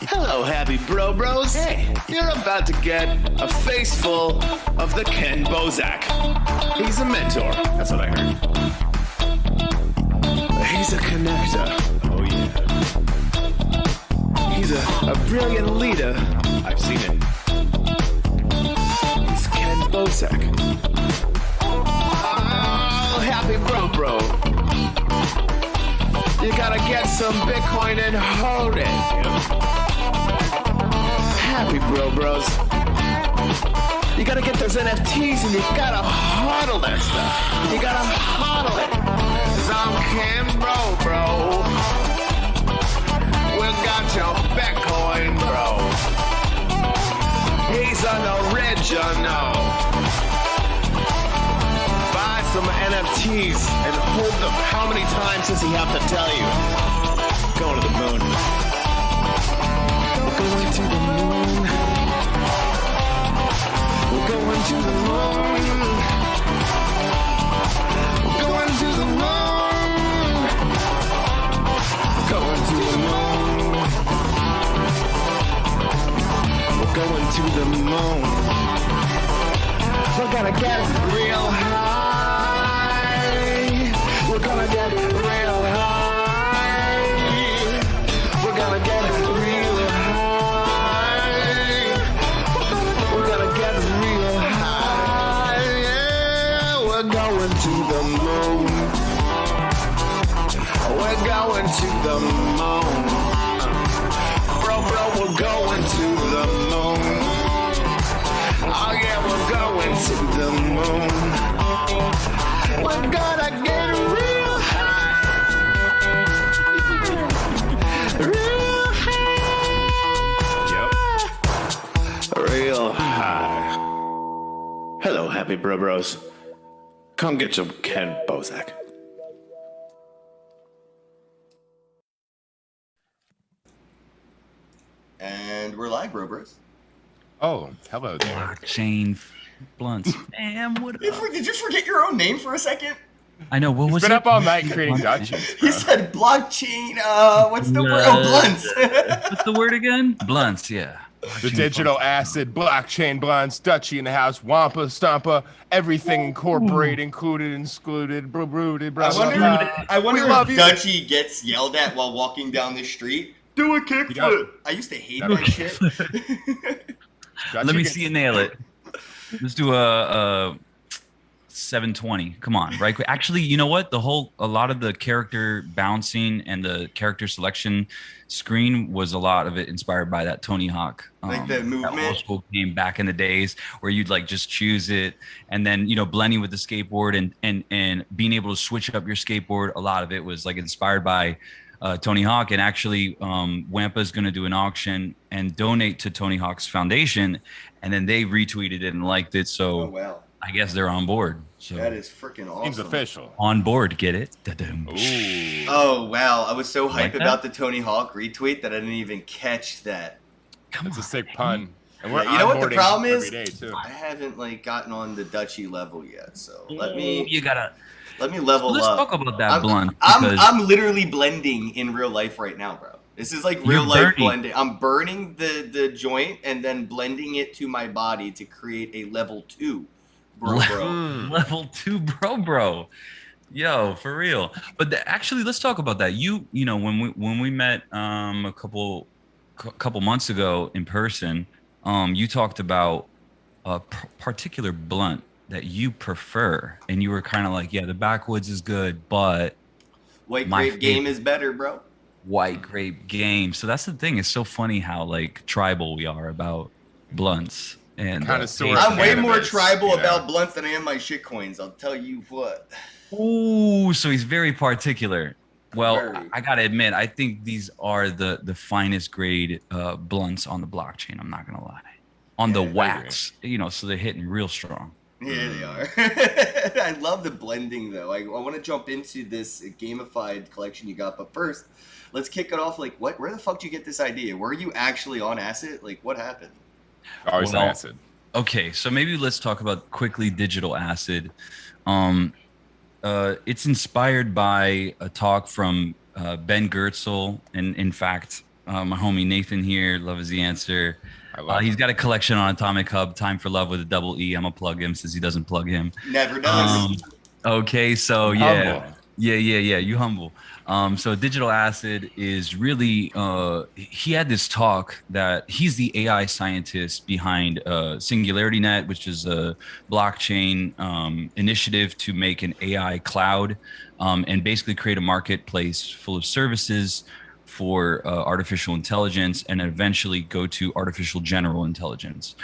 Hello, happy bros. Hey, you're about to get a face full of the Ken Bozak. He's a mentor. That's what I heard. He's a connector. Oh, yeah. He's a brilliant leader. I've seen it. He's Ken Bozak. Oh, happy bro. You gotta get some Bitcoin and hold it. Happy bros. You gotta get those NFTs and you gotta hodl that stuff. You gotta hodl it. 'Cause I'm Ken bro. We got your Bitcoin, bro. He's an original. Buy some NFTs and hold them. How many times does he have to tell you? Going to the moon. We're going to the moon. We're going to the moon. We're going to the moon. Going to the moon. We're going to the moon. We're gonna get real high. We're gonna get real high. We're gonna get real high. We're gonna get real high. Yeah, we're going to the moon. We're going to the moon. Bro, we're going to the moon. Oh yeah, we're going to the moon. We're gonna get real high. Real high. Yep. Real high. Hello, happy bros. Come get your Ken Bozak. And we're live, bros. Oh, hello there. Blockchain blunts. Damn, what? Did you forget your own name for a second? I know. What was Been it? up all night creating Dutchies. You said blockchain. What's the word? Oh, blunts. What's the word again? Blunts. Yeah. The digital acid, blockchain blunts, Dutchie in the house, Wampa, Stompa, everything incorporated, included, excluded, brooded, blah, blah, blah. I wonder We love if you. Dutchie gets yelled at while walking down the street. Do a kickflip. I used to hate that shit. Dutchie Let me gets- see you nail it. Let's do a 720. Come on, right? Actually, you know what? A lot of the character bouncing and the character selection screen was a lot of it inspired by that Tony Hawk. Like the movement? That old school game back in the days where you'd like just choose it and then, blending with the skateboard and being able to switch up your skateboard. A lot of it was like inspired by Tony Hawk, and actually Wampa is going to do an auction and donate to Tony Hawk's foundation, and then they retweeted it and liked it, so Oh, wow. I guess they're on board. So That is freaking awesome. Seems official. on board, get it? Da-dum. Ooh. Oh, wow. I was so Like hyped about the Tony Hawk retweet that I didn't even catch that. Come That's a on, sick man. pun. And we're Yeah, you know what the onboarding problem every is? day, too. I haven't gotten on the Dutchie level yet, so let Ooh, me you gotta. level Let's up. talk about that blunt. I'm because literally blending in real life right now, bro. This is like real You're life burning. blending. I'm burning the joint and then blending it to my body to create a level 2, bro. level 2, bro. Yo, for real. But actually, let's talk about that. When we met a couple months ago in person, you talked about a particular blunt that you prefer, and you were kind of like, yeah, the backwoods is good, but White My grape game favorite. is better, bro. white grape game. So that's the thing. It's so funny how like tribal we are about blunts and Connoisseur. taste. I'm way more Cannabis, tribal you know. about blunts than I am my shit coins. I'll tell you what. Ooh, so he's very particular. Well, Very. I gotta admit, I think these are the finest grade blunts on the blockchain. I'm not gonna lie. On the Yeah, I wax, so they're hitting real strong. Yeah, they are. I love the blending, though. I want to jump into this gamified collection you got, but first, let's kick it off. Like, where the fuck did you get this idea? Were you actually on acid? Like, what happened? Always Well, acid. Okay, so maybe let's talk about quickly digital acid. It's inspired by a talk from Ben Goertzel, and in fact, My homie Nathan here. Love is the answer. I love He's it. got a collection on Atomic Hub. Time for Love with a double E. I'm gonna plug him since he doesn't plug him. Never does. Okay, so Humble. yeah. You humble. So Digital Acid is really. He had this talk that he's the AI scientist behind Singularity Net, which is a blockchain initiative to make an AI cloud, and basically create a marketplace full of services for artificial intelligence, and eventually go to artificial general intelligence,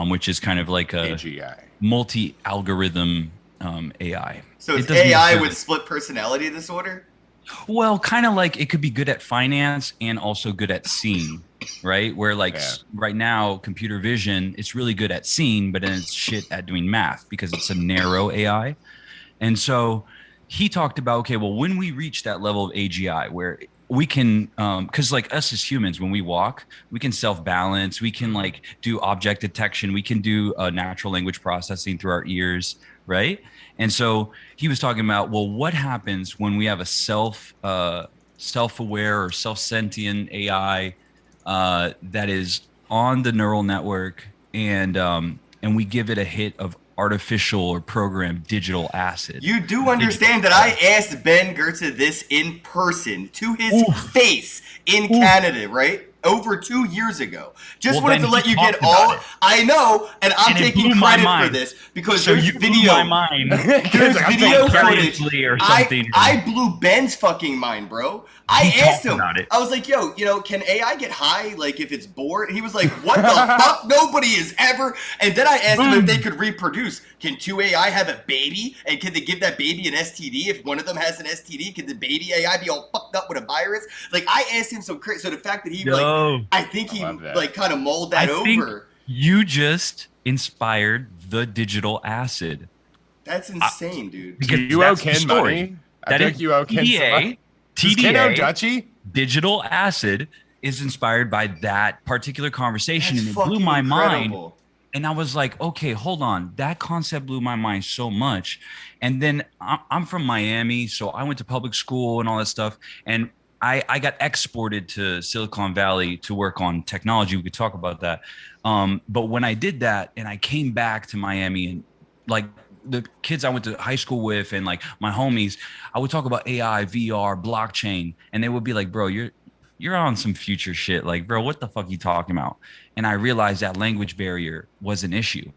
which is kind of like a AGI. multi-algorithm AI. So it's doesn't AI exist. with split personality disorder? Well, kind of like it could be good at finance and also good at seeing, right? Where like Yeah. right now, computer vision, it's really good at seeing, but then it's shit at doing math because it's a narrow AI. And so he talked about, okay, well, when we reach that level of AGI where we can, because like us as humans, when we walk, we can self-balance, we can like do object detection, we can do natural language processing through our ears, right? And so he was talking about, well, what happens when we have a self-aware or self-sentient AI that is on the neural network, and we give it a hit of artificial or programmed digital acid. You do understand that I asked Ben Goertz this in person to his face in Canada, right? Over 2 years ago. Just Well, wanted then to let he you get talked about all. it. I know, and I'm And it taking blew my credit for mind. this because So there's you blew video. my mind. There's I'm video taking credit. footage. Seriously or something. I blew Ben's fucking mind, bro. I He asked talked him. about it. I was like, "Yo, can AI get high like if it's bored?" And he was like, "What the fuck? Nobody is ever." And then I asked him if they could reproduce. Can two AI have a baby? And can they give that baby an STD? If one of them has an STD, can the baby AI be all fucked up with a virus? Like I asked him some crazy. So the fact that he like, I think he love that. like kind of mulled that I think over. you just inspired the digital acid. That's insane, dude. Because You owe that's the Ken story. money. I That think is you owe Ken some TDA. money. Does Ken owe TDA. Dutchy? Digital acid is inspired by that particular conversation, That's and it blew fucking my mind. incredible. And I was like, okay, hold on. That concept blew my mind so much. And then I'm from Miami, so I went to public school and all that stuff. And I got exported to Silicon Valley to work on technology. We could talk about that. But when I did that and I came back to Miami, and like the kids I went to high school with and like my homies, I would talk about AI, VR, blockchain, and they would be like, bro, you're on some future shit. Like, bro, what the fuck are you talking about? And I realized that language barrier was an issue.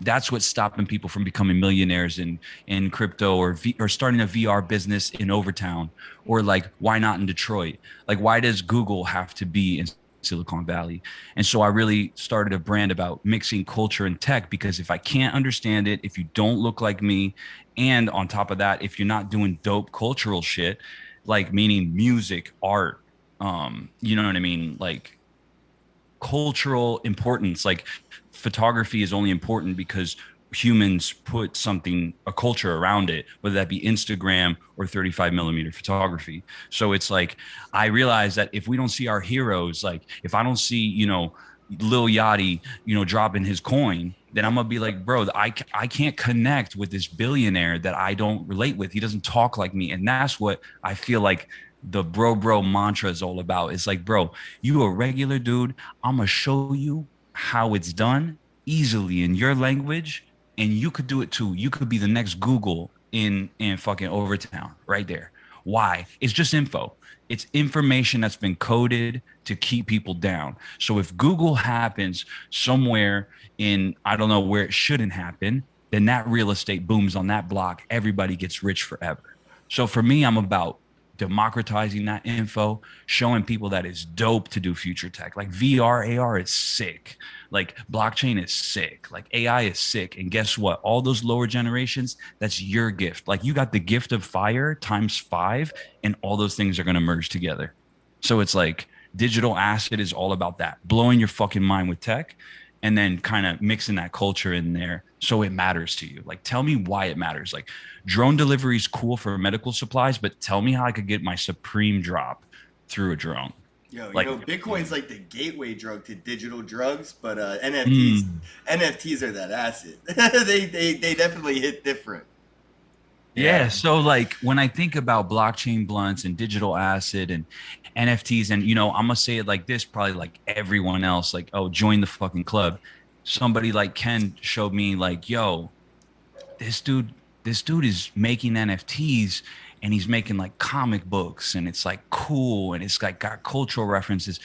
That's what's stopping people from becoming millionaires in crypto or starting a VR business in Overtown, or like, why not in Detroit? Like, why does Google have to be in Silicon Valley? And so I really started a brand about mixing culture and tech, because if I can't understand it, if you don't look like me, and on top of that, if you're not doing dope cultural shit, like meaning music, art, you know what I mean? Like cultural importance, like photography is only important because humans put something, a culture around it, whether that be Instagram or 35 millimeter photography. So it's like, I realize that if we don't see our heroes, like if I don't see, Lil Yachty, dropping his coin, then I'm gonna be like, bro, I can't connect with this billionaire that I don't relate with. He doesn't talk like me. And that's what I feel like the bro mantra is all about. It's like, bro, you a regular dude. I'm gonna show you how it's done easily in your language, and you could do it too. You could be the next Google in fucking Overtown right there. Why? It's just info. It's information that's been coded to keep people down. So if Google happens somewhere in, I don't know where it shouldn't happen, then that real estate booms on that block. Everybody gets rich forever. So for me, I'm about democratizing that info, showing people that it's dope to do future tech. Like VR, AR is sick. Like blockchain is sick. Like AI is sick. And guess what? All those lower generations, that's your gift. Like you got the gift of fire times 5, and all those things are going to merge together. So it's like digital acid is all about that, blowing your fucking mind with tech, and then kind of mixing that culture in there so it matters to you. Like, tell me why it matters. Like, drone delivery is cool for medical supplies, but tell me how I could get my supreme drop through a drone. Yo, Like- Bitcoin's like the gateway drug to digital drugs, but NFTs are that acid. they definitely hit different. Yeah. So like when I think about blockchain blunts and digital asset and NFTs, and I'm gonna say it like this, probably like everyone else, like, oh, join the fucking club. Somebody like Ken showed me like, yo, this dude, this dude is making NFTs and he's making like comic books and it's like cool and it's like got cultural references.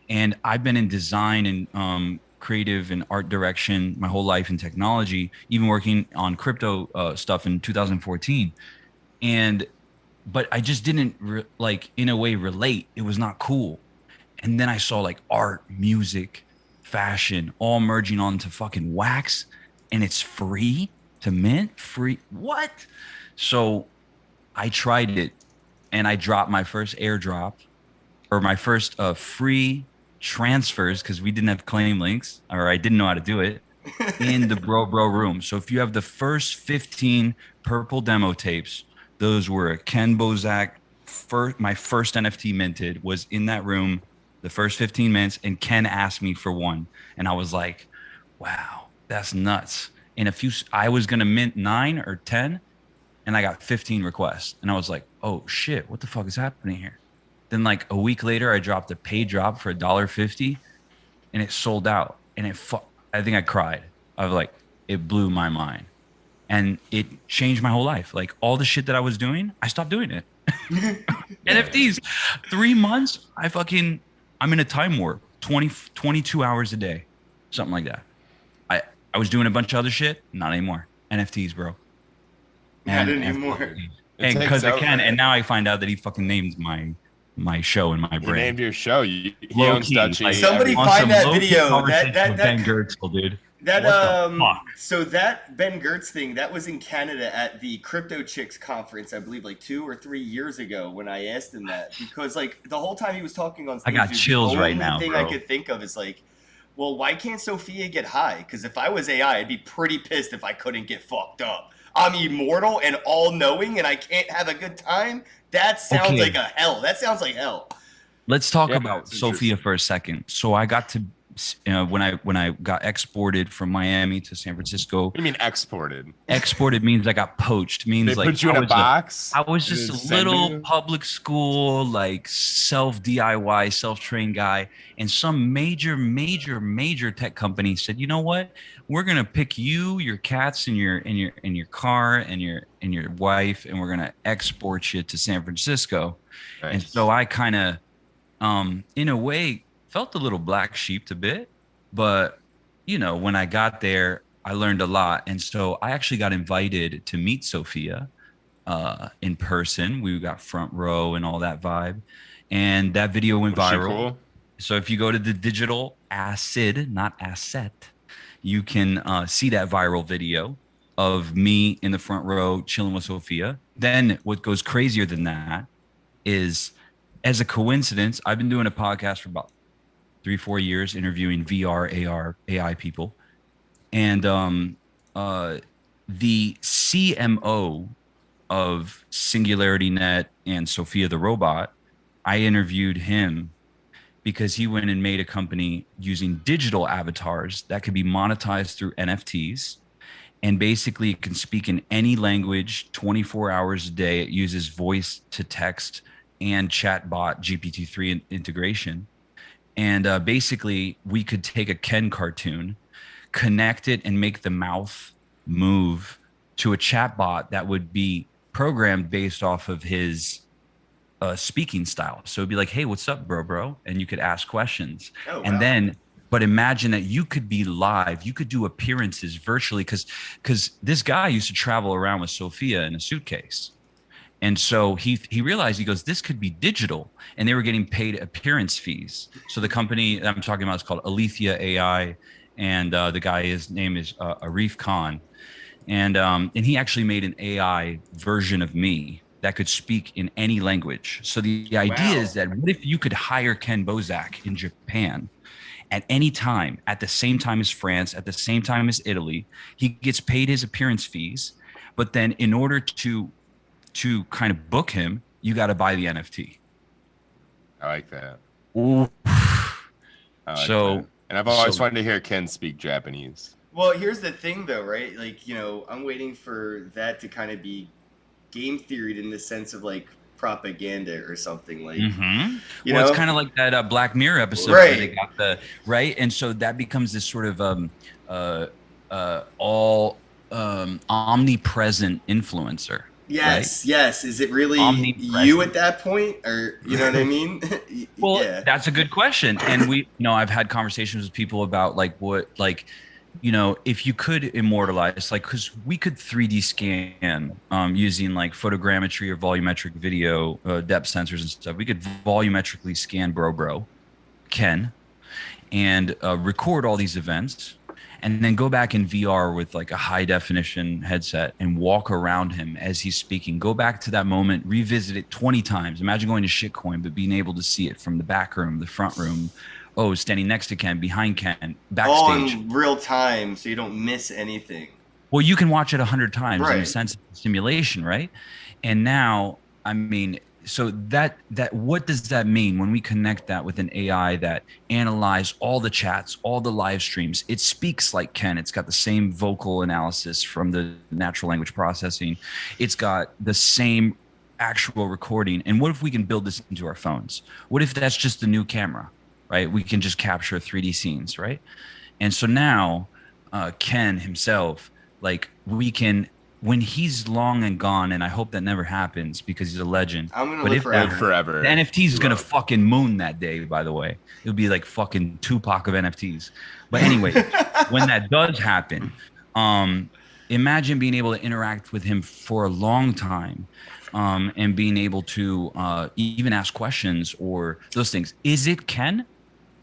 And I've been in design and creative and art direction my whole life in technology, even working on crypto stuff in 2014. And but I just didn't like in a way relate. It was not cool. And then I saw like art, music, fashion all merging onto fucking wax, and it's free to mint. Free what? So I tried it, and I dropped my first airdrop or my first free transfers because we didn't have claim links, or I didn't know how to do it, in the bro room. So if you have the first 15 purple demo tapes, those were Ken Bozak. My first NFT minted was in that room, the first 15 minutes, and Ken asked me for one, and I was like, wow, that's nuts. In I was gonna mint 9 or 10, and I got 15 requests, and I was like, oh shit, what the fuck is happening here? Then like a week later, I dropped a paid drop for $1.50, and it sold out. And I think I cried. I was like, it blew my mind, and it changed my whole life. Like all the shit that I was doing, I stopped doing it. NFTs, 3 months. I'm in a time warp, 22 hours a day, something like that. I was doing a bunch of other shit, not anymore. NFTs, bro. Not anymore. And because I can, and now I find out that he fucking named my show and my brand. You named your show. He Low owns key, Dutchy. like, Somebody on find some that low-key video. conversation That with Ben Gertzel, dude. That What the fuck? So that Ben Gertz thing, that was in Canada at the Crypto Chicks conference, I believe, like 2 or 3 years ago when I asked him that, because like the whole time he was talking on stage, I got chills right now, the only thing bro. I could think of is like, well, why can't Sophia get high? Because if I was AI, I'd be pretty pissed if I couldn't get fucked up. I'm immortal and all-knowing, and I can't have a good time. That sounds like a hell. That sounds like hell. Let's talk about Sophia for a second. So I got to when I got exported from Miami to San Francisco. What do you mean exported? Exported means I got poached. Means They like put you in a box. I was just a little public school, like self DIY, self-trained guy, and some major tech company said, you know what? We're gonna pick you, your cats, and your car, and your wife, and we're gonna export you to San Francisco. Nice. And so I kind of, in a way, felt a little black sheeped a bit, but when I got there, I learned a lot. And so I actually got invited to meet Sophia in person. We got front row and all that vibe, and that video went viral. Cool? So if you go to the digital acid, not asset, you can see that viral video of me in the front row chilling with Sophia. Then what goes crazier than that is, as a coincidence, I've been doing a podcast for about 3-4 years, interviewing VR, AR, AI people. And the CMO of SingularityNet and Sophia the robot, I interviewed him because he went and made a company using digital avatars that could be monetized through NFTs. And basically it can speak in any language 24 hours a day. It uses voice to text and chatbot GPT-3 integration. And basically we could take a Ken cartoon, connect it, and make the mouth move to a chatbot that would be programmed based off of his speaking style. So it'd be like, hey, what's up, bro? And you could ask questions. Oh, and wow. then, but imagine that you could be live. You could do appearances virtually, because this guy used to travel around with Sophia in a suitcase. And so he realized, he goes, this could be digital, and they were getting paid appearance fees. So the company that I'm talking about is called Alethea AI, and the guy, his name is Arif Khan, and he actually made an AI version of me that could speak in any language. So the idea is that, what if you could hire Ken Bozak in Japan at any time, at the same time as France, at the same time as Italy? He gets paid his appearance fees, but then in order to kind of book him, you got to buy the NFT. I like that. Ooh. That. And I've always wanted to hear Ken speak Japanese. Well, here's the thing, though, right? Like, I'm waiting for that to kind of be game theoried in the sense of like propaganda or something like. You Well, know? it's kind of like that Black Mirror episode Right. where they got the right, and so that becomes this sort of all omnipresent influencer. Yes, yes. Is it really Omnipresent. you at that point, or you know what I mean? Well, yeah. that's a good question, and I've had conversations with people about like what, like, if you could immortalize, like, because we could 3D scan using like photogrammetry or volumetric video depth sensors and stuff. We could volumetrically scan Bro Ken and record all these events, and then go back in VR with like a high definition headset and walk around him as he's speaking. Go back to that moment, revisit it 20 times. Imagine going to Shitcoin, but being able to see it from the back room, the front room. Oh, standing next to Ken, behind Ken, backstage. All in real time, so you don't miss anything. Well, you can watch it 100 times in a Right. sense of simulation, right? And now, I mean, so that what does that mean when we connect that with an AI that analyze all the chats, all the live streams? It speaks like Ken. It's got the same vocal analysis from the natural language processing. It's got the same actual recording. And what if we can build this into our phones? What if that's just the new camera, right? We can just capture 3D scenes, right? And so now Ken himself, like, we can, when he's long and gone, and I hope that never happens because he's a legend. I'm gonna But live if forever. Live forever. The NFT is gonna fucking moon that day, by the way. It'll be like fucking Tupac of NFTs. But anyway, when that does happen, imagine being able to interact with him for a long time, and being able to even ask questions or those things. Is it Ken?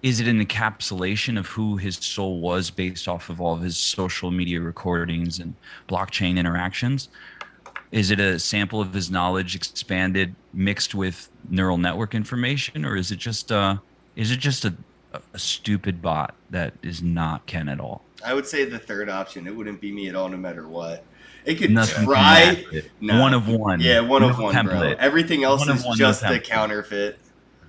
Is it an encapsulation of who his soul was based off of all of his social media recordings and blockchain interactions? Is it a sample of his knowledge expanded, mixed with neural network information, or is it just a stupid bot that is not Ken at all? I would say the third option. It wouldn't be me at all, no matter what. It could Nothing try. connected. No. One of one. Yeah, one No of one, bro. template. Everything else One of is one, no just a template. counterfeit.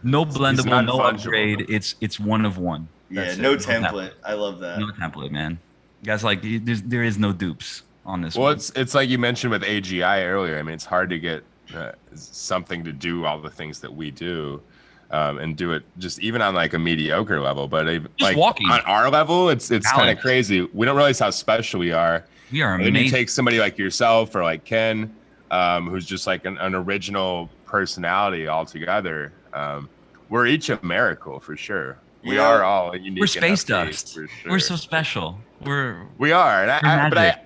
No He's blendable, no non-fungible. upgrade. It's one of one. Yeah, That's it. no template. I love that. No template, man. Guys, like, there is no dupes on this Well, one. it's like you mentioned with AGI earlier. I mean, it's hard to get something to do all the things that we do, and do it just even on like a mediocre level. But like walking. on our level, it's kind of Balance. crazy. We don't realize how special we are. We are And then you amazing. take somebody like yourself or like Ken, who's just like an original personality altogether. We're each a miracle for sure. We Yeah. are all unique. We're space NFT dust. for sure. We're so special. We are, and we're magic.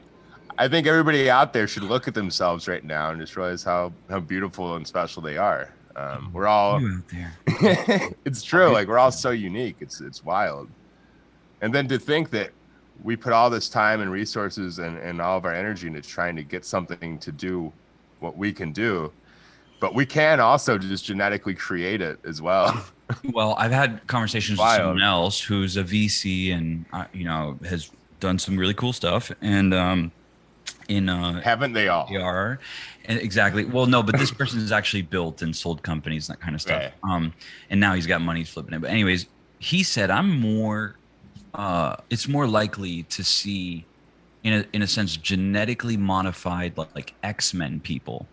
I think everybody out there should look at themselves right now and just realize how beautiful and special they are. We're all. You out there. It's true. Like, we're all so unique. It's wild. And then to think that we put all this time and resources and all of our energy into trying to get something to do what we can do, but we can also just genetically create it as well. Well, I've had conversations with Wild. someone else who's a VC and has done some really cool stuff, and in Haven't they all? AR. And exactly. Well, no, but this person has actually built and sold companies, that kind of stuff. Right. And now he's got money he's flipping it. But anyways, he said, it's more likely to see, in a sense, genetically modified like X-Men people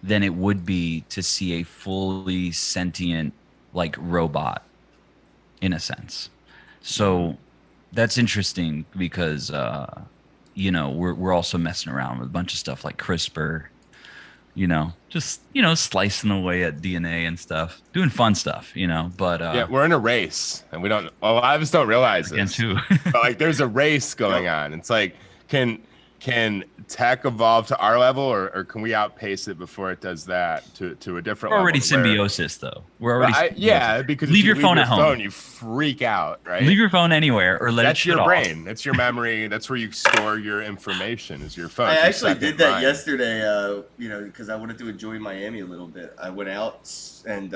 than it would be to see a fully sentient like robot, in a sense. So that's interesting because we're also messing around with a bunch of stuff like CRISPR, just slicing away at DNA and stuff, doing fun stuff, but Yeah, we're in a race, and we don't. A lot of us don't realize again this. too. But like, there's a race going on. It's like, can tech evolve to our level, or can we outpace it before it does that to a different We're level? already to where- symbiosis though. We're already Yeah, symbiosis. because if Leave you your phone at home. you freak out, right? Leave your phone anywhere or let it That's shut your off. brain. That's your memory. That's where you store your information. Is your phone. I It's your actually second did that mind. yesterday, because I wanted to enjoy Miami a little bit. I went out and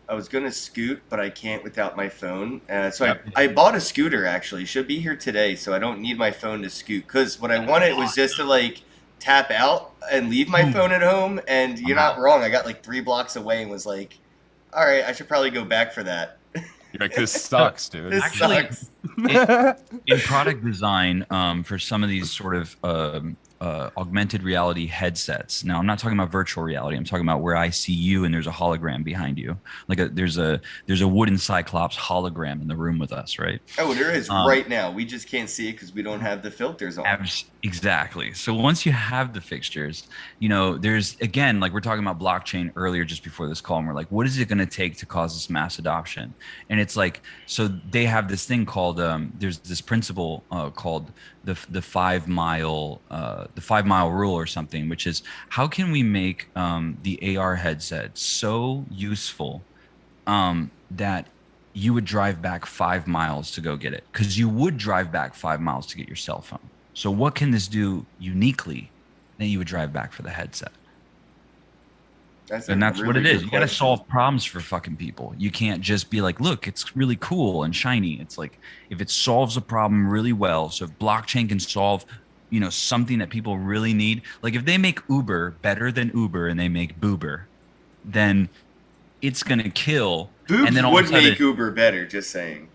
I was going to scoot, but I can't without my phone. So Yep. I bought a scooter, actually. Should be here today, so I don't need my phone to scoot. Because what I wanted was just to, like, tap out and leave my phone at home. And you're not wrong. I got, like, 3 blocks away and was like, all right, I should probably go back for that. You're like, this sucks, dude. This Actually, sucks. in product design, for some of these sort of augmented reality headsets. Now, I'm not talking about virtual reality. I'm talking about where I see you and there's a hologram behind you. Like there's a wooden cyclops hologram in the room with us, right? Oh, there is right now. We just can't see it because we don't have the filters on. Exactly. So once you have the fixtures, there's, again, like we're talking about blockchain earlier just before this call, and we're like, what is it going to take to cause this mass adoption? And it's like, so they have this thing called there's this principle called the 5 mile rule or something, which is how can we make the AR headset so useful that you would drive back 5 miles to go get it, because you would drive back 5 miles to get your cell phone. So what can this do uniquely that you would drive back for the headset? That's really what it is. You got to solve problems for fucking people. You can't just be like, look, it's really cool and shiny. It's like, if it solves a problem really well, so if blockchain can solve, something that people really need, like if they make Uber better than Uber and they make Boober, then it's going to kill. Boobs and then would make Uber better, just saying.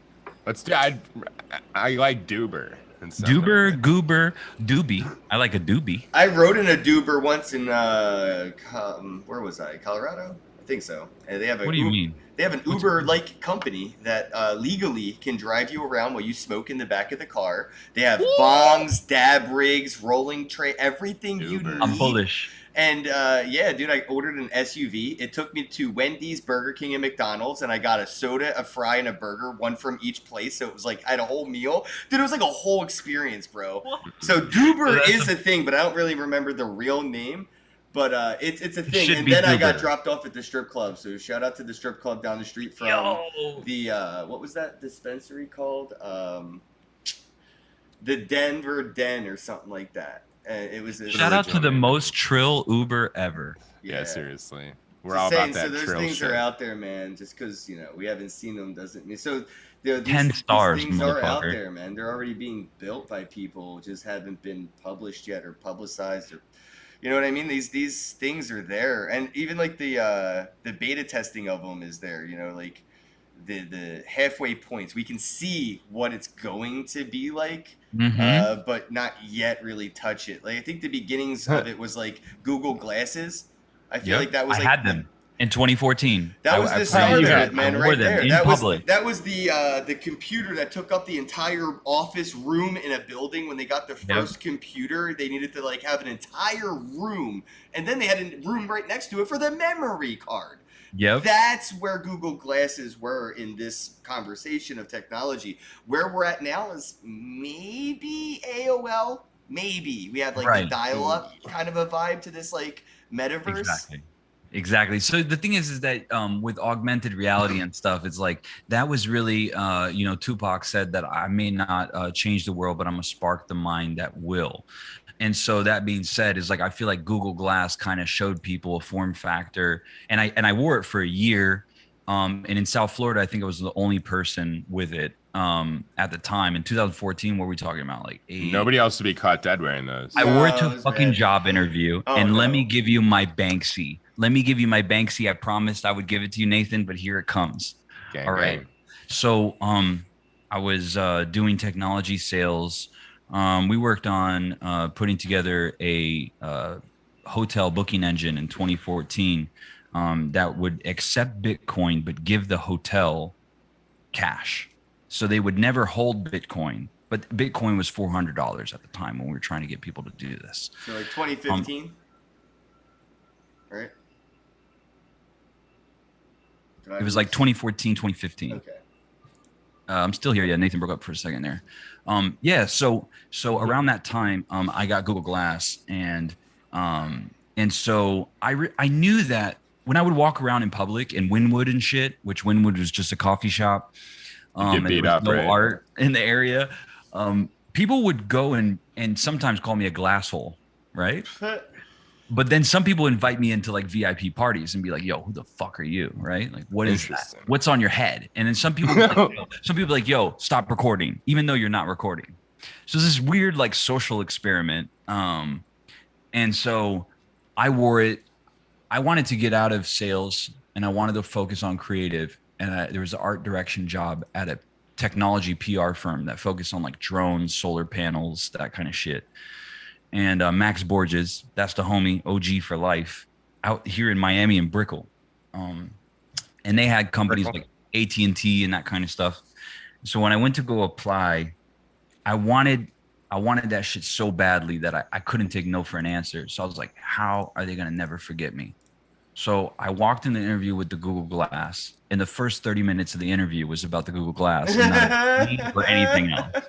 Let's do. I like Doober. Doober, Goober, Doobie. I like a Doobie. I rode in a Doober once in where was I? Colorado, I think so. And they have what do you mean? They have an Uber-like company that legally can drive you around while you smoke in the back of the car. They have bongs, dab rigs, rolling tray, everything you need. I'm bullish. And yeah, dude, I ordered an SUV. It took me to Wendy's, Burger King, and McDonald's, and I got a soda, a fry, and a burger, one from each place. So it was like I had a whole meal. Dude, it was like a whole experience, bro. So Doober is a thing, but I don't really remember the real name. But it's a thing. And then I got dropped off at the strip club. So shout out to the strip club down the street from the what was that dispensary called? The Denver Den or something like that. It was shout out to the most trill Uber ever. Yeah, seriously. We're all about that. So those things are out there, man. Just because we haven't seen them doesn't mean so. These 10 stars. These things are out there, man. They're already being built by people, just haven't been published yet or publicized, or you know what I mean. These things are there, and even like the beta testing of them is there. Like the halfway points, we can see what it's going to be like. But not yet really touch it. Like I think the beginnings of it was like Google Glasses. I feel like that was. I had them in 2014. That was the start of it, man. Right there. That was the computer that took up the entire office room in a building. When they got the first computer, they needed to like have an entire room, and then they had a room right next to it for the memory card. Yep. That's where Google Glasses were in this conversation of technology. Where we're at now is maybe AOL. Maybe we have like the dial-up kind of a vibe to this like metaverse. Exactly. So the thing is that with augmented reality and stuff, it's like that was really, Tupac said that I may not change the world, but I'm gonna spark the mind that will. And so that being said, is like I feel like Google Glass kind of showed people a form factor, and I wore it for a year. And in South Florida, I think I was the only person with it at the time. In 2014, what were we talking about? Like nobody else to be caught dead wearing those. I wore it to a fucking job interview, let me give you my Banksy. Let me give you my Banksy. I promised I would give it to you, Nathan, but here it comes. All right. So I was doing technology sales. We worked on putting together a hotel booking engine in 2014 that would accept Bitcoin but give the hotel cash. So they would never hold Bitcoin, but Bitcoin was $400 at the time when we were trying to get people to do this. So like 2015, right? It was like 2014, 2015. Okay. I'm still here. Yeah, Nathan broke up for a second there. So around that time, I got Google Glass, and so I knew that when I would walk around in public in Wynwood and shit, which Wynwood was just a coffee shop, and there was no art in the area, people would go and sometimes call me a glass hole, right? But then some people invite me into like VIP parties and be like, "Yo, who the fuck are you?" Right? Like, what is that? What's on your head? And then some people, be like, "Yo, stop recording," even though you're not recording. So this weird like social experiment. And so I wore it. I wanted to get out of sales and I wanted to focus on creative. And there was an art direction job at a technology PR firm that focused on like drones, solar panels, that kind of shit. and Max Borges. That's the homie, OG for life, out here in Miami and Brickell. And they had companies Brickell. like AT&T and that kind of stuff. So when I went to go apply, I wanted that shit so badly that I couldn't take no for an answer. So I was like, how are they gonna never forget me? So I walked in the interview with the Google Glass, and the first 30 minutes of the interview was about the Google Glass and not me or anything else.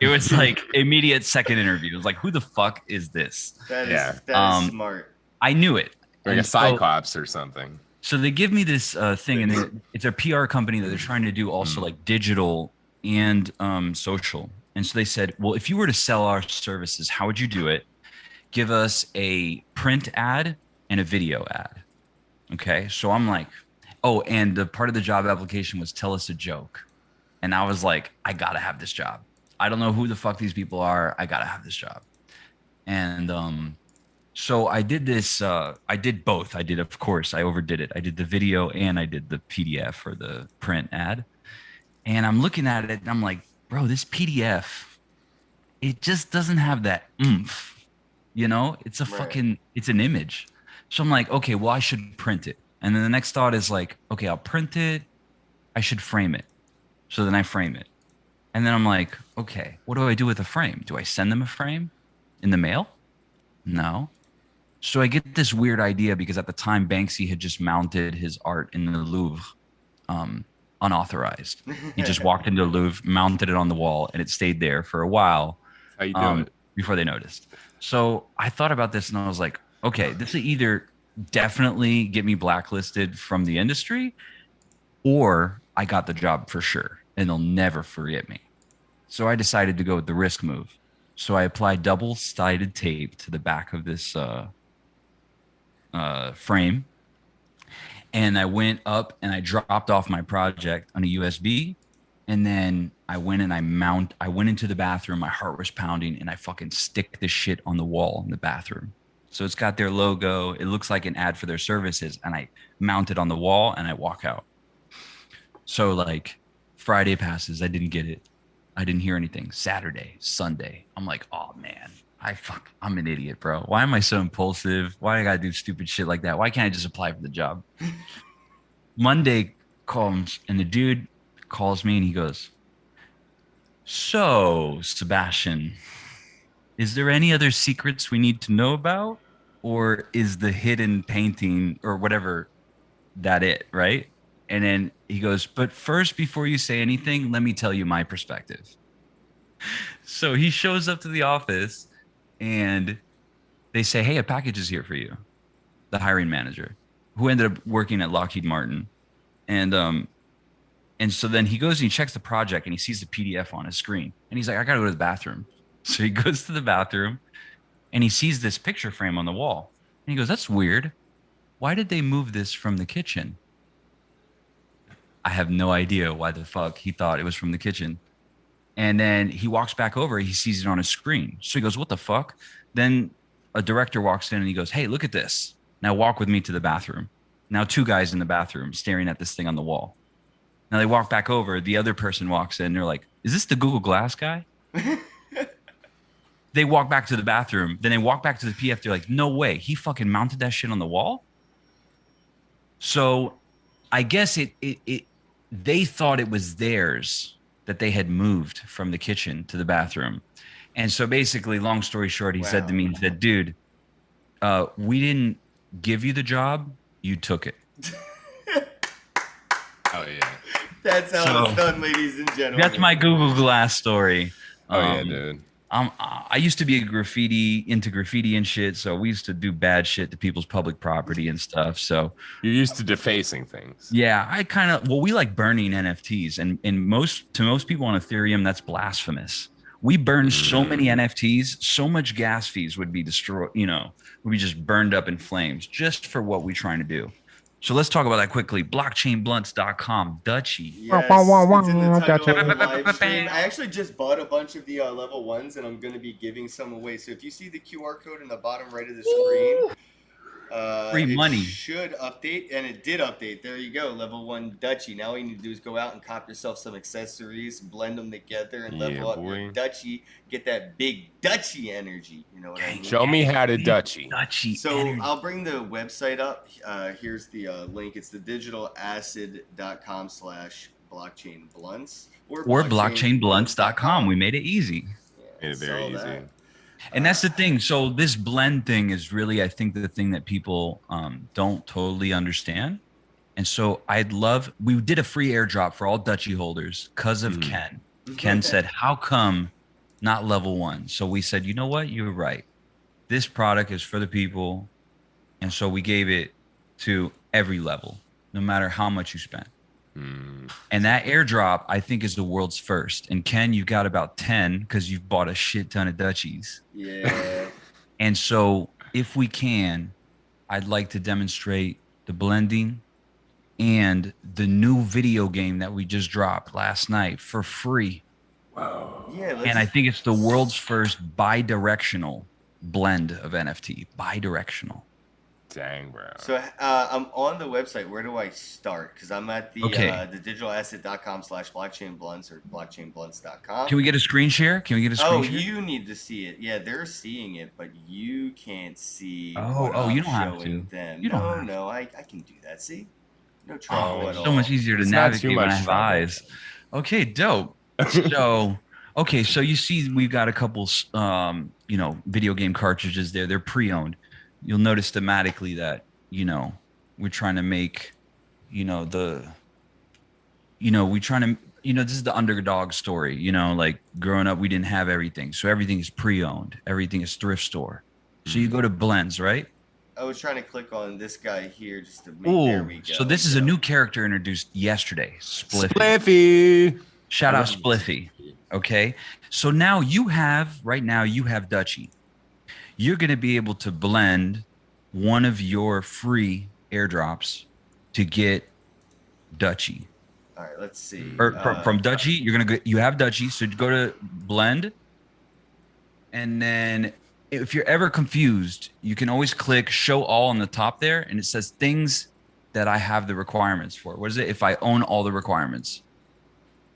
It was like immediate second interview. It was like, who the fuck is this? That is, Yeah. that is smart. I knew it. Like And a Cyclops or something. So they give me this thing, and it's a PR company that they're trying to do also like digital and social. And so they said, well, if you were to sell our services, how would you do it? Give us a print ad and a video ad. Okay. So I'm like, oh, and the part of the job application was tell us a joke. And I was like, I got to have this job. I don't know who the fuck these people are. I got to have this job. And so I did this. I did both. I did, of course, I overdid it. I did the video and I did the PDF or the print ad. And I'm looking at it and I'm like, bro, this PDF, it just doesn't have that oomph. You know, it's a fucking, it's an image. So I'm like, okay, well, I should print it. And then the next thought is like, okay, I'll print it. I should frame it. So then I frame it. And then I'm like, okay, what do I do with a frame? Do I send them a frame in the mail? No. So I get this weird idea because at the time Banksy had just mounted his art in the Louvre, unauthorized. He just walked into the Louvre, mounted it on the wall, and it stayed there for a while. How you doing? Before they noticed. So I thought about this and I was like, okay, this will either definitely get me blacklisted from the industry or I got the job for sure and they'll never forget me. So I decided to go with the risk move. So I applied double-sided tape to the back of this frame. And I went up and I dropped off my project on a USB. And then I went and I went into the bathroom. My heart was pounding and I fucking stick this shit on the wall in the bathroom. So it's got their logo. It looks like an ad for their services. And I mount it on the wall and I walk out. So like Friday passes. I didn't get it. I didn't hear anything. Saturday, Sunday. I'm like, oh man, I'm an idiot, bro. Why am I so impulsive? Why do I gotta do stupid shit like that? Why can't I just apply for the job? Monday comes and the dude calls me and he goes, so Sebastian, is there any other secrets we need to know about? Or is the hidden painting or whatever that it, right? And then he goes, but first, before you say anything, let me tell you my perspective. So he shows up to the office and they say, hey, a package is here for you. The hiring manager who ended up working at Lockheed Martin. And so then he goes and he checks the project and he sees the PDF on his screen. And he's like, I got to go to the bathroom. So he goes to the bathroom and he sees this picture frame on the wall. And he goes, that's weird. Why did they move this from the kitchen? I have no idea why the fuck he thought it was from the kitchen. And then he walks back over. He sees it on his screen. So he goes, what the fuck? Then a director walks in and he goes, hey, look at this. Now walk with me to the bathroom. Now two guys in the bathroom staring at this thing on the wall. Now they walk back over. The other person walks in. They're like, is this the Google Glass guy? They walk back to the bathroom. Then they walk back to the PF. They're like, no way. He fucking mounted that shit on the wall? So I guess they thought it was theirs that they had moved from the kitchen to the bathroom. And so basically, long story short, he said to me, he said, dude, we didn't give you the job. You took it. Oh, yeah. That's how it's done, ladies and gentlemen. That's my Google Glass story. Oh, yeah, dude. I used to be into graffiti and shit. So we used to do bad shit to people's public property and stuff. So You're used to defacing things. yeah, we like burning NFTs and to most people on Ethereum, that's blasphemous. We burned so many NFTs, so much gas fees would be destroyed, would be just burned up in flames just for what we're trying to do. So let's talk about that quickly. Blockchainblunts.com, Dutchie. Yes, it's in the title of the live stream. I actually just bought a bunch of the level ones, and I'm going to be giving some away. So if you see the QR code in the bottom right of the screen, Free money. It should update, and it did update. There you go, level 1 Dutchie. Now all you need to do is go out and cop yourself some accessories, blend them together, and level up your Dutchie. Get that big Dutchie energy. You know what I mean? Show me how to Dutchie. So I'll bring the website up. Here's the link. It's the digitalacid.com/blockchainblunts or blockchainblunts.com. We made it easy. Made it very easy. And that's the thing. So this blend thing is really, I think, the thing that people don't totally understand. And so we did a free airdrop for all Dutchie holders because of Ken. Ken said, how come not level 1? So we said, you know what? You're right. This product is for the people. And so we gave it to every level, no matter how much you spent. And that airdrop, I think, is the world's first. And Ken, you got about 10 because you've bought a shit ton of Dutchies. Yeah. And so if we can, I'd like to demonstrate the blending and the new video game that we just dropped last night for free. Wow. Yeah. And I think it's the world's first bi-directional blend of NFT. Bi-directional. Dang, bro. So I'm on the website. Where do I start? Because I'm at the digitalacid.com/blockchainblunts or blockchainblunts.com. Can we get a screen share? Can we get a screen share? You need to see it. Yeah, they're seeing it, but you can't see. You don't have to. Them. You don't. No, I can do that. See, no trouble at all. So much easier to navigate when I have eyes. Okay, dope. So you see, we've got a couple, video game cartridges there. They're pre-owned. You'll notice thematically that, we're trying to make, this is the underdog story, like growing up, we didn't have everything. So everything is pre-owned. Everything is thrift store. So you go to blends, right? I was trying to click on this guy here just to make, there we go. So this is a new character introduced yesterday. Spliffy. Shout out Spliffy. Okay. So now you have Dutchie. You're going to be able to blend one of your free airdrops to get Dutchie. All right, let's see. From Dutchie, you have Dutchie, so go to blend. And then if you're ever confused, you can always click show all on the top there, and it says things that I have the requirements for. What is it? If I own all the requirements.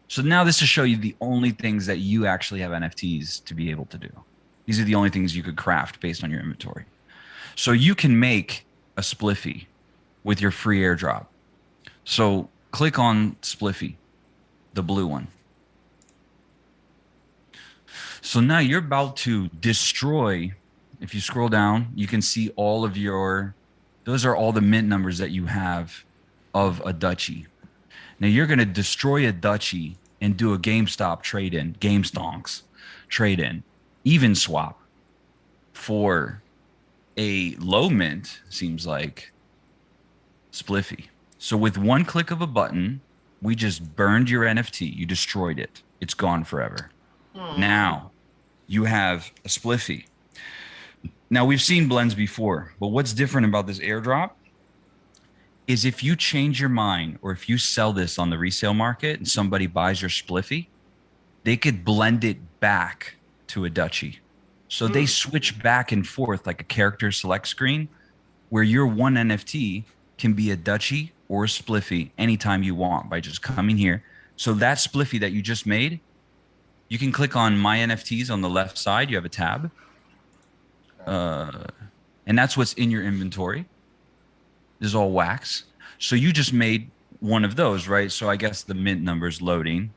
So now this will show you the only things that you actually have NFTs to be able to do. These are the only things you could craft based on your inventory. So you can make a Spliffy with your free airdrop. So click on Spliffy, the blue one. So now you're about to destroy. If you scroll down, you can see those are all the mint numbers that you have of a Dutchie. Now you're going to destroy a Dutchie and do a GameStop trade-in, GameStonks trade-in. Even swap for a low mint, seems like, Spliffy. So with one click of a button, we just burned your NFT. You destroyed it. It's gone forever. Now you have a Spliffy. Now we've seen blends before, but what's different about this airdrop is if you change your mind or if you sell this on the resale market and somebody buys your Spliffy, they could blend it back to a Dutchie. So they switch back and forth like a character select screen where your one NFT can be a Dutchie or a Spliffy anytime you want by just coming here. So that Spliffy that you just made, you can click on My NFTs on the left side. You have a tab. And that's what's in your inventory. This is all wax. So you just made one of those, right? So I guess the mint number is loading.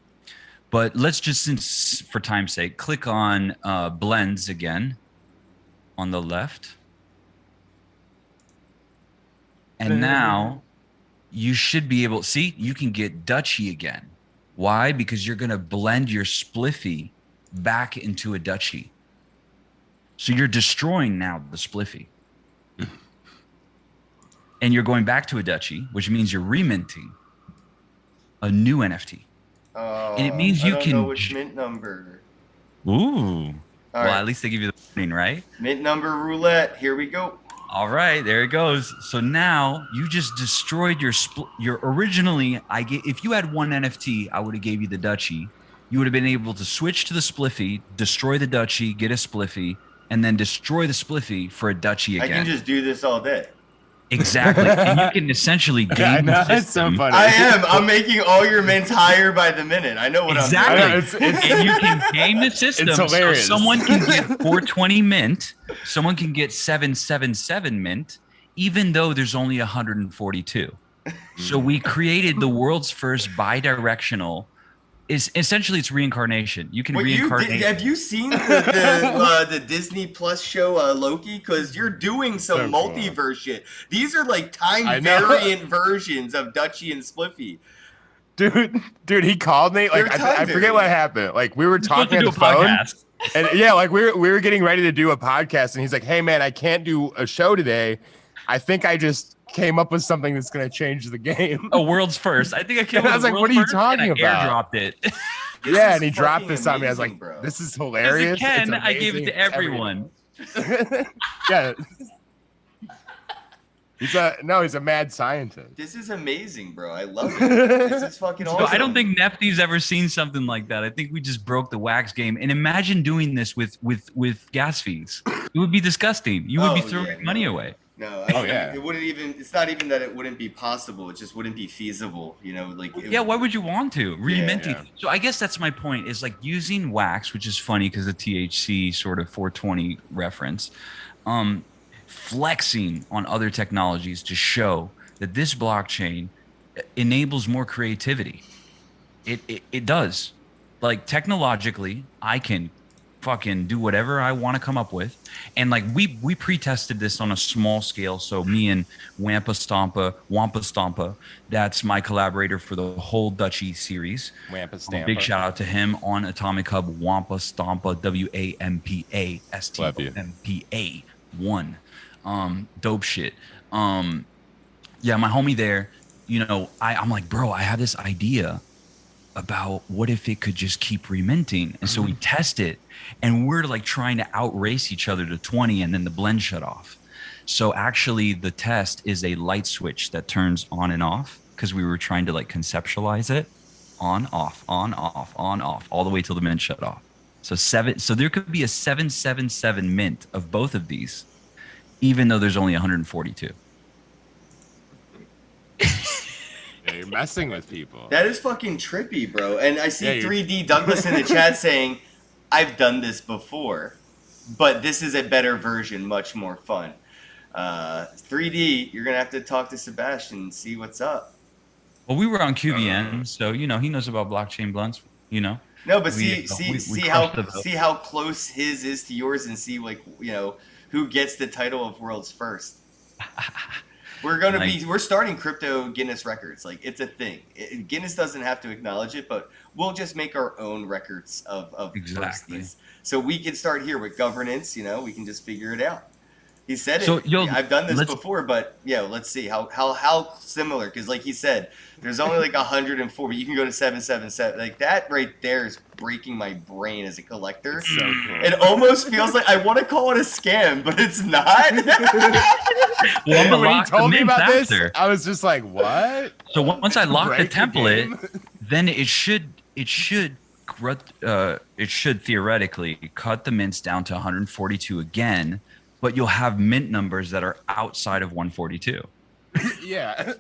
But let's just, since for time's sake, click on blends again on the left. And now you should be able, see, you can get Dutchie again. Why? Because you're going to blend your Spliffy back into a Dutchie. So you're destroying now the Spliffy. And you're going back to a Dutchie, which means you're reminting a new NFT. And it means you can. I don't know which mint number. Ooh. Well, at least they give you the warning, right? Mint number roulette. Here we go. All right, there it goes. So now you just destroyed your originally. If you had one NFT, I would have gave you the Dutchie. You would have been able to switch to the Spliffy, destroy the Dutchie, get a Spliffy, and then destroy the Spliffy for a Dutchie again. I can just do this all day. Exactly. And you can essentially I game know, the it's so system. funny. I am. I'm making all your mints higher by the minute. I know what Exactly. I'm doing. And you can game the system. So hilarious. someone can get 420 mint, someone can get 777 mint, even though there's only 142. So we created the world's first bi-directional. Is essentially it's reincarnation. You can What reincarnate. have you seen the Disney Plus show Loki? Because you're doing some So cool. multiverse shit. These are like I time know. variant versions of Dutchy and Spliffy. Dude, he called me. Like, They're I forget what time-varied. happened. Like, we were You're supposed talking to on do the a phone, podcast. and yeah, like we were getting ready to do a podcast, and he's like, "Hey, man, I can't do a show today. I think I just came up with something that's gonna change the game." Oh, world's first. I think I came And I up was with like, world's "What are you first, talking and I about?" airdropped it. Yeah, is and he dropped fucking this on me. I was amazing, like, bro. "This is As hilarious." it can, It's I gave it amazing. to everyone. Yeah. He's a mad scientist. This is amazing, bro. I love it. This is fucking So awesome. I don't think Nefty's ever seen something like that. I think we just broke the wax game. And imagine doing this with gas feeds. It would be disgusting. You would be Oh, throwing yeah, money no. away. No, Oh, yeah. It wouldn't even. It's not even that it wouldn't be possible. It just wouldn't be feasible. You know, like. Yeah, why would you want to reinventing? Yeah. So I guess that's my point. Is like using wax, which is funny because the THC sort of 420 reference, flexing on other technologies to show that this blockchain enables more creativity. It does. Like technologically, I can fucking do whatever I want to come up with. And like we pre-tested this on a small scale. So me and Wampa Stompa, that's my collaborator for the whole Dutchy series. Wampa A Stampa. big shout out to him on Atomic Hub, Wampa Stompa, WAMPA STOMPA 1. Dope shit. Yeah, my homie there, you know, I'm like, bro, I have this idea about what if it could just keep reminting. And so we test it and we're like trying to outrace each other to 20 and then the blend shut off. So actually the test is a light switch that turns on and off because we were trying to like conceptualize it on, off, all the way till the mint shut off. So there could be a 777 mint of both of these, even though there's only 142. Yeah, you're messing with people. That is fucking trippy, bro. And I see Yeah, you- 3D Douglas in the chat saying, "I've done this before, but this is a better version, much more fun." 3D, you're gonna have to talk to Sebastian and see what's up. Well, we were on QVN, so you know he knows about blockchain blunts. You know, No, but We see crushed the- how close his is to yours, and see like who gets the title of world's first. We're starting crypto Guinness records. Like it's a thing. Guinness doesn't have to acknowledge it, but we'll just make our own records of Exactly. firsties. So we can start here with governance. We can just figure it out. He said So, it. yo, I've done this let's- before, but let's see how similar. Because like he said, there's only like 104, but you can go to 777. Like that right there is breaking my brain as a collector. So cool. It almost feels like I want to call it a scam, but it's not. well, I'm gonna When he lock the told me mints about this, after. I was just like, "What?" So once I lock the Break template, game? then it should theoretically cut the mints down to 142 again, but you'll have mint numbers that are outside of 142. Yeah.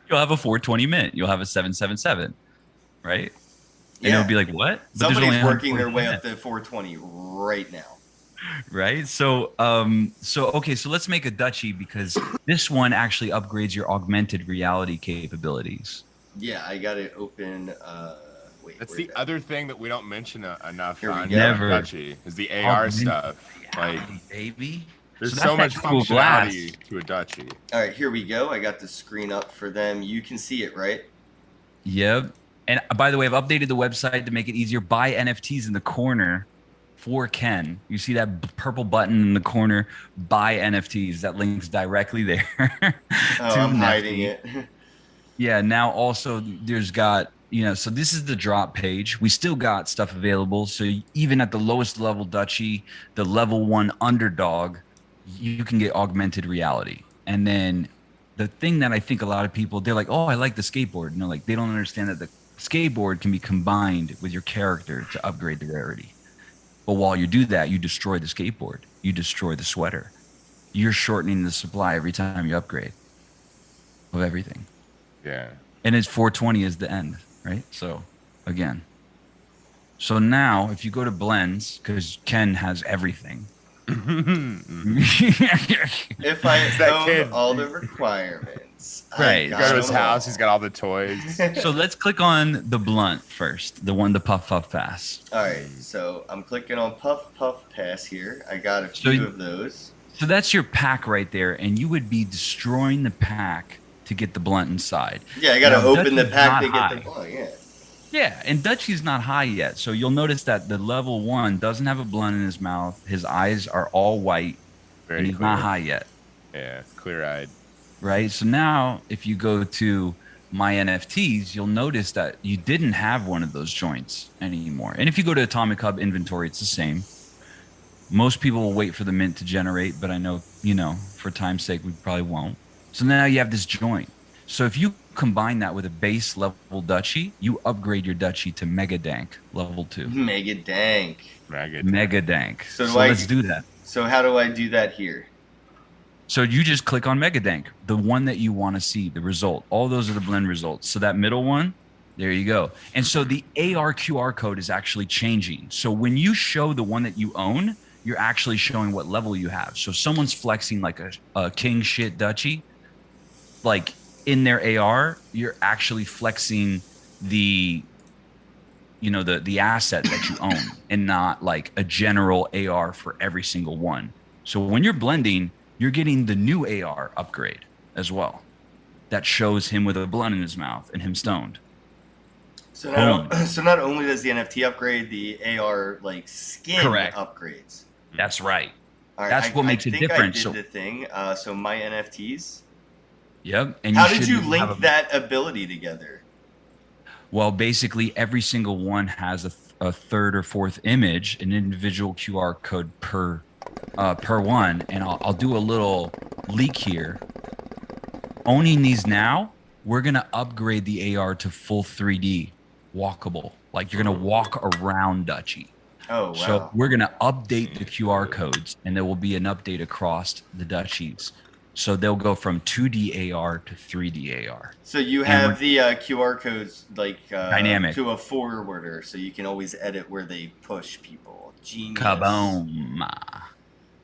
You'll have a 420 mint. You'll have a 777, right? And it'll be like, what? But there's Somebody's only working their 142 way mints. up to 420 right now. Right. So okay, so let's make a Dutchie because this one actually upgrades your augmented reality capabilities. Yeah, I got it open. Wait, That's where'd the that- other thing that we don't mention enough Here we on go. Never. Dutchie is the AR Augmented stuff. Like, Baby. there's So so that's much that cool glass. functionality to a Dutchie. All right, here we go. I got the screen up for them. You can see it, right? Yep. And by the way, I've updated the website to make it easier. Buy NFTs in the corner for Ken. You see that purple button in the corner? Buy NFTs. That links directly there. Oh, I'm hiding it. Yeah. Now also there's got, so this is the drop page. We still got stuff available. So even at the lowest level Dutchie, the level 1 underdog, you can get augmented reality. And then the thing that I think a lot of people, they're like, oh, I like the skateboard. Like they don't understand that the skateboard can be combined with your character to upgrade the rarity. But while you do that, you destroy the skateboard. You destroy the sweater. you're shortening the supply every time you upgrade of everything. Yeah. And it's 420 is the end, right? So again. So now if you go to blends, because Ken has everything. If I that kid. own all the requirements, Right. I You go to his them house, all. he's got all the toys. So let's click on the blunt first, the one, the puff pass. All right, so I'm clicking on puff pass here. I got a So few you- of those. So that's your pack right there, and you would be destroying the pack to get the blunt inside. Yeah, I got to Now, open the Dutchie's pack to not get the high. blunt. Yeah. Yeah, and Dutchie's not high yet, so you'll notice that the level 1 doesn't have a blunt in his mouth. His eyes are all white, Very and he's clear. not high yet, Yeah, clear-eyed. right? So now, if you go to my NFTs, you'll notice that you didn't have one of those joints anymore. And if you go to Atomic Hub inventory, it's the same. Most people will wait for the mint to generate, but I know, for time's sake, we probably won't. So now you have this joint. So if you combine that with a base level Dutchie, you upgrade your Dutchie to Mega Dank level 2. Mega dank. Maggot. Mega Dank. So So, do I- let's do that. So how do I do that here? So you just click on Mega Dank, the one that you want to see, the result. All those are the blend results. So that middle one, there you go. And so the AR QR code is actually changing. So when you show the one that you own, you're actually showing what level you have. So if someone's flexing like a king shit Dutchie, like in their AR, you're actually flexing the asset that you own and not like a general AR for every single one. So when you're blending, you're getting the new AR upgrade as well. That shows him with a blunt in his mouth and him stoned. So not only does the NFT upgrade, the AR like skin Correct. upgrades. That's right. All right, That's what makes it think different. I did So- the thing. So my NFTs. Yep. And How did you shouldn't link have a- that ability together? Well, basically, every single one has a third or fourth image, an individual QR code per one. And I'll do a little leak here. Owning these now, we're gonna upgrade the AR to full 3D walkable. Like you're gonna walk around Dutchie. Oh wow. So we're gonna update the QR codes, and there will be an update across the Dutchies. So they'll go from 2D AR to 3D AR. So you And have the QR codes like Dynamic. to a forwarder, so you can always edit where they push people. Genius. Kaboom!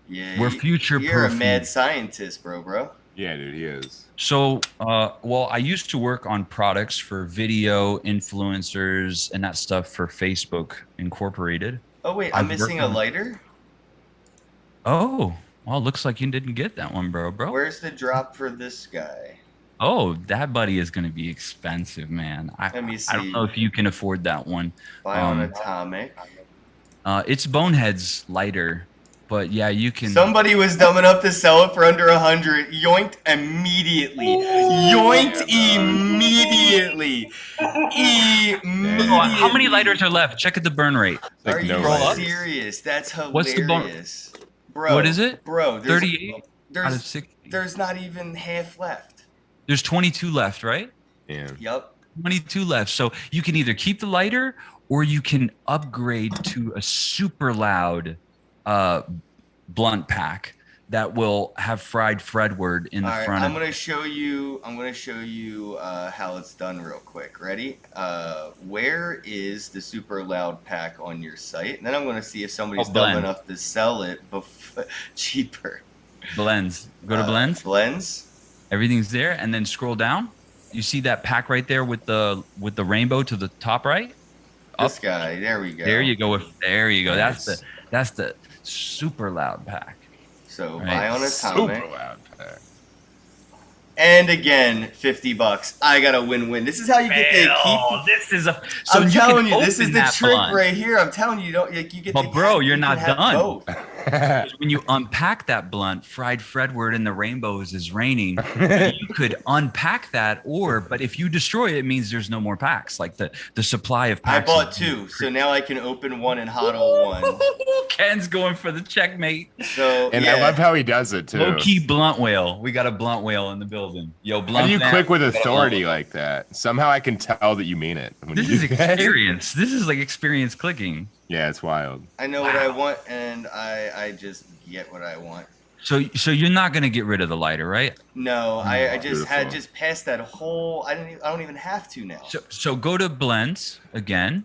Yeah, We're future You're a proofing. mad scientist, bro. Yeah, dude, he is. So, well, I used to work on products for video influencers and that stuff for Facebook Incorporated. Oh wait, I'm I've missing worked a on- lighter. Oh, well, looks like you didn't get that one, bro. Where's the drop for this guy? Oh, that buddy is going to be expensive, man. Let me I don't see. know if you can afford that one. Buy on Um, Atomic. It's Bonehead's lighter, but yeah, you can. Somebody was dumb enough to sell it for under 100. Yoinked immediately. Yoinked immediately. Immediately. Oh, how many lighters are left? Check at the burn rate. Like Are no you lighter. serious? That's hilarious. What's the Bro, What is it? Bro, there's, 38 out of there's, 60. there's not even half left. There's 22 left, right? Yeah. Yup. 22 left. So you can either keep the lighter or you can upgrade to a super loud blunt pack that will have fried Fredward in the All right, front I'm of gonna show you. How it's done real quick. Ready? Where is the super loud pack on your site? And then I'm gonna see if somebody's dumb Blend. enough to sell it cheaper. blends. Go to blends. Blends. Everything's there, and then scroll down. You see that pack right there with the rainbow to the top right? This guy. There we go. There you go. There you go. Nice. That's the super loud pack. So Right. buy on Atomic. Super loud pack. And again, $50. I got a win-win. This is how you get to keep. This is a. I'm you telling can you, this is open the that trick blunt. right here. I'm telling you, don't like you get. But to bro, have- you're you not can have done. both. When you unpack that blunt, fried Fredward and the rainbows is raining. You could unpack that, but if you destroy it, it means there's no more packs. Like the supply of I packs. bought two, so now I can open one and hodl one. Ken's going for the checkmate. So And yeah. I love how he does it too. Low key blunt whale. We got a blunt whale in the building. Yo, blunt. How do you fan, click with we got a authority blunt like that? Somehow I can tell that you mean it. When This you is do that. experience. This is like experience clicking. Yeah, it's wild. I know what I Wow. want, and I just get what I want. So you're not gonna get rid of the lighter, right? No, I just had Beautiful. just passed that whole. I don't even have to now. So go to blends again,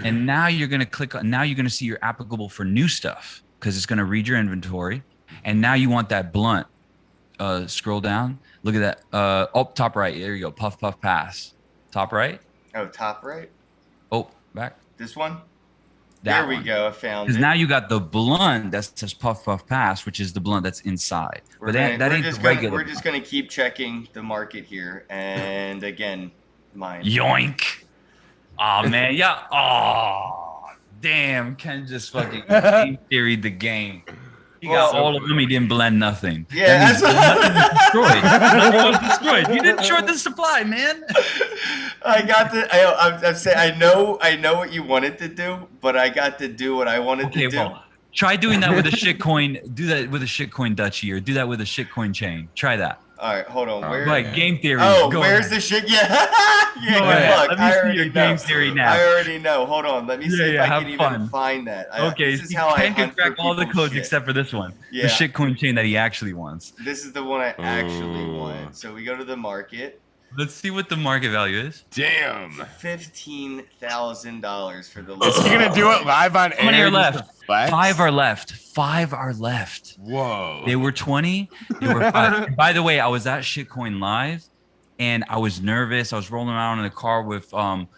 and now you're gonna click on. Now you're gonna see you're applicable for new stuff because it's gonna read your inventory, and now you want that blunt. Scroll down. Look at that. Oh, top right. There you go. Puff puff pass. Top right. Oh, top right. Oh, back. This one. That There we one. go. I found it. Because now you got the blunt that says puff puff pass, which is the blunt that's inside. We're But that gonna- ain't we're the just gonna- regular. We're just gonna keep checking the market here, and again, mine. Yoink. Oh man, yeah. Oh damn, Ken just fucking game theoried the game. He got Well, all of them. He didn't blend nothing. Yeah, That means that's what- nothing was destroyed. Nothing was destroyed. You didn't short the supply, man. I got the. I'm saying I know what you wanted to do, but I got to do what I wanted Okay, to do. well, try doing that with a shitcoin. Do that with a shitcoin Dutchie, or do that with a shitcoin chain. Try that. All right, hold on. Where? Like game theory. Oh, Go where's ahead. the shit? Yeah, yeah. Go Good ahead. luck. Let me I see already your know. game theory now. I already know. Hold on. Let me see if I have can even fun. find that. Okay, This is how I Ken can hunt for crack all the people's codes shit. except for this one. Yeah. The shitcoin chain that he actually wants. This is the one I actually Ooh. want. So we go to the market. Let's see what the market value is. Damn. $15,000 for the Is list. he gonna do it live on air? How many are just to left? flex? 5 are left. 5 are left. Whoa. They were 20. They were 5. And by the way, I was at Shitcoin Live, and I was nervous. I was rolling around in the car with what's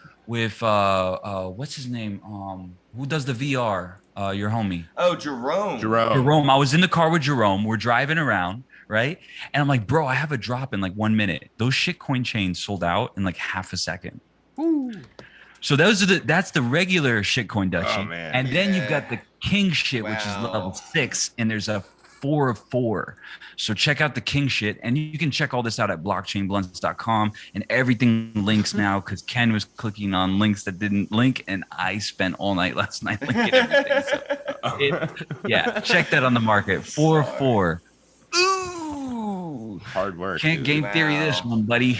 his name? Who does the VR? Your homie. Oh, Jerome. Jerome. I was in the car with Jerome. We're driving around, right? And I'm like, bro, I have a drop in like 1 minute. Those shitcoin chains sold out in like half a second. So that's the regular shitcoin Dutchie. Oh, man. And then you've Yeah. got the king shit, which is Wow. level 6, and there's a 4 of 4. So check out the king shit, and you can check all this out at blockchainblunts.com, and everything links now because Ken was clicking on links that didn't link, and I spent all night last night linking everything. So yeah, check that on the market. 4 of 4. Ooh, Hard work. can't dude. game theory this Wow. one, buddy.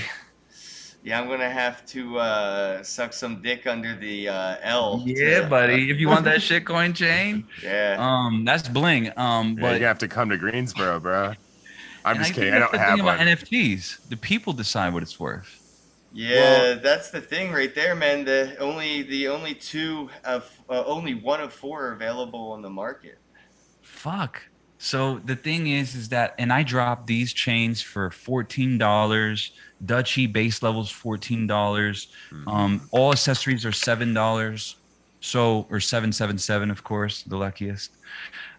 Yeah, I'm gonna have to suck some dick under the L. Yeah, to- buddy. If you want that shitcoin chain, Yeah. that's bling. Yeah, But you're gonna have to come to Greensboro, bro. I'm and just I kidding. think I that's don't the have thing about one. NFTs. The people decide what it's worth. Yeah, that's the thing right there, man. Only one of 4 are available on the market. Fuck. So the thing is that, and I dropped these chains for $14. Dutchie base levels $14. All accessories are $7. So, or 777, of course, the luckiest.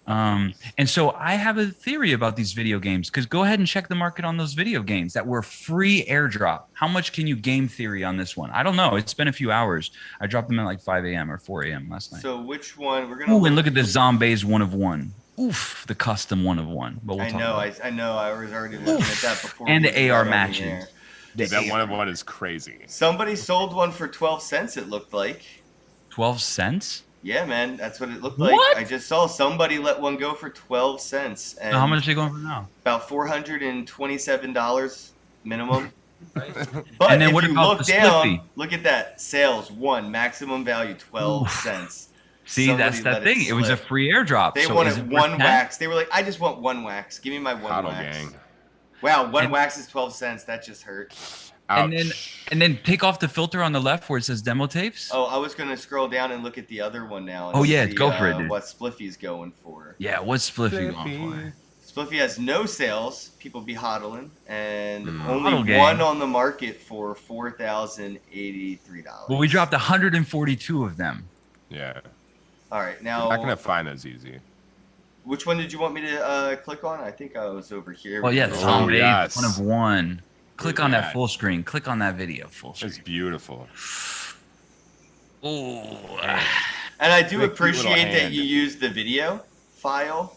And so I have a theory about these video games, because go ahead and check the market on those video games that were free airdrop. How much can you game theory on this one? I don't know. It's been a few hours. I dropped them at like 5 a.m. or 4 a.m. last night. So which one we're gonna? Ooh, and look at the zombies 1 of 1. Oof, the custom 1 of 1. But we'll I talk know. about it. I know. I was already looking at that before. And we the AR got on matches. air. The That AR. one of one is crazy. Somebody sold one for 12 cents. It looked like. 12 cents? Yeah, man. That's what it looked like. What? I just saw somebody let one go for 12 cents. And So how much are they going for now? About $427 minimum. But And then if what you about look the down, Spliffy? look at that. Sales 1, maximum value 12 Oof. cents. See, Somebody that's that let thing. It was a slip. free airdrop. They so is wanted it worth one 10? wax. They were like, I just want one wax. Give me my one Coddle wax. gang. Wow, one And- wax is 12 cents. That just hurt. And Ouch. then take off the filter on the left where it says demo tapes. Oh, I was going to scroll down and look at the other one now. And Oh, yeah, see, go for it, dude. What Spliffy's going for. Yeah, what's Spliffy going for? Spliffy has no sales. People be hodling. And Mm. only Hodl gang. one on the market for $4,083. Well, we dropped 142 of them. Yeah. All right, now You're not gonna find those easy. which one did you want me to click on? I think I was over here. Oh yeah, Oh, zombies, yes. 1 of 1. Click Look on at that that. full screen. Click on that video full It's screen. beautiful. Oh, And I do With a cute little appreciate that hand. you used the video file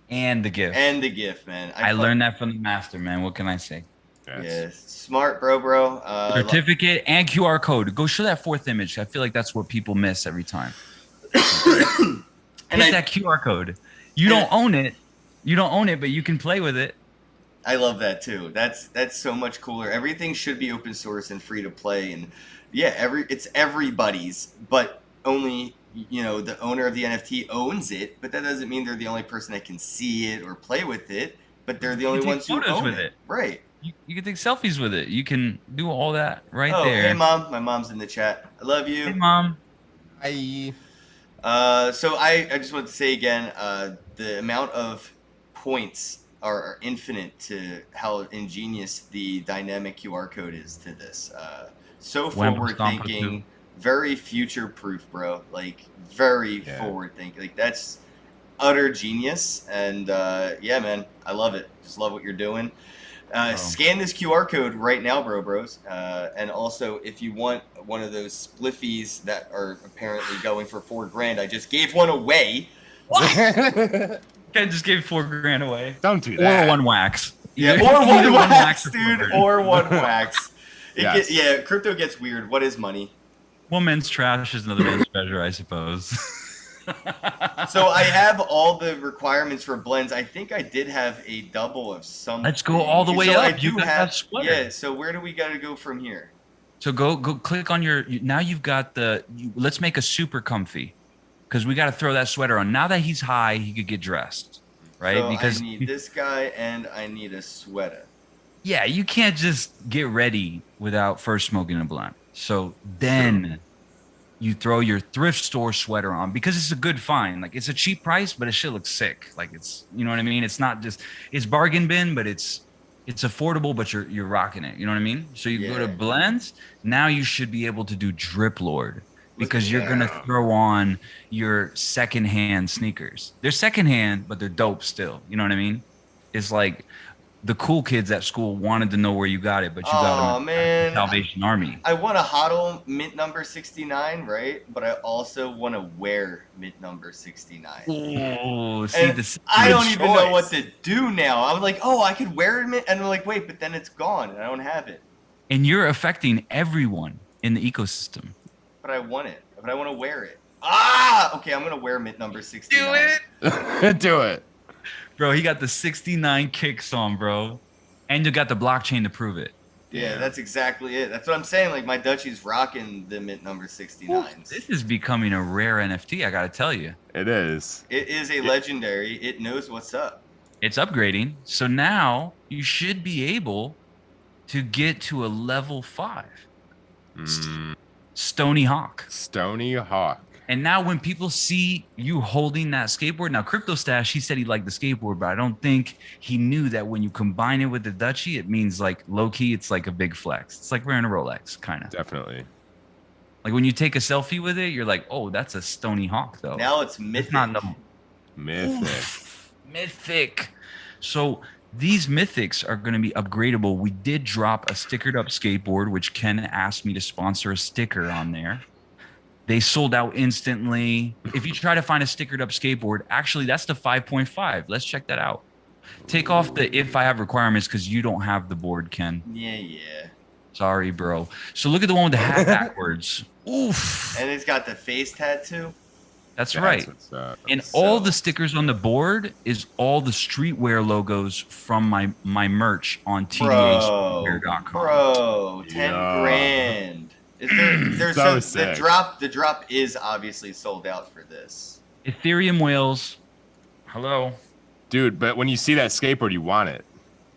and the gift. and the GIF, man. I learned that from the master, man. What can I say? Yes. Yeah, smart, bro. Certificate and QR code. Go show that 4th image. I feel like that's what people miss every time. And Hit I, that QR code. You don't own it. You don't own it, but you can play with it. I love that too. That's so much cooler. Everything should be open source and free to play, and yeah, it's everybody's, but only the owner of the NFT owns it, but that doesn't mean they're the only person that can see it or play with it. But they're the only take ones who photos own with it. Right. You can take selfies with it. You can do all that right Oh, there. hey mom, my mom's in the chat. I love you. Hey, Mom. Hi. So I just want to say again, the amount of points are infinite to how ingenious the dynamic QR code is to this. So forward thinking, very future proof, bro. Like very forward thinking. Like that's utter genius. And yeah, man, I love it. Just love what you're doing. Scan this QR code right now, bros. And also, if you want one of those spliffies that are apparently going for $4,000, I just gave one away. What? I just gave $4,000 away. Don't do that. Or one wax. Yeah, or one wax, dude. Or one wax. Crypto gets weird. What is money? One man's trash is another man's treasure, I suppose. So I have all the requirements for blends. I think I did have a double of something. Let's go all the way up. I do You got have that sweater. Yeah. So where do we got to go from here? So go click on your. Now you've got let's make a super comfy, because we got to throw that sweater on. Now that he's high, he could get dressed, right? So because I need this guy and I need a sweater. yeah, you can't just get ready without first smoking a blunt. So then you throw your thrift store sweater on, because it's a good find. Like it's a cheap price, but it shit looks sick. Like it's, you know what I mean? It's not just, it's bargain bin, but it's affordable, but you're rocking it. You know what I mean? So you go to blends. Now you should be able to do Drip Lord, because you're going to throw on your secondhand sneakers. They're secondhand, but they're dope still. You know what I mean? It's like the cool kids at school wanted to know where you got it, but you got them at Salvation Army. I want a HODL mint number 69, right? But I also want to wear mint number 69. Oh, see, and I don't even know what to do now. I was like, oh, I could wear it, and I'm like, wait, but then it's gone, and I don't have it. And you're affecting everyone in the ecosystem. But I want it. But I want to wear it. Ah, okay, I'm gonna wear mint number 69. Do it. Do it. Bro, he got the 69 kicks on, bro. And you got the blockchain to prove it. Yeah, that's exactly it. That's what I'm saying. Like, my Dutchie's rocking the mint number 69s. This is becoming a rare NFT, I gotta tell you. It is. It is a legendary. It knows what's up. It's upgrading. So now you should be able to get to a level 5. Stony Hawk. Stony Hawk. And now when people see you holding that skateboard, now Crypto Stash, he said he liked the skateboard, but I don't think he knew that when you combine it with the Dutchie, it means like low key, it's like a big flex. It's like wearing a Rolex, kind of. Definitely. Like when you take a selfie with it, you're like, oh, that's a Stony Hawk, though. Now it's mythic. It's not no Mythic. Oof, mythic. So these mythics are going to be upgradable. We did drop a stickered up skateboard, which Ken asked me to sponsor a sticker on there. They sold out instantly. If you try to find a stickered up skateboard, actually, that's the 5.5. Let's check that out. Take off the if I have requirements, because you don't have the board, Ken. Yeah. Sorry, bro. So look at the one with the hat backwards. Oof. And it's got the face tattoo. That's right. And So- all the stickers on the board is all the streetwear logos from my merch on tdastreetwear.com. Bro, 10 grand. Is there's So some, the sick. drop is obviously sold out for this. Ethereum whales. Hello. Dude, but when you see that skateboard, you want it.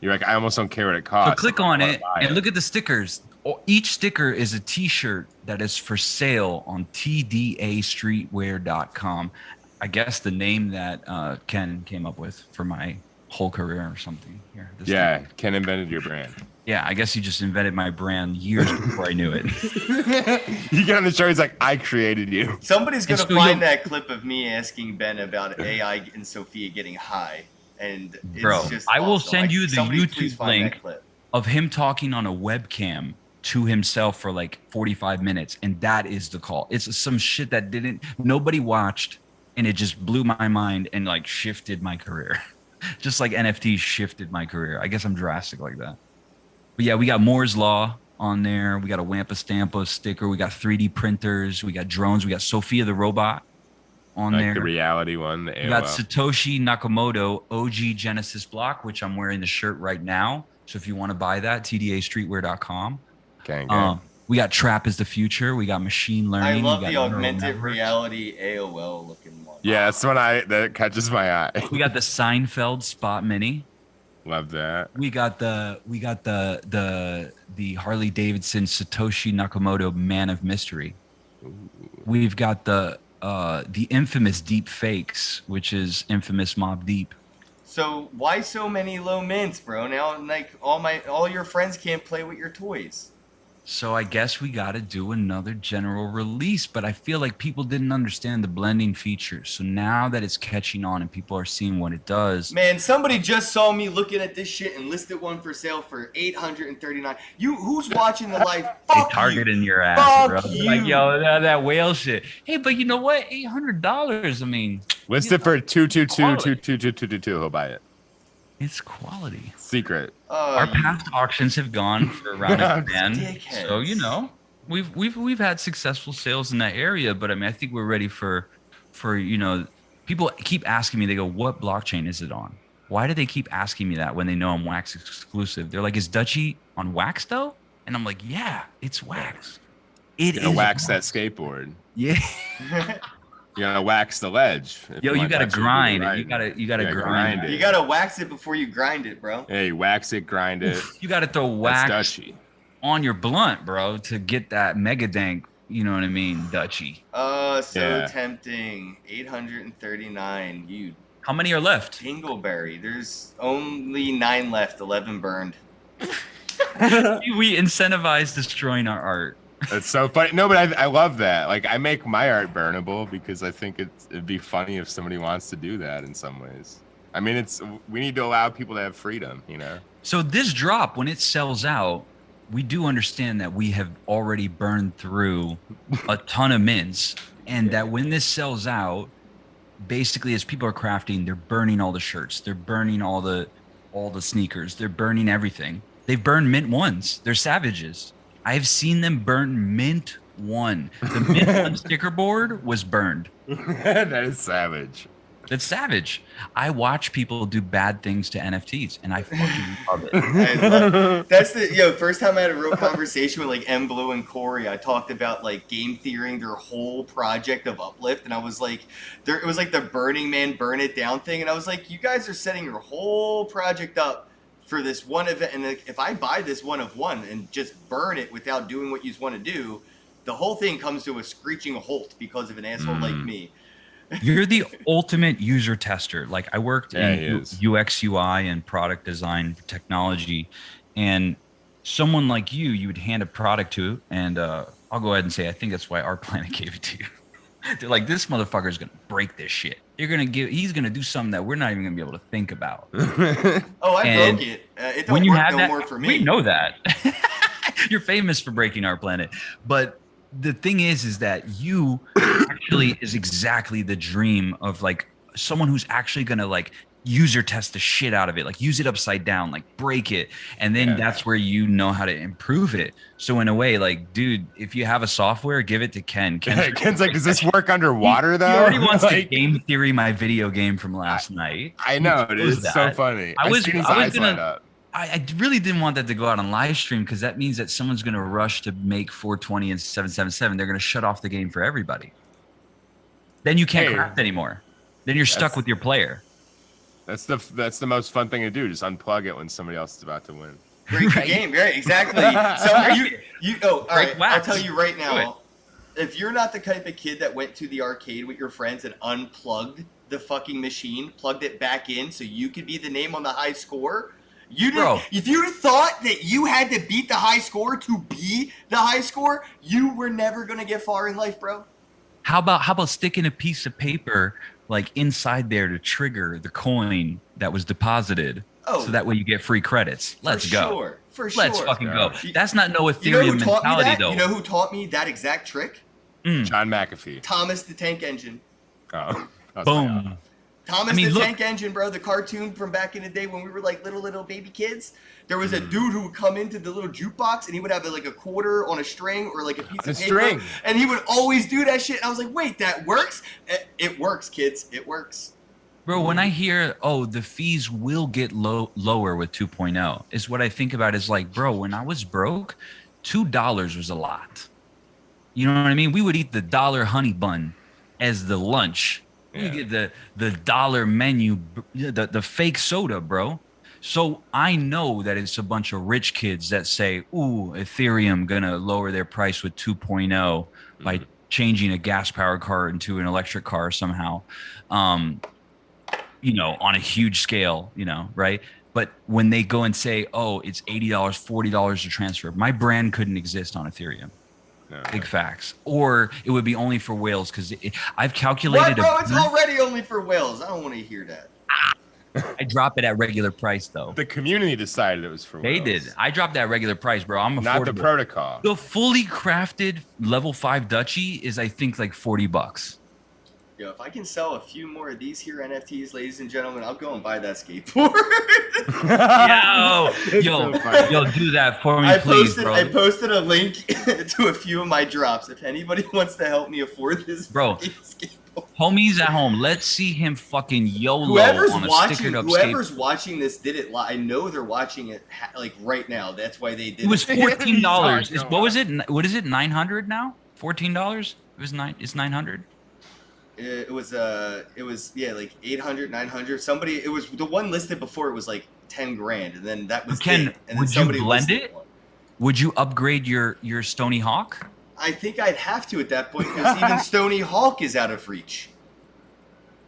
You're like, I almost don't care what it So costs. click I on wanna it buy and look at the stickers. Each sticker is a t-shirt that is for sale on tdastreetwear.com. I guess the name that Ken came up with for my whole career or something. Here, this Yeah, thing. Ken invented your brand. Yeah, I guess he just invented my brand years before I knew it. You get on the show, he's like, I created you. Somebody's gonna so find that clip of me asking Ben about AI and Sophia getting high, and it's Bro, just I will awesome. send you the somebody please YouTube find that link clip. of him talking on a webcam to himself for like 45 minutes, and that is the call. It's some shit that nobody watched, and it just blew my mind and like shifted my career. Just like NFTs shifted my career. I guess I'm drastic like that. But yeah, we got Moore's Law on there. We got a Wampa Stampa sticker. We got 3D printers. We got drones. We got Sophia the robot on Like there. the reality one, the We got AOL. Satoshi Nakamoto OG Genesis block, which I'm wearing the shirt right now. So if you want to buy that, tdastreetwear.com. Gang. We got trap is the future. We got machine I learning. love we got the neural augmented networks. reality AOL looking one. Yeah, that's one that catches my eye. We got the Seinfeld Spot Mini. Love that. We got the Harley Davidson Satoshi Nakamoto Man of Mystery. We've got the infamous deep fakes, which is infamous Mob Deep. So why so many low mints, bro? Now like all your friends can't play with your toys. So I guess we got to do another general release, but I feel like people didn't understand the blending features. So now that it's catching on and people are seeing what it does. Man, somebody just saw me looking at this shit and listed one for sale for $839. Who's watching the live? They Fuck targeting you. your ass, Fuck bro. you. Like, yo, that whale shit. Hey, but you know what? $800. I mean, List it for 222. He'll buy it. it's quality. Secret. Our past auctions have gone for around a grand. Dickheads. So, you know, we've had successful sales in that area, but I mean, I think we're ready for you know, people keep asking me, they go, what blockchain is it on? Why do they keep asking me that when they know I'm Wax exclusive? They're like, is Dutchie on Wax though? And I'm like, yeah, it's Wax. It You is wax that skateboard. Yeah. You gotta wax the ledge. if Yo, you want gotta that to be grind it. right. You gotta Yeah, grind grind it. it. You gotta wax it before you grind it, bro. Hey, wax it, grind it. You gotta throw That's wax Dutchie. on your blunt, bro, to get that mega dank. You know what I mean, Dutchie. So Yeah. tempting. 839. You How many are left? dingleberry. There's only 9 left. 11 burned. We incentivize destroying our art. That's so funny. No, but I love that. Like, I make my art burnable because I think it'd be funny if somebody wants to do that in some ways. I mean, we need to allow people to have freedom, you know? So this drop, when it sells out, we do understand that we have already burned through a ton of mints, and that when this sells out, basically as people are crafting, they're burning all the shirts, they're burning all the sneakers, they're burning everything. They've burned mint ones. They're savages. I've seen them burn mint one. The mint one sticker board was burned. That is savage. That's savage. I watch people do bad things to NFTs, and I fucking love it. That's the first time I had a real conversation with like M Blue and Corey. I talked about like game theorying their whole project of Uplift, and I was like, it was like the Burning Man burn it down thing, and I was like, you guys are setting your whole project up for this one event, and like, if I buy this one of one and just burn it without doing what you want to do, the whole thing comes to a screeching halt because of an asshole like me. You're the ultimate user tester. Like I worked in UX, UI, and product design for technology, and someone like you would hand a product to, and I'll go ahead and say I think that's why Our Planet gave it to you. They're like, this motherfucker's gonna break this shit. He's gonna do something that we're not even gonna be able to think about. Oh, I broke it. It don't when you work have no that, more for me. we know that. You're famous for breaking Our Planet, but the thing is that you actually is exactly the dream of like someone who's actually gonna like user test the shit out of it, like use it upside down, like break it, and then that's where you know how to improve it. So in a way, like, dude, if you have a software, give it to Ken. Ken's like, does this work underwater though? He already wants to Like, game theory my video game from last night. I know it is so funny. I was seen his eyes light gonna. up. I really didn't want that to go out on live stream because that means that someone's going to rush to make 420 and 777. They're going to shut off the game for everybody. Then you can't craft anymore. Then you're stuck with your player. That's the most fun thing to do. Just unplug it when somebody else is about to win. Break the game, right? Exactly. So all right. I'll tell you right now. If you're not the type of kid that went to the arcade with your friends and unplugged the fucking machine, plugged it back in so you could be the name on the high score. If you thought that you had to beat the high score to be the high score, you were never gonna get far in life, bro. How about sticking a piece of paper like inside there to trigger the coin that was deposited? So that way you get free credits. Let's go. For sure. Let's fucking go. That's not no Ethereum mentality, though. You know who taught me that exact trick? John McAfee. Thomas the Tank Engine. Oh. Boom. Thomas the Tank Engine, bro, the cartoon from back in the day when we were like little baby kids. There was a dude who would come into the little jukebox and he would have like a quarter on a string or like a piece of paper. And he would always do that shit. And I was like, wait, that works? It works, kids. It works. Bro, when I hear, the fees will get lower with 2.0, is what I think about is like, bro, when I was broke, $2 was a lot. You know what I mean? We would eat the dollar honey bun as the lunch. You get the dollar menu, the fake soda, bro. So I know that it's a bunch of rich kids that say, ooh, Ethereum gonna lower their price with 2.0 by changing a gas powered car into an electric car somehow. You know, on a huge scale, you know, right? But when they go and say, oh, it's $80, $40 to transfer, my brand couldn't exist on Ethereum. No. Big facts. Or it would be only for whales because I've calculated. What, bro? It's already only for whales. I don't want to hear that. I drop it at regular price, though. The community decided it was for They whales. did. I dropped that at regular price, bro. I'm affordable. Not the protocol. The fully crafted level 5 Dutchie is, I think, like $40. Yo, if I can sell a few more of these here NFTs, ladies and gentlemen, I'll go and buy that skateboard. Yo, do that for me, please, bro. I posted a link to a few of my drops. If anybody wants to help me afford this, bro, skateboard. Homies at home, let's see him fucking YOLO Whoever's on a watching, stickered up whoever's skateboard. watching this did it live. I know they're watching it like right now. That's why they did it. It was $14. He's What was it? What is it? $900 now? $14? It was It's 900. It was like 800, 900. Somebody, it was the one listed before. It was like 10 grand, and then that was Ken, it. And then would you somebody blend listed it? one. Would you upgrade your Stony Hawk? I think I'd have to at that point because even Stony Hawk is out of reach.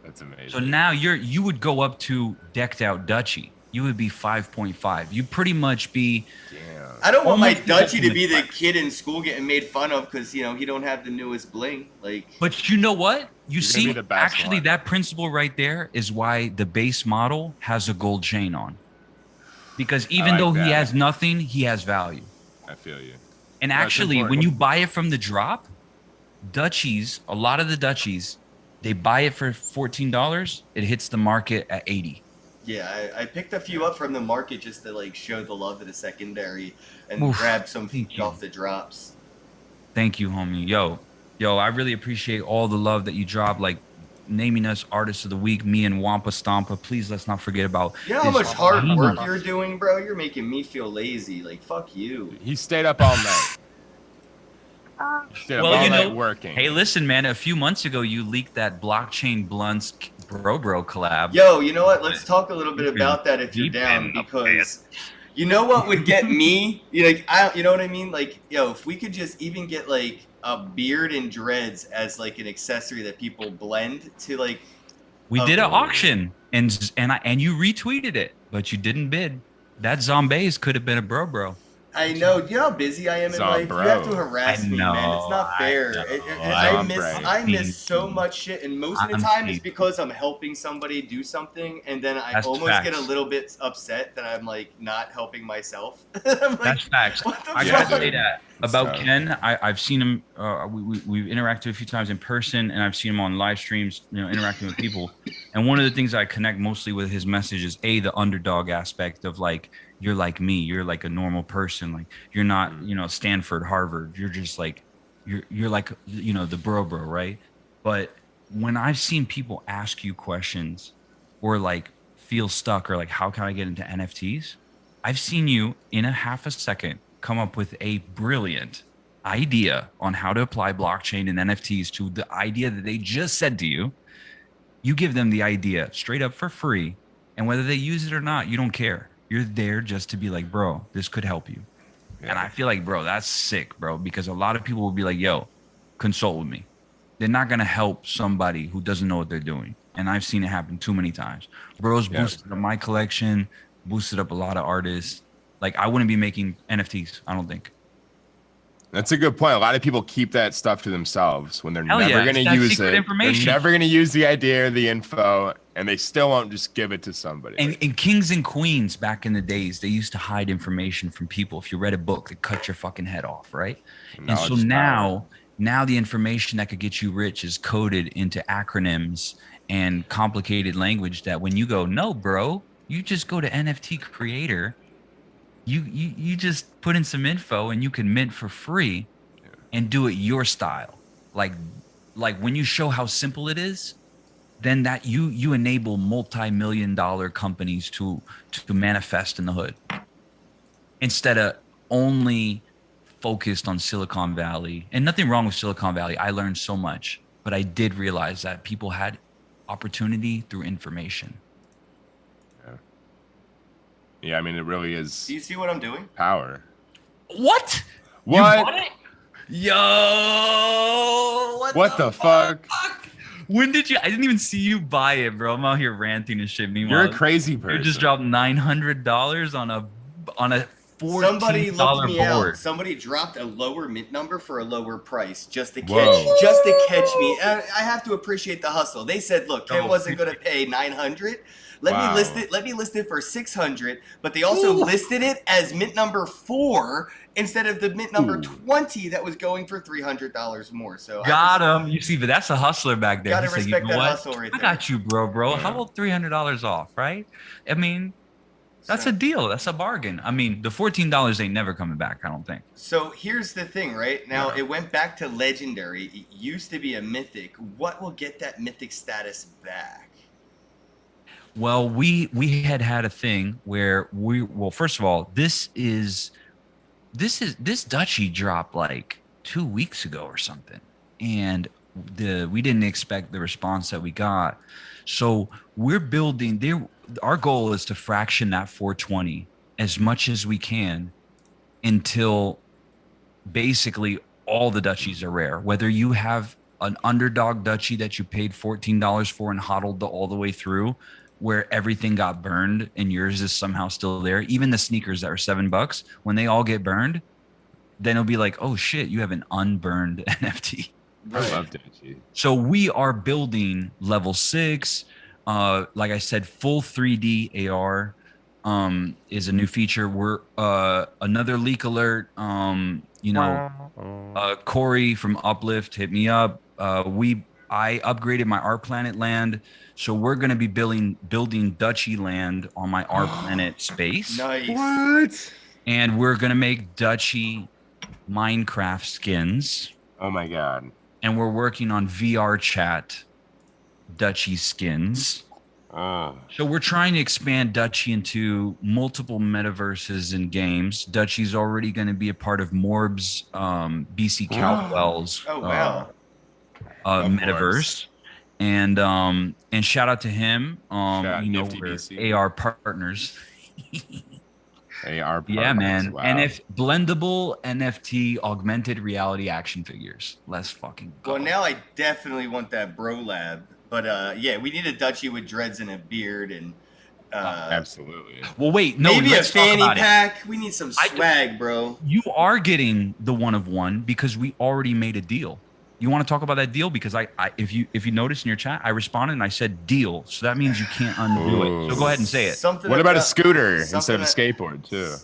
That's amazing. So now you would go up to decked out Dutchie. You would be 5.5. You'd pretty much be. Damn. I don't want my Almost Dutchie to be the ultimate kid in school getting made fun of because he don't have the newest bling. Like, But you know what? You You're gonna be see, the best actually, one. that principle right there is why the base model has a gold chain on. Because even like though that. he has nothing, he has value. I feel you. And That's actually, when important. you buy it from the drop, Dutchies, a lot of the Dutchies, they buy it for $14. It hits the market at 80. yeah, I picked a few up from the market just to like show the love of the secondary and Oof, grab some thank you. off the drops. Thank you, homie. Yo, I really appreciate all the love that you drop, like naming us Artists of the Week, me and Wampa Stompa. Please let's not forget about You know how this much hard work huge- you're doing, bro? You're making me feel lazy. Like, fuck you. He stayed up all night. He stayed up Well, all you night know, working. Hey, listen, man. A few months ago, you leaked that blockchain blunts bro collab. Yo, you know what? Let's talk a little bit about that if you're Deep down, in the because you know what would get me? You know what I mean? Like, yo, if we could just even get like a beard and dreads as like an accessory that people blend to like. We did an Okay. auction, and you retweeted it, but you didn't bid. That Zombies could have been a bro. I know. You know how busy I am in It's on, life. bro. You have to harass I me, know, man. It's not fair. I know. I miss I'm so teasing. much shit, and most of the I'm time it's teasing. because I'm helping somebody do something, and then I That's almost get a facts. little bit upset that I'm like not helping myself. I'm like, That's facts. what the I Yeah, gotta fuck? say dude. that about So- Ken. I've seen him. We've interacted a few times in person, and I've seen him on live streams. Interacting with people. And one of the things I connect mostly with his message is the underdog aspect of like, you're like me. You're like a normal person. Like you're not, Stanford, Harvard. You're just like, you're like, the bro, right? But when I've seen people ask you questions, or like feel stuck, or like, how can I get into NFTs? I've seen you in a half a second come up with a brilliant idea on how to apply blockchain and NFTs to the idea that they just said to you. You give them the idea straight up for free, and whether they use it or not, you don't care. You're there just to be like, bro, this could help you. Yeah. And I feel like, bro, that's sick, bro, because a lot of people will be like, yo, consult with me. They're not going to help somebody who doesn't know what they're doing. And I've seen it happen too many times. Bros Yeah. boosted up my collection, boosted up a lot of artists. Like, I wouldn't be making NFTs, I don't think. That's a good point. A lot of people keep that stuff to themselves when they're Hell never yeah, going it's to that use secret it. information. They're never going to use the idea or the info, and they still won't just give it to somebody. And kings and queens back in the days, they used to hide information from people. If you read a book, they cut your fucking head off, right? And so Knowledge is power. now the information that could get you rich is coded into acronyms and complicated language that when you go, no, bro, you just go to NFT Creator, you just put in some info and you can mint for free and do it your style. Like when you show how simple it is, then that you enable multi-million-dollar companies to manifest in the hood instead of only focused on Silicon Valley, and nothing wrong with Silicon Valley. I learned so much, but I did realize that people had opportunity through information. Yeah, I mean, it really is Do you see what I'm doing? power. What? You What? bought it? Yo, What the fuck? When did you? I didn't even see you buy it, bro. I'm out here ranting and shit. Meanwhile, You're a crazy person. you just dropped $900 on a Somebody looked me board. out. Somebody dropped a lower mint number for a lower price just to Whoa. catch me. I have to appreciate the hustle. They said, "Look, Ken wasn't going to pay 900. Let me list it for 600." But they also listed it as mint number 4 instead of the mint number 20 that was going for $300 more. So Got him. You see, but that's a hustler back there. Gotta He said, respect you know that what? hustle right I there. got you, bro. Yeah. How about $300 off, right? I mean, that's a deal. That's a bargain. I mean, the $14 ain't never coming back, I don't think. So here's the thing, right? Now Yeah. it went back to legendary. It used to be a mythic. What will get that mythic status back? Well, we had a thing where first of all, this Dutchie dropped like 2 weeks ago or something, and we didn't expect the response that we got. So we're building there. Our goal is to fraction that 420 as much as we can until basically all the Dutchies are rare. Whether you have an underdog Dutchie that you paid $14 for and hodled all the way through, where everything got burned and yours is somehow still there. Even the sneakers that are $7, when they all get burned, then it'll be like, oh shit, you have an unburned NFT. I love Dutchie. So we are building level 6. Like I said, full 3D AR is a new feature. We're another leak alert. Corey from Uplift hit me up. I upgraded my Art Planet land, so we're gonna be building Dutchie land on my Art Planet space. Nice. What? And we're gonna make Dutchie Minecraft skins. Oh my god. And we're working on VR chat Dutchie skins. So we're trying to expand Dutchie into multiple metaverses and games. Dutchie's already going to be a part of Morb's BC Cowell's Oh wow. metaverse. And shout out to him. Shout out You know, Nifty we're BC. AR partners. AR. Yeah, man. Wow. And if blendable NFT augmented reality action figures. Let's fucking go. Well, now I definitely want that Bro Lab. But yeah, we need a Dutchie with dreads and a beard and Absolutely. Well, wait, no, maybe a let's talk fanny about it. pack. We need some swag, bro. You are getting the one of one because we already made a deal. You want to talk about that deal? Because if you notice in your chat, I responded and I said deal. So that means you can't undo it. So go ahead and say it. Something What about a scooter something instead of a that- skateboard too?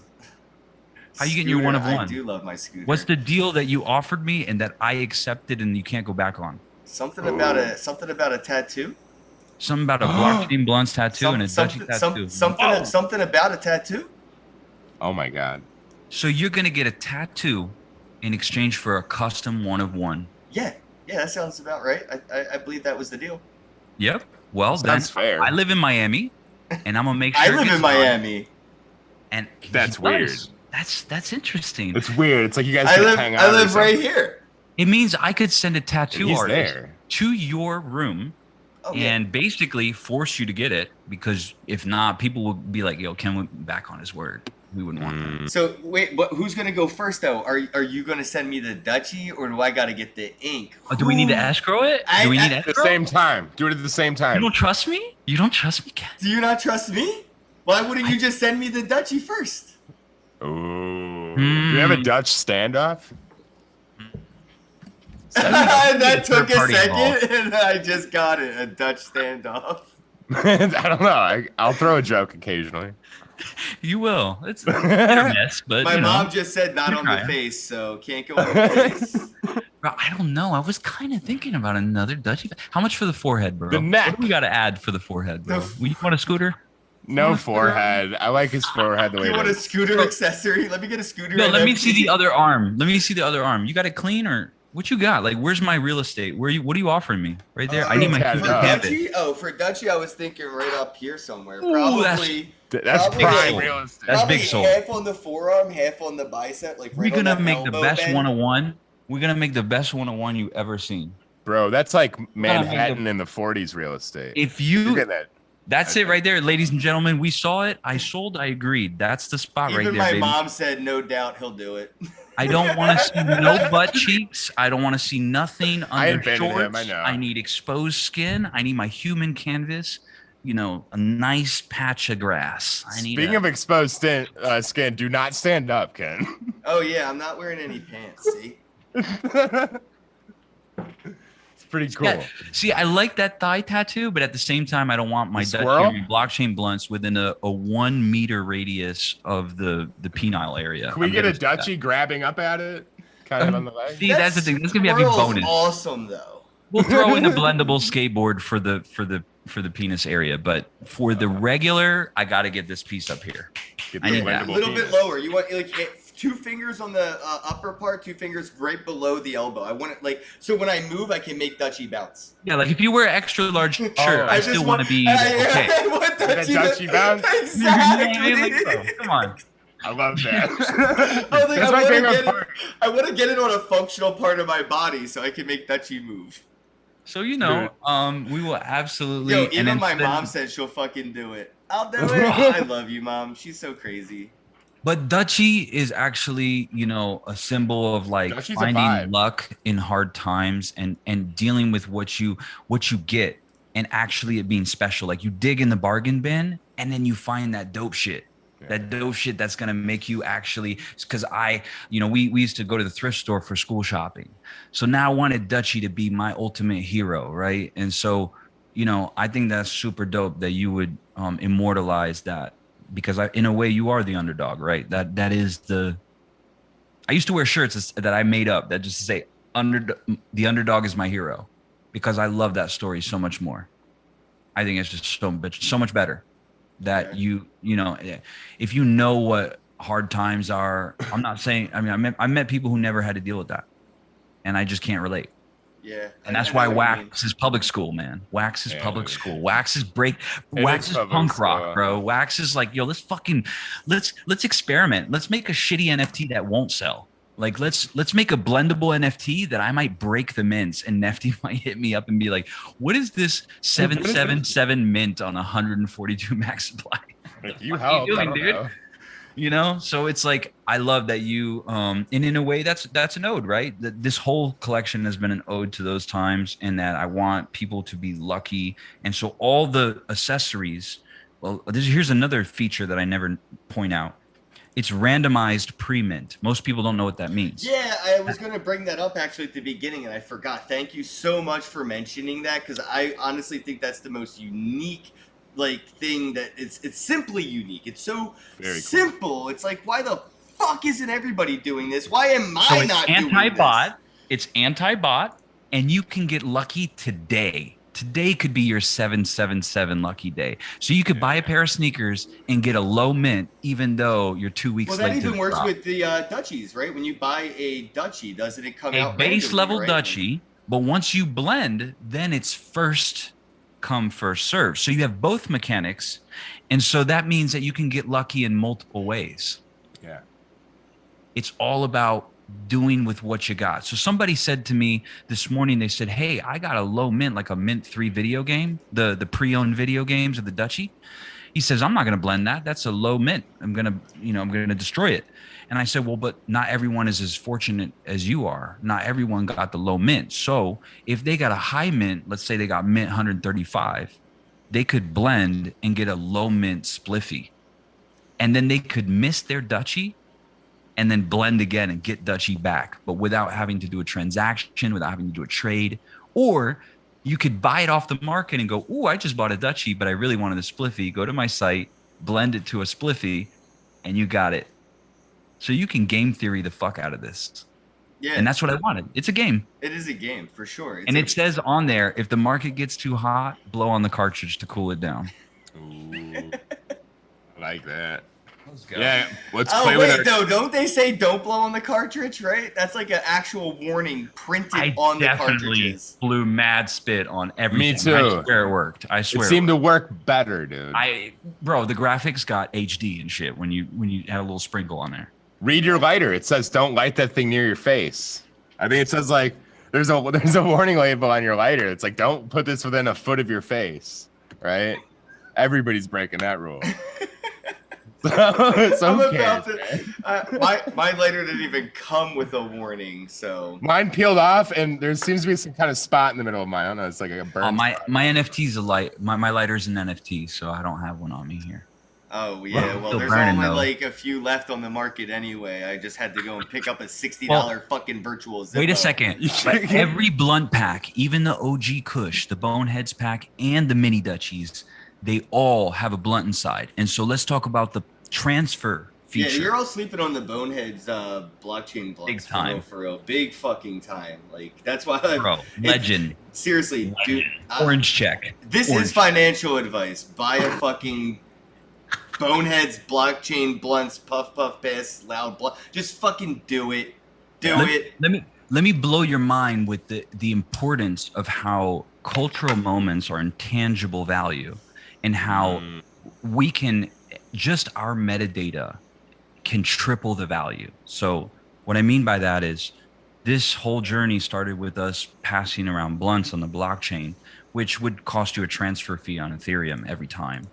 How you getting your one of Scooter, one? I do love my scooter. What's the deal that you offered me and that I accepted and you can't go back on? something about a tattoo? Something about a blockchain blunts tattoo and a Dutchie tattoo. Something about a tattoo? Oh my god. So you're gonna get a tattoo in exchange for a custom one of one. Yeah, that sounds about right. I believe that was the deal. Yep. Well, then Sounds fair. I live in Miami, and I'm gonna make sure. I it live gets in done. Miami. And he That's does. weird. That's interesting. It's weird. It's like you guys I could live hang out. or right something. here. It means I could send a tattoo He's artist there. to your room Oh, yeah. and basically force you to get it, because if not, people will be like, yo, Ken went back on his word. We wouldn't want that. So wait, but who's gonna go first though? Are you gonna send me the Dutchie or do I gotta get the ink? Oh, do we need to escrow it? Do we need At the escrow? same time. Do it at the same You time. don't trust me? You don't trust me, Ken? Do you not trust me? Why wouldn't you just send me the Dutchie first? Ooh. Do you have a Dutch standoff? That took a Third-party second, and I just got it. A Dutch standoff. I don't know. I'll throw a joke occasionally. You will. It's hit or miss, but My you know. mom just said not You're on the trying. face, so can't go on the face. Bro, I don't know. I was kind of thinking about another Dutchie. How much for the forehead, bro? The neck. What do we got to add for the forehead, bro? You want a scooter? No forehead. I like his forehead the way You it want a is. scooter accessory? Let me get a scooter. No, let me NFT. see the other arm. Let me see the other arm. You got it clean, or what you got? Like, where's my real estate? What are you offering me? Right there. I need my tab super up. campus. Dutchie? Oh, for Dutchie, I was thinking right up here somewhere. Ooh, that's Probably That's Probably prime like- real estate. That's Probably big soul. half on the forearm, half on the bicep. Like We're right on gonna that make the elbow best bend. 101. We're gonna make the best 101 you ever seen. Bro, that's like make Manhattan the- in the 40s real estate. If You you, get that? that's it right there, ladies and gentlemen. We saw it. I sold. I agreed. That's the spot right Even there, my baby. mom said, no doubt he'll do it. I don't want to see no butt cheeks. I don't want to see nothing I under invented shorts. him, I know. I need exposed skin. I need my human canvas. You know, a nice patch of grass. I need. Speaking of exposed skin, do not stand up, Ken. Oh yeah, I'm not wearing any pants. See? It's pretty cool. Yeah, see, I like that thigh tattoo, but at the same time, I don't want my The Dutch squirrel? Union blockchain blunts within a 1 meter radius of the penile area. Can we I'm get a never- Dutchie grabbing up at it? Kind of on the leg? See, that's the thing. That's gonna be a big squirrel's bonus. Awesome though. We'll throw in a blendable skateboard for the penis area, but for the regular, I got to get this piece up here. Get I the need that. A blendable little penis. bit lower. You want like 2 fingers on the upper part, 2 fingers right below the elbow. I want it like so when I move, I can make Dutchy bounce. Yeah, like if you wear an extra large shirt, Oh, I just still want to be okay. I want That Dutchy bounce? Exactly. Like, bro, come on. I love that. I was like, That's I my wanna favorite get it- part. I want to get it on a functional part of my body so I can make Dutchy move. So we will absolutely. Yo, and even my instead- mom said she'll fucking do it. I'll do it. I love you, mom. She's so crazy. But Dutchy is actually, a symbol of like Dutchy's a finding vibe. luck in hard times and dealing with what you get and actually it being special. Like you dig in the bargain bin and then you find that dope shit. That dope shit that's gonna make you actually, because we used to go to the thrift store for school shopping. So now I wanted Dutchy to be my ultimate hero, right? And so, I think that's super dope that you would immortalize that, because in a way you are the underdog, right? That is the. I used to wear shirts that I made up that just say the underdog is my hero, because I love that story so much more. I think it's just so much better. That if you know what hard times are, I'm not saying, I met people who never had to deal with that, and I just can't relate. Yeah. And that's I why know what you mean. Wax is public school, man. Wax is public school. Wax is It Wax is is public punk school. rock, bro. Wax is like, yo, let's experiment. Let's make a shitty NFT that won't sell. Like let's make a blendable NFT that I might break the mints, and Nefty might hit me up and be like, "What is this 777 mint on 142 max supply?" Like, you What are help, you I doing, don't dude? know. So it's like, I love that you and in a way that's an ode, right? This whole collection has been an ode to those times, and that I want people to be lucky. And so all the accessories, well, here's another feature that I never point out. It's randomized pre-mint. Most people don't know what that means. Yeah, I was going to bring that up actually at the beginning, and I forgot. Thank you so much for mentioning that, because I honestly think that's the most unique thing that it's simply unique. It's so Very cool. simple. It's like, why the fuck isn't everybody doing this? Why am So I it's not doing anti-bot. It's anti-bot, and you can get lucky today. Today could be your 777 lucky day. So you could buy a pair of sneakers and get a low mint, even though you're 2 weeks Well, late. that even to the works drop. with the Dutchies, right? When you buy a Dutchie, doesn't it come A out base randomly, level right? Dutchie, but once you blend, then it's first come, first serve. So you have both mechanics, and so that means that you can get lucky in multiple ways. Yeah. It's all about doing with what you got. So somebody said to me this morning, they said, "Hey, I got a low mint, like a mint 3 video game, the pre-owned video games of the Dutchie." He says, "I'm not going to blend that. That's a low mint. I'm going to destroy it." And I said, "Well, but not everyone is as fortunate as you are. Not everyone got the low mint. So if they got a high mint, let's say they got mint 135, they could blend and get a low mint spliffy. And then they could miss their Dutchie and then blend again and get Dutchie back, but without having to do a transaction, without having to do a trade. Or you could buy it off the market and go, "Ooh, I just bought a Dutchie, but I really wanted a spliffy." Go to my site, blend it to a spliffy, and you got it. So you can game theory the fuck out of this. Yeah, And that's what I wanted. It's a game. it is a game for sure. It's And a- it says on there, if the market gets too hot, blow on the cartridge to cool it down. Ooh, I like that. Let's go. Yeah, let's Oh play with wait, our. though, don't they say don't blow on the cartridge, right? That's like an actual warning printed I on the definitely cartridges. blew mad spit on everything. Me too. I swear it worked. I It swear. seemed to work better, dude. Bro, the graphics got HD and shit when you had a little sprinkle on there. Read your lighter. It says don't light that thing near your face. I think it says like there's a warning label on your lighter. It's like don't put this within a foot of your face, right? Everybody's breaking that rule. So I'm who about cares, to. My lighter didn't even come with a warning, so. Mine peeled off, and there seems to be some kind of spot in the middle of mine. I don't know. It's like a burn. My NFT's a light. My lighter's an NFT, so I don't have one on me here. Oh yeah, well Still there's burning, only though. like a few left on the market anyway. I just had to go and pick up a $60 fucking virtual Zippo. Wait a second. But every blunt pack, even the OG Kush, the Boneheads pack, and the Mini Dutchies, they all have a blunt inside. And so let's talk about the transfer Yeah, feature. you're all sleeping on the Boneheads blockchain blocks. Big time. For real. Big fucking time. Like that's why Bro, legend. Seriously, dude. Orange check. This Orange. is financial advice. Buy a fucking Boneheads blockchain blunts, puff pass, loud blunt. Just fucking do it. Do it. Let me blow your mind with the importance of how cultural moments are intangible value and how we can just our metadata can triple the value. So what I mean by that is this whole journey started with us passing around blunts on the blockchain, which would cost you a transfer fee on Ethereum every time.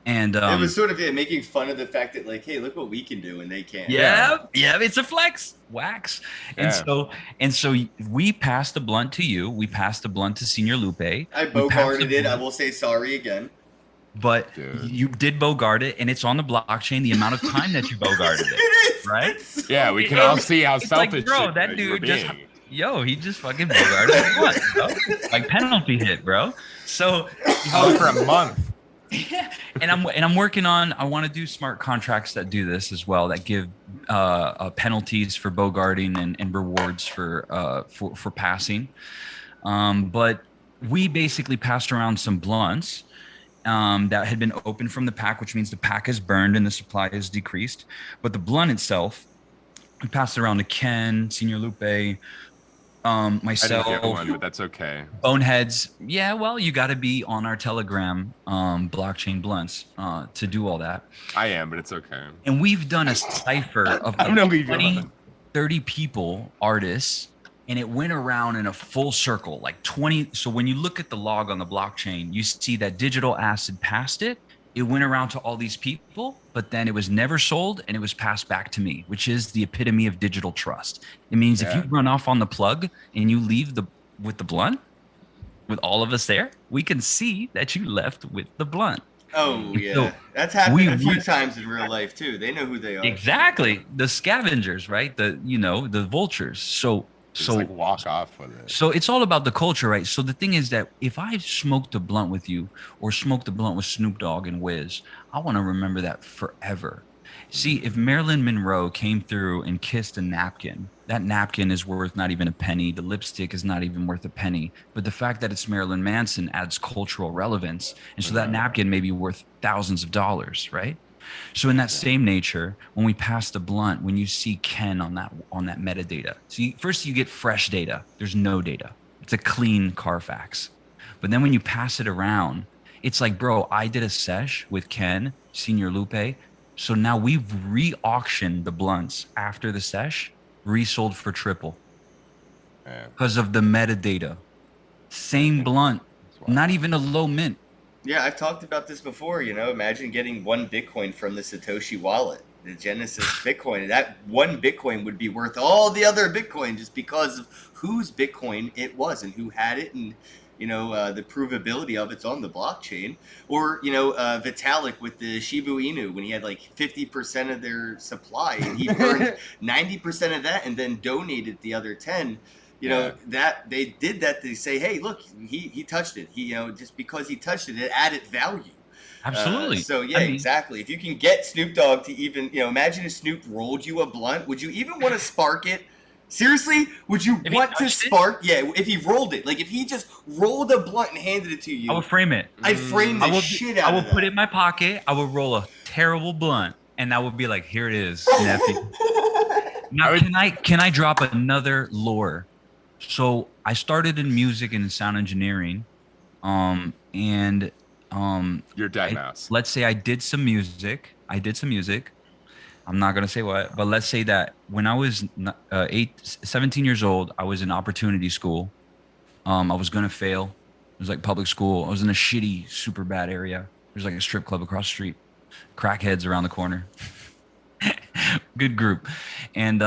And It was sort of making fun of the fact that like, hey, look what we can do and they can't. yeah, it's a flex, wax. And Yeah. so we passed the blunt to you. We passed the blunt to Senior Lupe. I We passed bogarted the it. I blunt, will say sorry again. but Dude. you did bogart it, and it's on the blockchain. The amount of time that you bogarted it, It is. right? It's Yeah, we can all see how It's like, selfish. bro, shit that you were dude just being. he just fucking bogarted the blunt, bro. Like penalty hit, bro. So held for a month. and I'm working on. I want to do smart contracts that do this as well, that give penalties for bogarting and rewards for passing. But we basically passed around some blunts that had been opened from the pack, which means the pack is burned and the supply is decreased. But the blunt itself, we passed it around to Ken, Senior Lupe, I didn't myself, get one, but that's okay. Boneheads. Yeah, well, you got to be on our Telegram, blockchain blunts, to do all that. I am, but it's okay. And we've done a cipher of I'm gonna like leave you 20, alone. 30 people, artists, and it went around in a full circle, like 20. So when you look at the log on the blockchain, you see that Digital Acid passed it. It went around to all these people, but then it was never sold and it was passed back to me, which is the epitome of digital trust. It means if Yeah. you run off on the plug and you leave with the blunt, with all of us there, we can see that you left with the blunt. Oh yeah, So, that's happened we- a few we- times in real life too. They know who they are. Exactly. The scavengers, right? The vultures. Just like walk off with it. So it's all about the culture, right? So the thing is that if I smoked a blunt with you or smoked a blunt with Snoop Dogg and Wiz, I want to remember that forever. See, if Marilyn Monroe came through and kissed a napkin, that napkin is worth not even a penny. The lipstick is not even worth a penny. But the fact that it's Marilyn Manson adds cultural relevance. And so that napkin may be worth thousands of dollars, right? So in that same nature, when we pass the blunt, when you see Ken on that metadata, see, first you get fresh data. There's no data. It's a clean Carfax. But then when you pass it around, it's like, bro, I did a sesh with Ken, Senior Lupe. So now we've re-auctioned the blunts after the sesh, resold for triple Yeah. because of the metadata. Same blunt, not even a low mint. Yeah, I've talked about this before. Imagine getting one Bitcoin from the Satoshi wallet, the Genesis Bitcoin. That one Bitcoin would be worth all the other Bitcoin just because of whose Bitcoin it was and who had it, and the provability of it's on the blockchain. Or Vitalik with the Shiba Inu when he had like 50% of their supply and he burned 90% of that and then donated the other 10. That they did that to say, hey, look, he touched it. He, just because he touched it, it added value. Absolutely. So yeah, exactly. If you can get Snoop Dogg to even, imagine if Snoop rolled you a blunt, would you even want to spark it? Seriously, would you If he want to touched it? spark? Yeah, if he rolled it, like if he just rolled a blunt and handed it to you, I would frame it. I'd frame the I shit out will of put it that. in my pocket. I will roll a terrible blunt and that would be like, here it is, nephew. Now, can I drop another lore? So I started in music and sound engineering, and You're dead mouse. let's say I did some music. I'm not gonna say what, but let's say that when I was 17 years old, I was in opportunity school. I was gonna fail. It was like public school. I was in a shitty, super bad area. There's like a strip club across the street, crackheads around the corner. Good group, and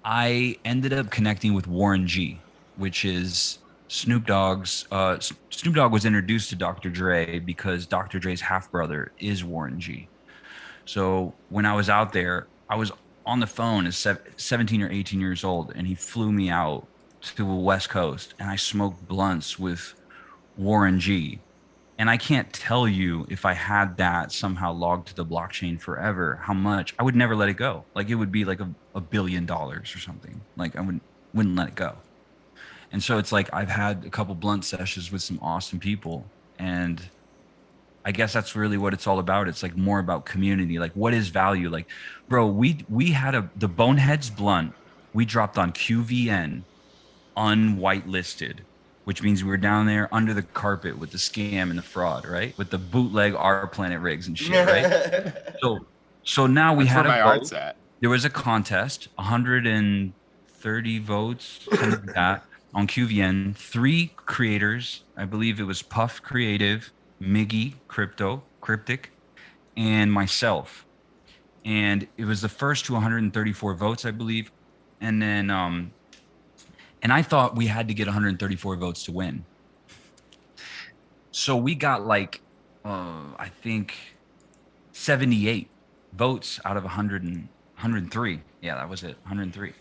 I ended up connecting with Warren G, which is Snoop Dogg's. Snoop Dogg was introduced to Dr. Dre because Dr. Dre's half brother is Warren G. So when I was out there, I was on the phone as 17 or 18 years old, and he flew me out to the West Coast, and I smoked blunts with Warren G. And I can't tell you if I had that somehow logged to the blockchain forever, how much I would never let it go. Like it would be like $1 billion or something. Like I wouldn't let it go. And so it's like I've had a couple blunt sessions with some awesome people, and I guess that's really what it's all about. It's like more about community. Like what is value? Like, bro, we had the Boneheads blunt. We dropped on QVN, unwhitelisted, which means we were down there under the carpet with the scam and the fraud, right? With the bootleg Our Planet rigs and shit, right? So now we That's had where my vote. art's at. There was a contest, 130 votes, something like that, on QVN. 3 creators, I believe it was Puff Creative, Miggy Cryptic, and myself. And it was the first to 134 votes, I believe. And then and I thought we had to get 134 votes to win. So we got like, I think 78 votes out of 103. Yeah, that was it, 103.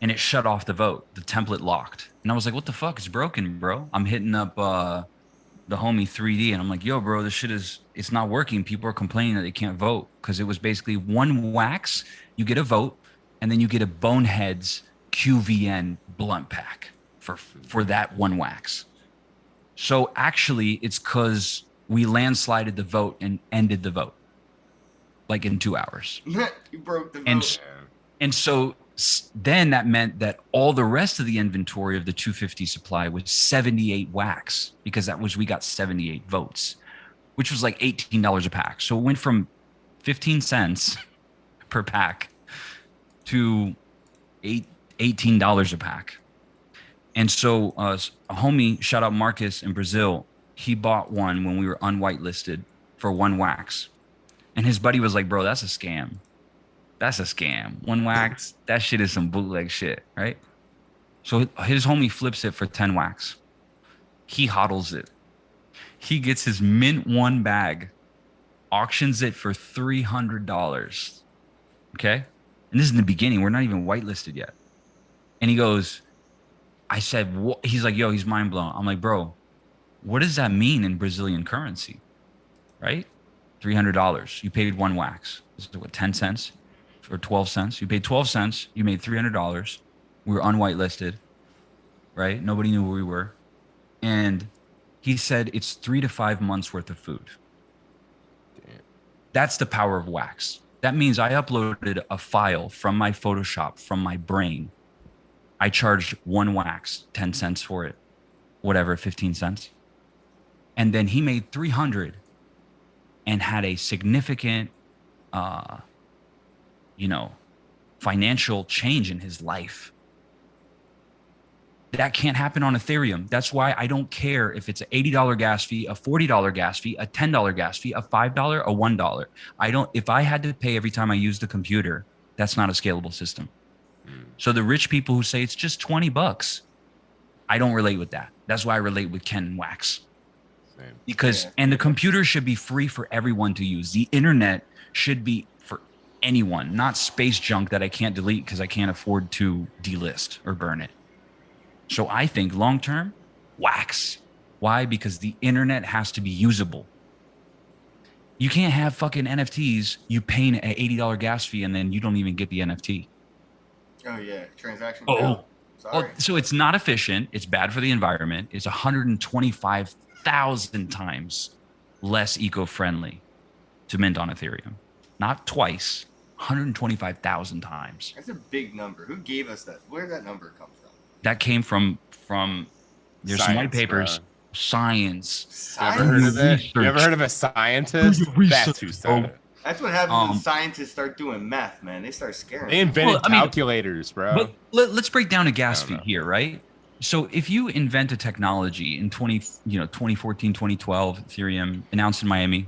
And it shut off the vote. The template locked. And I was like, what the fuck? It's broken, bro. I'm hitting up the homie 3D, and I'm like, yo, bro, this shit it's not working. People are complaining that they can't vote because it was basically one wax. You get a vote, and then you get a Boneheads QVN blunt pack for that one wax. So actually it's because we landslided the vote and ended the vote like in 2 hours. You broke the vote. And so then that meant that all the rest of the inventory of the 250 supply was 78 wax, because we got 78 votes, which was like $18 a pack. So it went from 15 cents per pack to $18 a pack. And so a homie, shout out Marcus in Brazil, he bought one when we were unwhitelisted for one wax. And his buddy was like, bro, that's a scam. That's a scam. One wax, that shit is some bootleg shit, right? So his homie flips it for 10 wax. He hodls it. He gets his mint one bag, auctions it for $300. Okay? And this is in the beginning. We're not even whitelisted yet. And he goes, I said, what? He's like, yo, he's mind blown. I'm like, bro, what does that mean in Brazilian currency? Right? $300. You paid one wax. This is what, 10 cents or 12 cents? You paid 12 cents. You made $300. We were unwhitelisted, right? Nobody knew who we were. And he said it's 3 to 5 months worth of food. Damn. That's the power of wax. That means I uploaded a file from my Photoshop, from my brain. I charged one wax, 10 cents for it, whatever, 15 cents. And then he made 300 and had a significant, financial change in his life. That can't happen on Ethereum. That's why I don't care if it's an $80 gas fee, a $40 gas fee, a $10 gas fee, a $5, a $1. If I had to pay every time I use the computer, that's not a scalable system. So the rich people who say it's just $20, I don't relate with that. That's why I relate with Ken Wax. Same. And the computer should be free for everyone to use. The internet should be for anyone, not space junk that I can't delete because I can't afford to delist or burn it. So I think long-term, wax. Why? Because the internet has to be usable. You can't have fucking NFTs, you pay an $80 gas fee, and then you don't even get the NFT. Oh, yeah. Transaction. Oh, sorry. So it's not efficient. It's bad for the environment. It's 125,000 times less eco-friendly. to mint on Ethereum. Not twice, 125,000 times. That's a big number. Who gave us that? Where did that number come from? That came from there's some white Science, papers, bro. science. You ever heard of it? You ever heard of a scientist? Do your That's research, who said bro. it. That's what happens when Um, scientists start doing math, man. They start scaring. They invented Well, I mean, calculators, bro. But let's break down a gas I fee don't know. here, right? So if you invent a technology in 2014, 2012, Ethereum announced in Miami,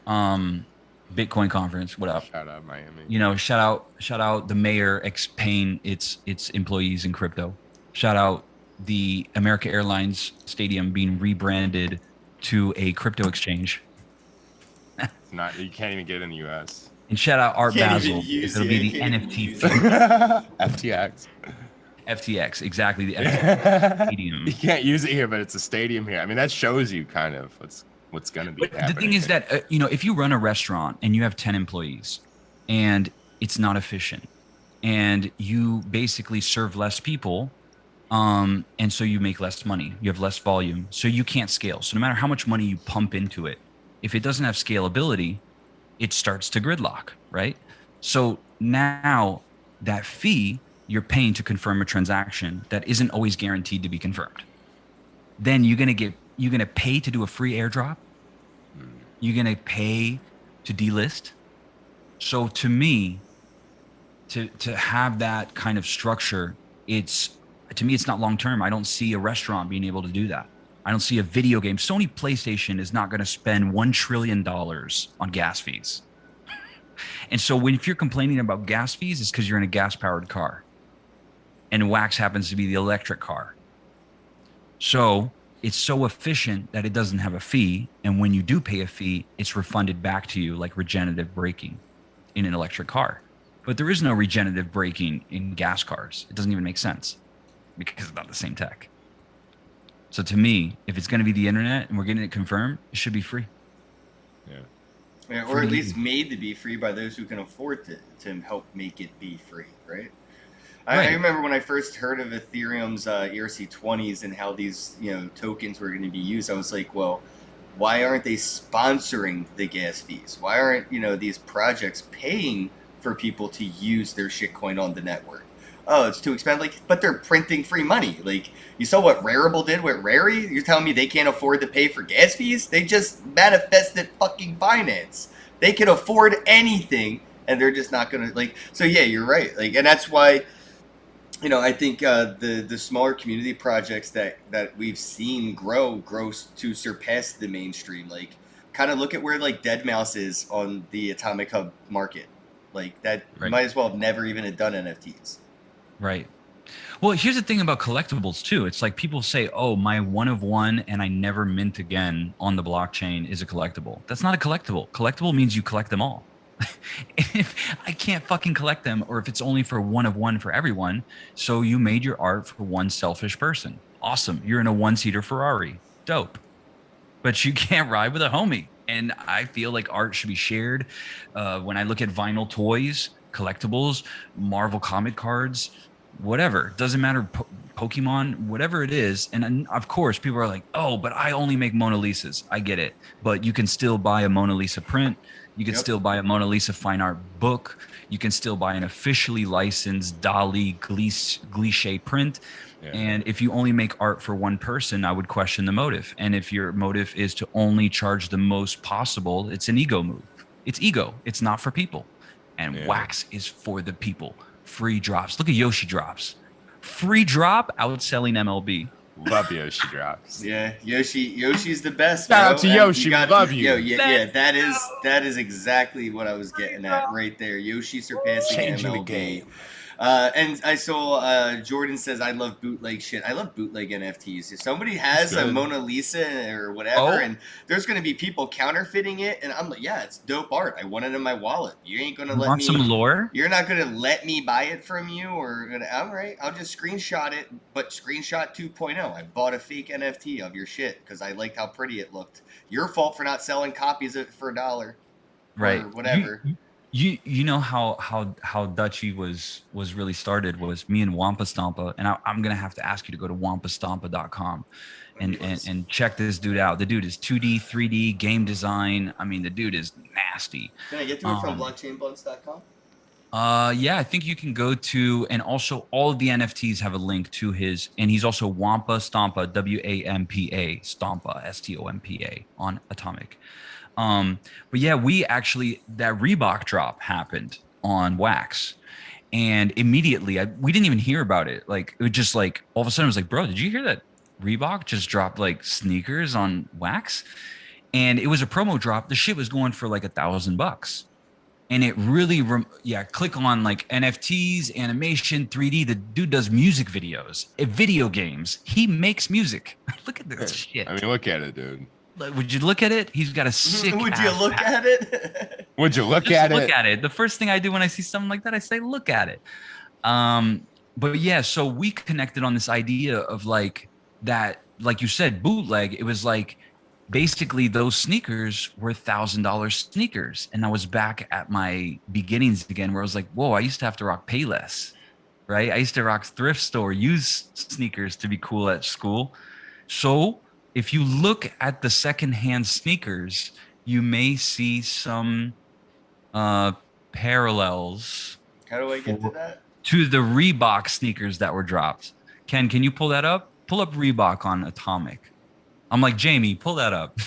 Bitcoin conference, what up? Shout out Miami. You know, shout out the mayor paying its employees in crypto. Shout out the America Airlines Stadium being rebranded to a crypto exchange. It's not. You can't even get it in the U.S. And shout out Art Can't even Basel. use It'll it. be the Can't even NFT use fee. FTX. FTX, exactly. The FTX stadium. You can't use it here, but it's a stadium here. I mean, that shows you kind of what's going to be But happening. the thing is that if you run a restaurant and you have 10 employees and it's not efficient and you basically serve less people, and so you make less money, you have less volume, so you can't scale. So no matter how much money you pump into it, if it doesn't have scalability, it starts to gridlock, right? So now that fee you're paying to confirm a transaction that isn't always guaranteed to be confirmed, then you're gonna pay to do a free airdrop. You're gonna pay to delist. So to me, to have that kind of structure, it's not long term. I don't see a restaurant being able to do that. I don't see a video game. Sony PlayStation is not going to spend $1 trillion on gas fees. And so if you're complaining about gas fees, it's because you're in a gas powered car, and Wax happens to be the electric car. So it's so efficient that it doesn't have a fee. And when you do pay a fee, it's refunded back to you like regenerative braking in an electric car. But there is no regenerative braking in gas cars. It doesn't even make sense because it's not the same tech. So to me, if it's going to be the internet and we're getting it confirmed, it should be free. Yeah, or at least made to be free by those who can afford to help make it be free, right? I Right. remember when I first heard of Ethereum's ERC20s and how these tokens were going to be used. I was like, well, why aren't they sponsoring the gas fees? Why aren't these projects paying for people to use their shitcoin on the network? Oh, it's too expensive. But they're printing free money. Like, you saw what Rarible did with Rary? You're telling me they can't afford to pay for gas fees? They just manifested fucking Binance. They can afford anything, and they're just not gonna So yeah, you're right. And that's why, I think the smaller community projects that we've seen grow to surpass the mainstream. Kind of look at where Deadmau5 is on the Atomic Hub market. That Right. might as well have never even have done NFTs. Right. Well, here's the thing about collectibles too. It's like people say, "Oh, my one of one and I never mint again on the blockchain is a collectible." That's not a collectible. Collectible means you collect them all. If I can't fucking collect them, or if it's only for one of one for everyone, so you made your art for one selfish person. Awesome. You're in a one-seater Ferrari. Dope. But you can't ride with a homie. And I feel like art should be shared. When I look at vinyl toys, collectibles, Marvel comic cards, whatever, doesn't matter, Pokemon, whatever it is. And of course, people are like, "Oh, but I only make Mona Lisas." I get it. But you can still buy a Mona Lisa print. You can still buy a Mona Lisa fine art book. You can still buy an officially licensed Dali Gliche print. Yeah. And if you only make art for one person, I would question the motive. And if your motive is to only charge the most possible, it's an ego move. It's ego. It's not for people. And Wax is for the people. Free drops. Look at Yoshi drops. Free drop outselling MLB. Love Yoshi drops. Yeah, Yoshi's the best. Shout bro. out to And Yoshi, love you. Yeah, that is exactly what I was getting at right there. Yoshi surpassing Changing MLB. the game. And I saw Jordan says, "I love bootleg shit. I love bootleg NFTs. If somebody has a good. Mona Lisa or whatever, and there's going to be people counterfeiting it, and I'm like, yeah, it's dope art. I want it in my wallet. You ain't going to let Want me. some lore? You're not going to let me buy it from you, or all right, I'll just screenshot it, but screenshot 2.0. I bought a fake NFT of your shit because I liked how pretty it looked. Your fault for not selling copies of it for $1, Right. or whatever." You know how Dutchy was really started was me and Wampa Stompa, and I'm gonna have to ask you to go to wampastompa.com and check this dude out. The dude is 2D, 3D game design. I mean, the dude is nasty. Can I get to it from blockchainblunts.com? Yeah, I think you can go to, and also all of the NFTs have a link to his, and he's also Wampa Stompa, WAMPA Stompa, STOMPA on Atomic. But yeah, we actually, that Reebok drop happened on Wax, and immediately we didn't even hear about it. Like it was just like all of a sudden it was like, bro, did you hear that Reebok just dropped like sneakers on Wax? And it was a promo drop. The shit was going for like $1,000. And it really, click on like NFTs, animation, 3D. The dude does music videos, video games. He makes music. Look at this shit. I mean, look at it, dude. Would you look at it? He's got a sick. Would you look at it? Would you look Just at look it? at it. The first thing I do when I see something like that, I say, look at it. But yeah, so we connected on this idea of like that, like you said, bootleg. It was like basically those sneakers were $1,000 sneakers. And I was back at my beginnings again, where I was like, whoa, I used to have to rock Payless, right? I used to rock thrift store, use sneakers to be cool at school. So if you look at the secondhand sneakers, you may see some parallels. How do I get to that? To the Reebok sneakers that were dropped. Ken, can you pull that up? Pull up Reebok on Atomic. I'm like, Jamie, pull that up.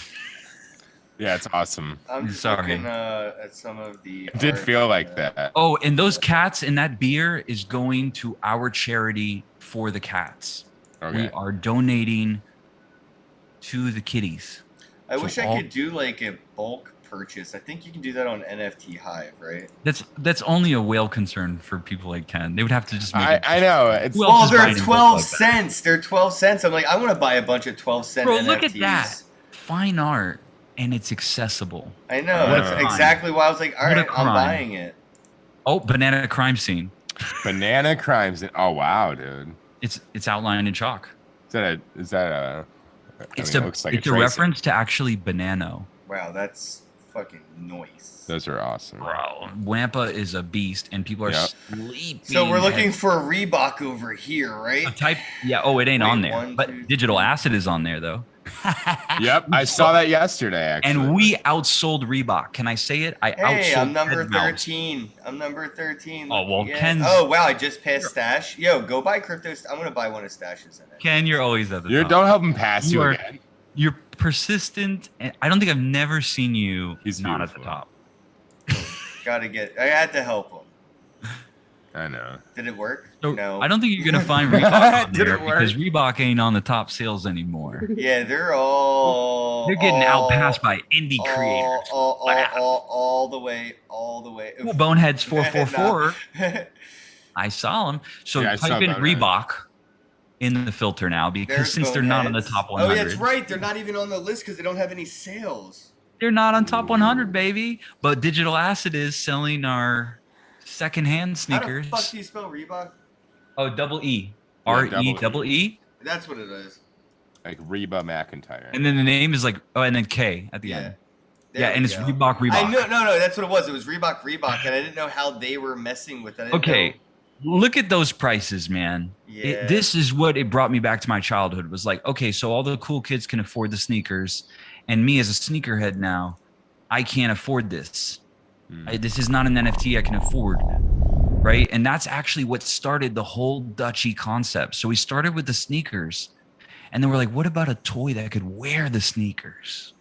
Yeah, it's awesome. I'm just Sorry. looking at some of the. It did art feel and, like that. Oh, and those cats and that beer is going to our charity for the cats. Okay. We are donating to the kitties. I So wish I could do like a bulk purchase. I think you can do that on NFT Hive, right? That's only a whale concern for people like Ken. They would have to just make it. I know. It's Who Well, else is they're buying books 12 like that? cents. They're 12 cents. I'm like, I want to buy a bunch of 12-cent Bro, NFTs. look at that. Fine art, and it's accessible. I know. What a That's crime. exactly why I was like, all What a right, I'm crime. buying it. Oh, Banana Crime Scene. banana crimes. Oh wow, dude. It's outlined in chalk. Is that a? I It's mean, a it looks like it's a tracing. reference to actually Banano. Wow, that's fucking noise. Those are awesome. Bro, Wampa is a beast, and people are Yeah. sleeping. So we're looking for a Reebok over here, right? type. Yeah. Oh, it ain't Wait, on there, 1, but 2, Digital Acid is on there though. Yep, I saw that yesterday. Actually, And we outsold Reebok. Can I say it? I Hey, outsold. I'm number Red Mouse. 13. I'm number 13. Oh, well, Yeah. Ken's- Oh, wow, I just passed Stash. Yo, go buy crypto. I'm going to buy one of Stash's in it. Ken, you're always at the You top. don't help him pass you are- again. You're persistent, and I don't think I've never seen you He's not at the beautiful. top. I had to help him. I know. Did it work? So No. I don't think you're gonna find Reebok on Did there it work? because Reebok ain't on the top sales anymore. Yeah, they're all. They're getting all, outpassed by indie creators. all the way. Ooh, Boneheads 444. I saw them. So Yeah, I saw type in Boneheads. Reebok in the filter now because There's since they're not on the Boneheads. top Oh, 100, yeah, that's right. They're not even on the list because they don't have any sales. they're not on top 100, baby. But Digital Acid is selling our secondhand How sneakers. the fuck do you spell Reebok? Oh, double E. Yeah, R-E double E. That's what it is. Like Reba McIntyre. And then the name is like, oh, and then K at the Yeah. end. There Yeah, we and it's go. Reebok. I know, no, that's what it was. It was Reebok, and I didn't know how they were messing with it. I didn't Okay, know- look at those prices, man. Yeah. This is what it brought me back to my childhood. Was like, okay, so all the cool kids can afford the sneakers, and me as a sneakerhead now, I can't afford this. This is not an NFT I can afford, right? And that's actually what started the whole Dutchy concept. So we started with the sneakers, and then we're like, what about a toy that could wear the sneakers?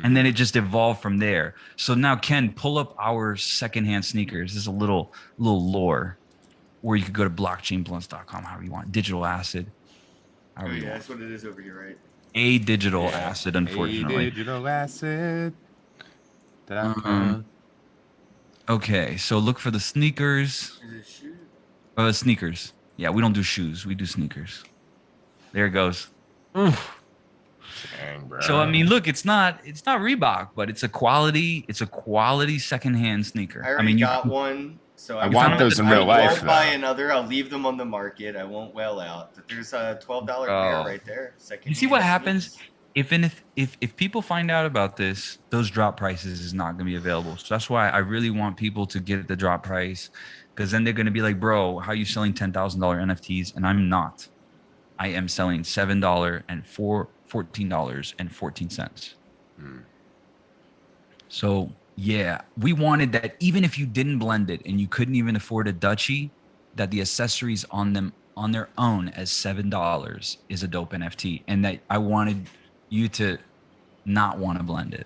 And then it just evolved from there. So now, Ken, pull up our secondhand sneakers. This is a little lore, or you could go to blockchainblunts.com, however you want. Digital Acid. Oh, However you yeah, want. that's what it is over here, right? A digital Yeah. acid, unfortunately. Digital acid. Okay, so look for the sneakers. Is it shoe? Sneakers. Yeah, we don't do shoes. We do sneakers. There it goes. Dang, bro. So I mean, look, it's not Reebok, but it's a quality secondhand sneaker. I already mean, got one, so I You want found those in I real life. won't buy though. another. I'll leave them on the market. I won't well out. But there's a $12 Oh. pair right there. You see what happens? if people find out about this, those drop prices is not going to be available. So that's why I really want people to get the drop price, because then they're going to be like, bro, how are you selling $10,000 NFTs? And I'm not. I am selling $7 and $14.14. So yeah, we wanted that even if you didn't blend it and you couldn't even afford a Dutchie, that the accessories on them on their own as $7 is a dope NFT, and that I wanted you to not want to blend it.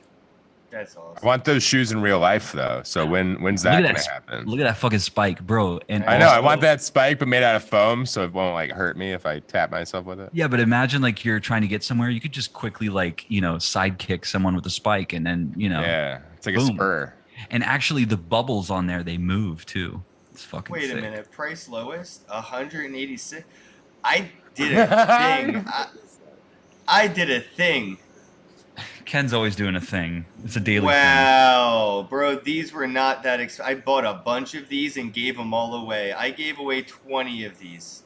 That's awesome. I want those shoes in real life though. So when's that gonna happen? Look at that fucking spike, bro. And I know I want that spike, but made out of foam, so it won't like hurt me if I tap myself with it. Yeah, but imagine like you're trying to get somewhere, you could just quickly like sidekick someone with a spike, and then Yeah, it's like boom. a spur. And actually, the bubbles on there, they move too. It's fucking Wait sick. a minute. Price lowest, 186. I did a thing. I did a thing. Ken's always doing a thing. It's a daily Wow, bro, these were not that expensive. I bought a bunch of these and gave them all away. I gave away 20 of these.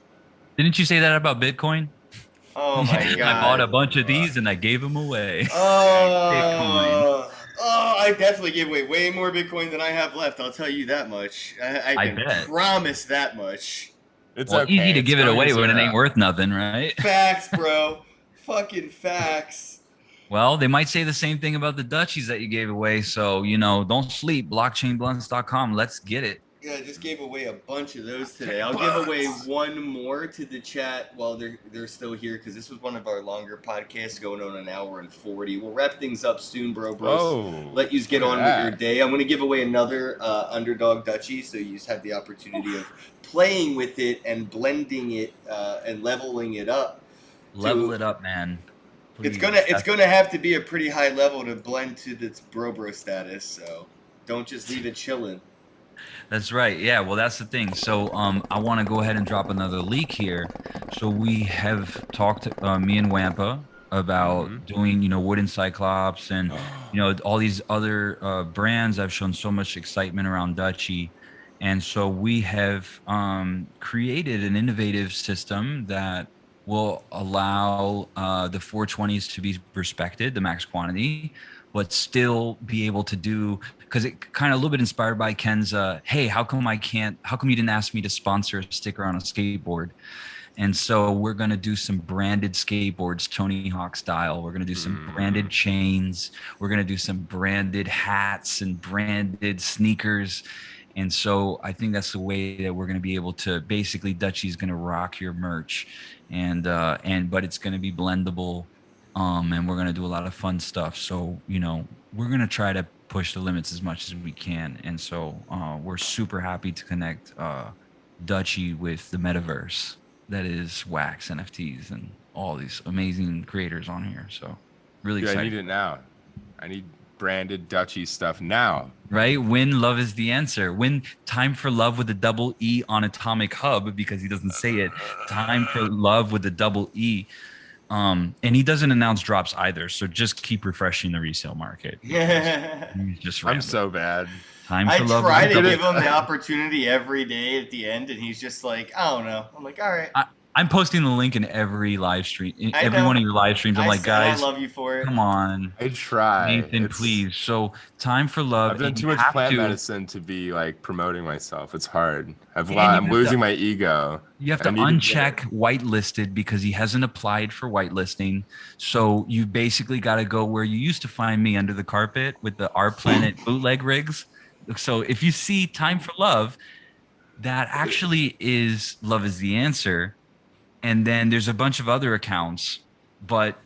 thing. Didn't you say that about Bitcoin? Oh my god. I bought a bunch of these and I gave them away. Oh, I definitely gave away way more Bitcoin than I have left. I'll tell you that much. I can bet. promise that much. It's Well, okay. easy to It's give it going away when it zero. ain't worth nothing, right? Facts, bro. Fucking facts. Well, they might say the same thing about the Dutchies that you gave away. So, don't sleep. Blockchainblunts.com. Let's get it. Yeah, I just gave away a bunch of those today. I'll give away one more to the chat while they're still here, because this was one of our longer podcasts going on 1 hour and 40. We'll wrap things up soon, bros. Whoa, Let you get look on at with your day. I'm going to give away another Underdog Dutchie, so you just have the opportunity of playing with it and blending it and leveling it up. Level it up, man. It's Please. gonna have to be a pretty high level to blend to this bro status, so don't just leave it chilling. That's right. Yeah. Well, that's the thing. So, I want to go ahead and drop another leak here. So we have talked, me and Wampa, about doing, Wooden Cyclops and, all these other brands. I've shown so much excitement around Dutchie. And so we have created an innovative system that will allow the 420s to be respected, the max quantity, but still be able to do, because it kind of a little bit inspired by Ken's, hey, how come you didn't ask me to sponsor a sticker on a skateboard? And so we're going to do some branded skateboards, Tony Hawk style. We're going to do some branded chains. We're going to do some branded hats and branded sneakers. And so I think that's the way that we're going to be able to, basically Dutchie's going to rock your merch, but it's going to be blendable, and we're going to do a lot of fun stuff. So, we're going to try to push the limits as much as we can. And so we're super happy to connect Dutchie with the metaverse that is Wax NFTs and all these amazing creators on here. So really Dude, excited. I need it now. I need branded Dutchie stuff now. Right? When love is the answer. When time for love with a double E on Atomic Hub, because he doesn't say it. Time for love with a double E. And he doesn't announce drops either. So just keep refreshing the resale market. Yeah. Just I'm random. so bad. Time I for love. try with a to double- give him the opportunity every day at the end, and he's just like, I don't know. I'm like, all right. I'm posting the link in every live stream, in I every know. one of your live streams. I'm like, said guys, I love you for it. come on, I try. Nathan, It's- please. So time for love. I've done and too you much have plant to- medicine to be like promoting myself. It's hard. you I'm have losing to- my ego. You have to I need uncheck whitelisted because he hasn't applied for whitelisting. So you basically got to go where you used to find me, under the carpet with the Our Planet bootleg rigs. So if you see Time for Love, that actually is Love is the Answer. And then there's a bunch of other accounts, but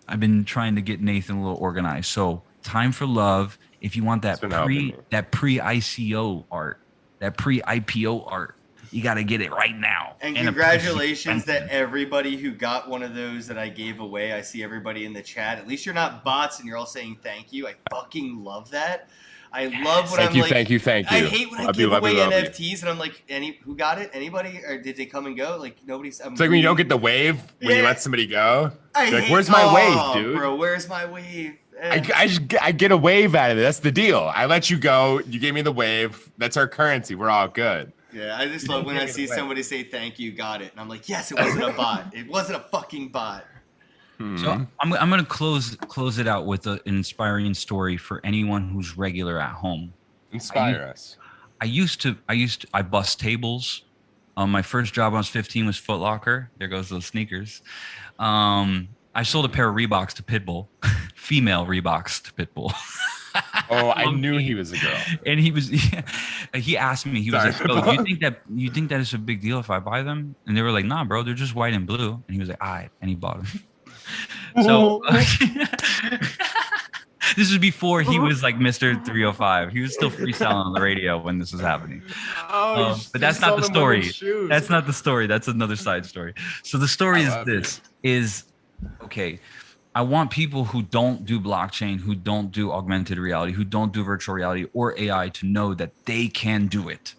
I've been trying to get Nathan a little organized. So Time for Love, if you want that It's been helping me. pre-ICO art, that pre-IPO art, you got to get it right now. And it's congratulations to expensive. everybody who got one of those that I gave away. I see everybody in the chat. At least you're not bots and you're all saying thank you. I fucking love that. I love when Thank I'm you, like, thank you, thank you. I hate when I Love you, give love you, away love you. NFTs and I'm like, who got it? Anybody? Or did they come and go? Like nobody's. It's like when you don't get the wave when you Yeah. let somebody go. I You're like, hate- where's my oh, wave, dude? Bro, where's my wave? Eh. I get a wave out of it. That's the deal. I let you go. You gave me the wave. That's our currency. We're all good. Yeah, I just love when I take it see away. somebody say thank you, got it. And I'm like, yes, it wasn't a bot. It wasn't a fucking bot. So I'm going to close it out with an inspiring story for anyone who's regular at home. Inspire us. I bust tables. My first job when I was 15 was Foot Locker. There goes those sneakers. I sold a pair of Reeboks to Pitbull, female Reeboks to Pitbull. Oh, I knew he was a girl. And he asked me, he was like, "Oh, do you think that it's a big deal if I buy them?" And they were like, "Nah, bro, they're just white and blue." And he was like, "All right," and he bought them. So this is before he was like Mr. 305. He was still freestyling on the radio when this was happening. But that's not the story. That's not the story. That's another side story. So the story is okay. I want people who don't do blockchain, who don't do augmented reality, who don't do virtual reality or AI to know that they can do it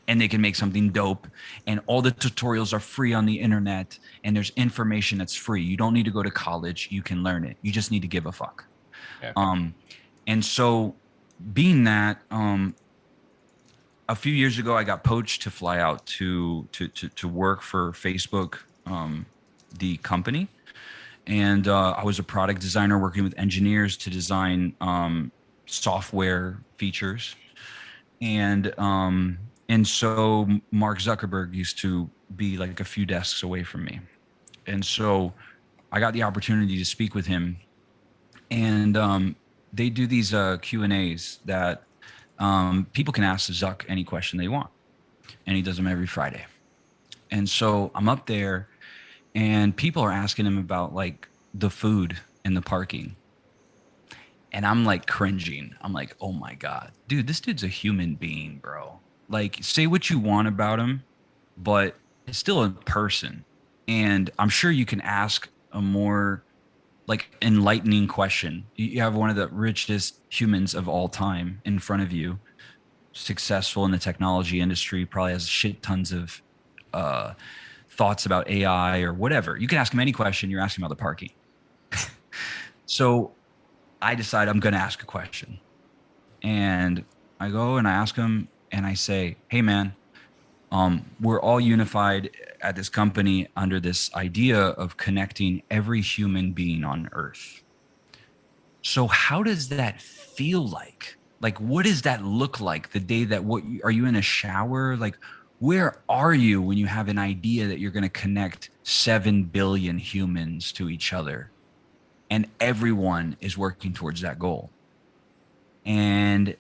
and they can make something dope. And all the tutorials are free on the internet and there's information that's free. You don't need to go to college. You can learn it. You just need to give a fuck. Yeah. And so being that, a few years ago, I got poached to fly out to work for Facebook, the company. And I was a product designer working with engineers to design software features. And so Mark Zuckerberg used to be like a few desks away from me. And so I got the opportunity to speak with him. And they do these Q&As that people can ask Zuck any question they want. And he does them every Friday. And so I'm up there. And people are asking him about like the food and the parking. And I'm like cringing. I'm like, oh my God, dude, this dude's a human being, bro. Like say what you want about him, but it's still a person. And I'm sure you can ask a more like enlightening question. You have one of the richest humans of all time in front of you, successful in the technology industry, probably has shit tons of, thoughts about AI or whatever. You can ask him any question. You're asking about the parking. So I decide I'm going to ask a question. And I go and I ask him and I say, hey, man, we're all unified at this company under this idea of connecting every human being on Earth. So how does that feel like? Like, what does that look like the day that are you in a shower? Like, where are you when you have an idea that you're going to connect 7 billion humans to each other and everyone is working towards that goal? And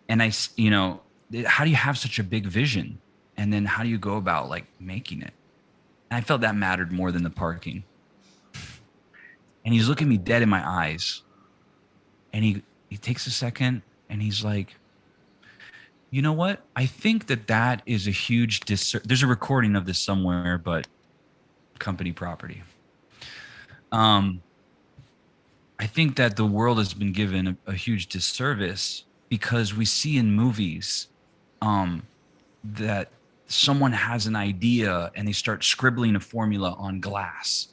I, you know, how do you have such a big vision? And then how do you go about like making it? And I felt that mattered more than the parking. And he's looking me dead in my eyes. And he takes a second and he's like, you know what? I think that is a huge there's a recording of this somewhere, but company property. I think that the world has been given a huge disservice because we see in movies that someone has an idea and they start scribbling a formula on glass.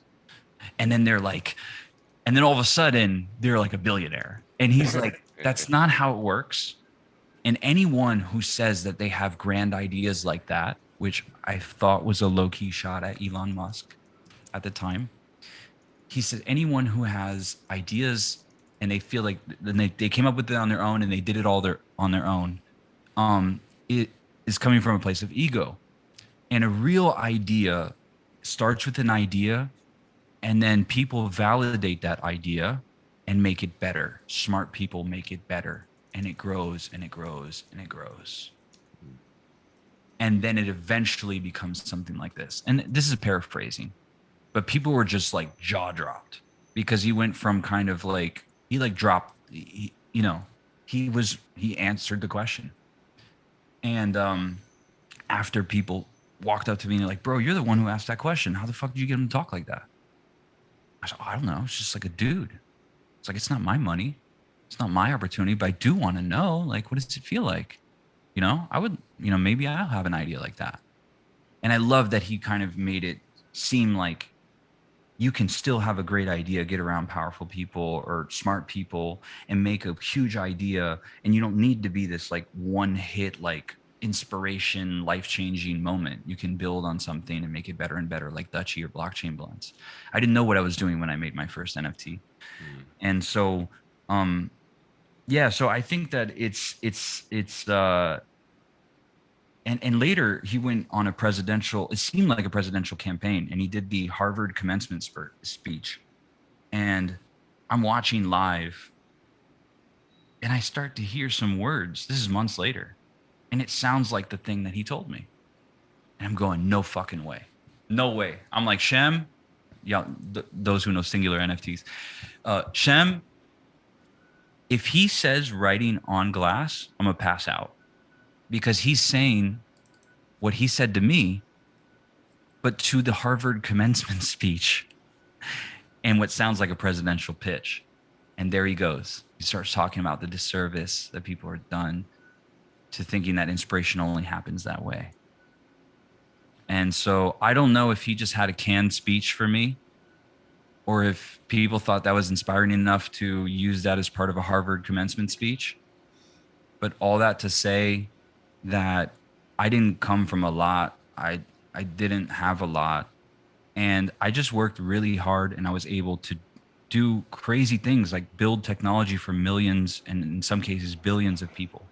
And then and then all of a sudden they're like a billionaire. And he's like, that's not how it works. And anyone who says that they have grand ideas like that, which I thought was a low-key shot at Elon Musk at the time, he said anyone who has ideas and they feel like they came up with it on their own and they did it all on their own, it is coming from a place of ego. And a real idea starts with an idea, and then people validate that idea and make it better. Smart people make it better. And it grows and it grows and it grows. And then it eventually becomes something like this. And this is paraphrasing, but people were just like jaw dropped because he went from kind of like, he answered the question. And after people walked up to me and they're like, bro, you're the one who asked that question. How the fuck did you get him to talk like that? I said, I don't know. It's just like a dude. It's like, it's not my money. It's not my opportunity, but I do want to know, like, what does it feel like? You know, I would, maybe I'll have an idea like that. And I love that he kind of made it seem like you can still have a great idea, get around powerful people or smart people and make a huge idea. And you don't need to be this like one hit, like inspiration, life-changing moment. You can build on something and make it better and better, like Dutchy or blockchain blends. I didn't know what I was doing when I made my first NFT. And so yeah, so I think that it's and later he went on it seemed like a presidential campaign, and he did the Harvard commencement speech. And I'm watching live, and I start to hear some words. This is months later, and it sounds like the thing that he told me. And I'm going, no fucking way. No way. I'm like, Shem, yeah, those who know singular NFTs, Shem, if he says writing on glass, I'm gonna pass out. Because he's saying what he said to me, but to the Harvard commencement speech and what sounds like a presidential pitch. And there he goes. He starts talking about the disservice that people are done to thinking that inspiration only happens that way. And so I don't know if he just had a canned speech for me, or if people thought that was inspiring enough to use that as part of a Harvard commencement speech. But all that to say that I didn't come from a lot. I didn't have a lot. And I just worked really hard, and I was able to do crazy things like build technology for millions and in some cases billions of people.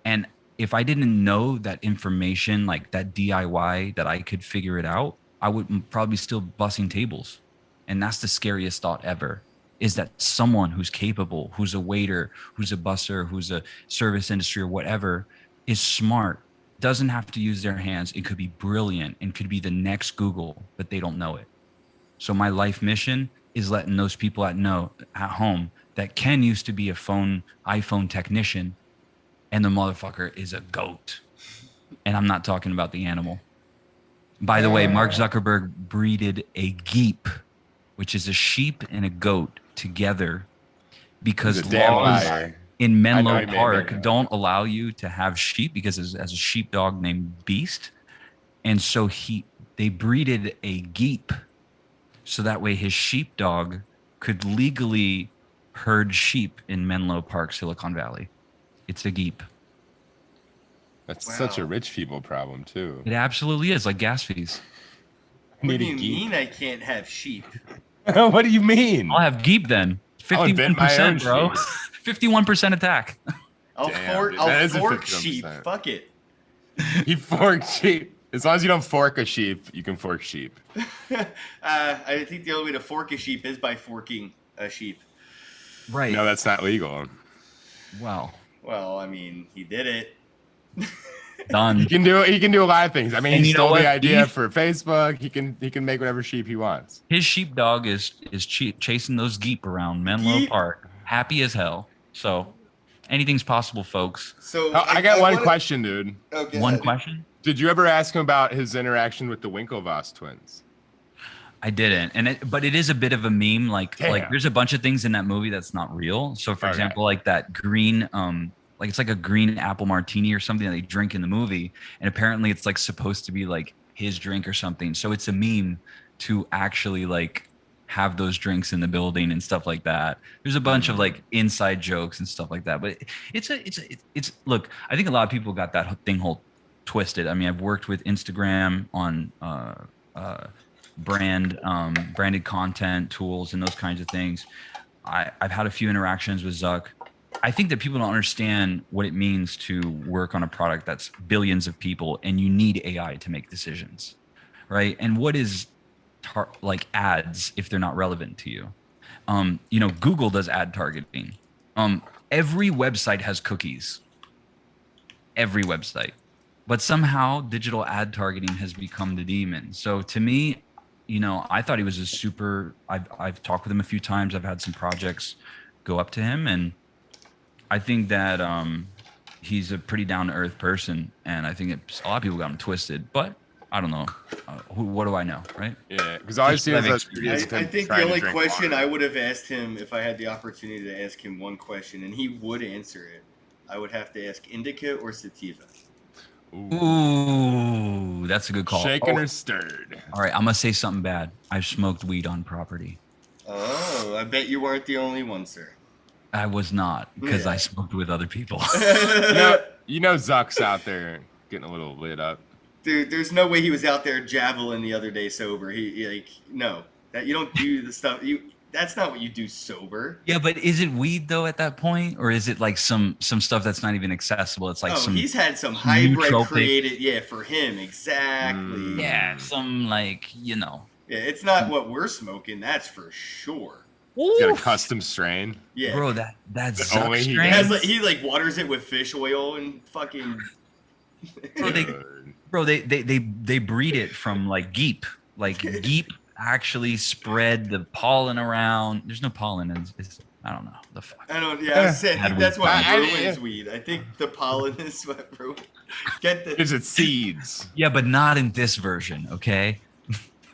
And if I didn't know that information, like that DIY, that I could figure it out, I would probably still bussing tables. And that's the scariest thought ever, is that someone who's capable, who's a waiter, who's a busser, who's a service industry or whatever, is smart, doesn't have to use their hands, it could be brilliant and could be the next Google, but they don't know it. So my life mission is letting those people at home that Ken used to be a iPhone technician, and the motherfucker is a goat. And I'm not talking about the animal. By the way, Mark Zuckerberg breeded a geep, which is a sheep and a goat together, because laws in Menlo Park don't allow you to have sheep because as a sheepdog named Beast. And so they breeded a geep so that way his sheepdog could legally herd sheep in Menlo Park, Silicon Valley. It's a geep. That's such a rich people problem too. It absolutely is, like gas fees. What do you mean I can't have sheep? What do you mean? I'll have geep then. 51%, bro. 51% attack. I'll fork sheep. Fuck it. You fork sheep. As long as you don't fork a sheep, you can fork sheep. I think the only way to fork a sheep is by forking a sheep. Right. No, that's not legal. Wow. Well, I mean, he did it. Done. He can do a lot of things. I mean, And he you know stole the what? idea for Facebook. He can make whatever sheep he wants. His sheepdog is chasing those geep around Menlo Park, happy as hell. So anything's possible, folks. So I got one question, dude. Okay. One question? Did you ever ask him about his interaction with the Winklevoss twins? I didn't, but it is a bit of a meme. Like Damn. there's a bunch of things in that movie that's not real. So for example, like that green, like it's like a green apple martini or something that they drink in the movie, and apparently it's like supposed to be like his drink or something. So it's a meme to actually like have those drinks in the building and stuff like that. There's a bunch of like inside jokes and stuff like that. But it's look, I think a lot of people got that thing whole twisted. I mean, I've worked with Instagram on branded content tools and those kinds of things. I've had a few interactions with Zuck. I think that people don't understand what it means to work on a product that's billions of people, and you need AI to make decisions, right? And what is like ads if they're not relevant to you? Google does ad targeting. Every website has cookies. Every website. But somehow digital ad targeting has become the demon. So to me, I thought he was a super, I've talked with him a few times. I've had some projects go up to him, and I think that he's a pretty down-to-earth person, and I think a lot of people got him twisted, but I don't know. What do I know, right? Yeah, because all I see is I think the only question I would have asked him if I had the opportunity to ask him one question, and he would answer it, I would have to ask indica or sativa. Ooh, that's a good call. Shaken or stirred? All right, I'm going to say something bad. I've smoked weed on property. Oh, I bet you weren't the only one, sir. I was not, because I smoked with other people. You know Zuck's out there getting a little lit up. Dude, there's no way he was out there javelin the other day sober. He like no, that you don't do the stuff. That's not what you do sober. Yeah, but is it weed though at that point, or is it like some stuff that's not even accessible? It's like He's had some hybrid nootropic. created. Yeah, for him exactly. Yeah, some like Yeah, it's not what we're smoking. That's for sure. He's got a custom strain. Yeah, bro, that's The only Zuck he strain. Has, like, he like waters it with fish oil and fucking. Bro, they breed it from like geep. Like geep actually spread the pollen around. There's no pollen. It's I don't know the fuck. I don't. Yeah, I said Had that's weed. what ruins weed. I think the pollen is what ruins. Get the. Is it seeds? Yeah, but not in this version. Okay.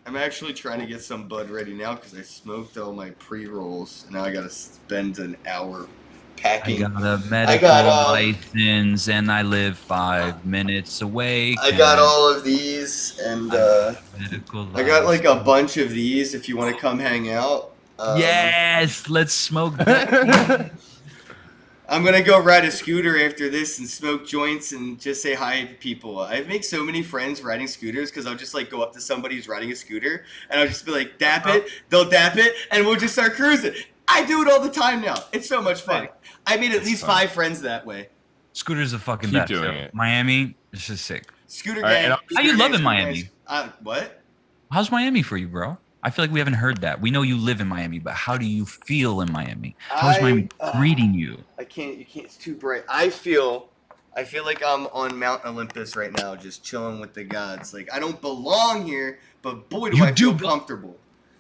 I'm actually trying to get some bud ready now because I smoked all my pre-rolls. And now I gotta spend an hour I packing. got a medical license and I live 5 minutes away. I got all of these, and medical I got like a license. bunch of these. If you want to come hang out. Yes, let's smoke that. I'm gonna go ride a scooter after this and smoke joints and just say hi to people. I make so many friends riding scooters because I'll just like go up to somebody who's riding a scooter and I'll just be like, dap it, they'll dap it, and we'll just start cruising. I do it all the time now. It's so much fun. I made at least 5 friends that way. Scooter's the fucking Keep best. doing yo. it. Miami, it's just sick. Scooter All right, gang. and How you scooter loving gang, Miami? scooter gang. What? How's Miami for you, bro? I feel like we haven't heard that. We know you live in Miami, but how do you feel in Miami? How's Miami treating you? I can't. You can't. It's too bright. I feel like I'm on Mount Olympus right now, just chilling with the gods. Like I don't belong here, but boy, do You I feel do. comfortable.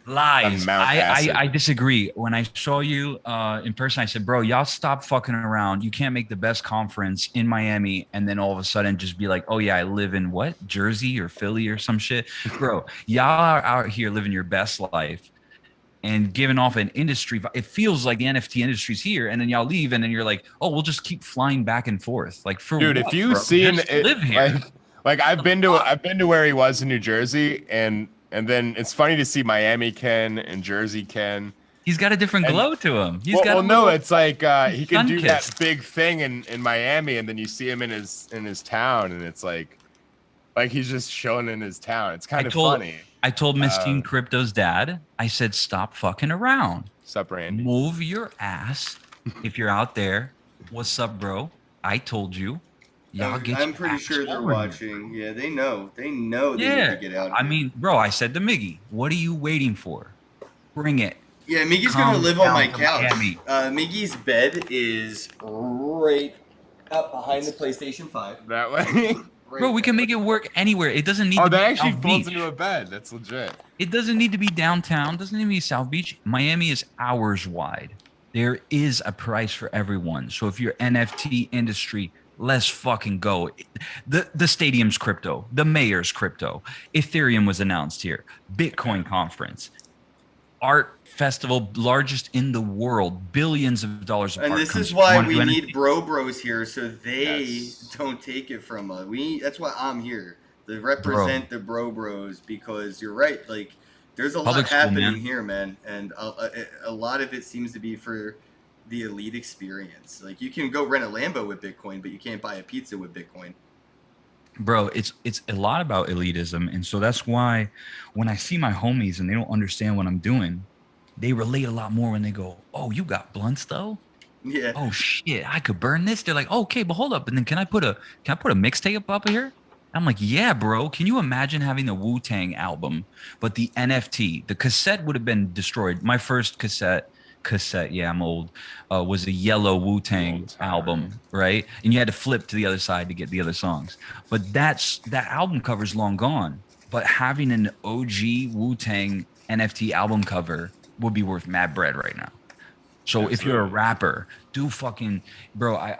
Lies. On Mount Acid. I disagree. When I saw you in person, I said, bro, y'all stop fucking around. You can't make the best conference in Miami and then all of a sudden just be like, oh yeah, I live in what? Jersey or Philly or some shit. Bro, y'all are out here living your best life and giving off an industry. It feels like the NFT industry's here, and then y'all leave, and then you're like, oh, we'll just keep flying back and forth. Like for Dude, what, if you've bro? seen Just it, live here. like I've been to where he was in New Jersey, and then it's funny to see Miami Ken and Jersey Ken. He's got a different And- glow to him. He's Well, got. well, no, it's like he can do that sun-kissed. big thing in Miami, and then you see him in his town, and it's like he's just showing in his town. It's kind of funny. I told Mistine Crypto's dad, I said, stop fucking around. Sup, Randy? Move your ass if you're out there. What's up, bro? I told you. Y'all get I'm your pretty ass sure they're forward. watching. Yeah, they know. They know they Yeah. need to get out. I here. mean, bro, I said to Miggy, what are you waiting for? Bring it. yeah, Miggy's come gonna live on my down to couch. Miami. Miggy's bed is right up behind the PlayStation 5. That way. Right Bro, we there. can make it work anywhere. It doesn't need Oh, to be that actually South folds Beach. into a bed. That's legit. It doesn't need to be downtown. Doesn't need to be South Beach. Miami is hours wide. There is a price for everyone. So if you're NFT industry, let's fucking go. The stadium's crypto. The mayor's crypto. Ethereum was announced here. Bitcoin conference. Art festival, largest in the world. Billions of dollars of And art this comes is why from we one need NFT. bros here, so they Yes. don't take it from us. That's why I'm here to represent the bros, because you're right. Like, there's a lot Public school, happening man. here, man, and a lot of it seems to be for the elite experience. Like, you can go rent a Lambo with Bitcoin, but you can't buy a pizza with Bitcoin. Bro, it's a lot about elitism, and so that's why when I see my homies and they don't understand what I'm doing, they relate a lot more when they go, "Oh, you got blunts though? Yeah. Oh shit, I could burn this." They're like, "Okay, but hold up, and then can I put a mixtape up here?" I'm like, "Yeah, bro. Can you imagine having the Wu-Tang album, but the NFT, the cassette would have been destroyed. My first cassette, yeah, I'm old, was a yellow Wu-Tang Old time. album, right? And you had to flip to the other side to get the other songs. But that album cover's long gone. But having an OG Wu-Tang NFT album cover would be worth mad bread right now. So if you're a Absolutely. rapper, do fucking, bro,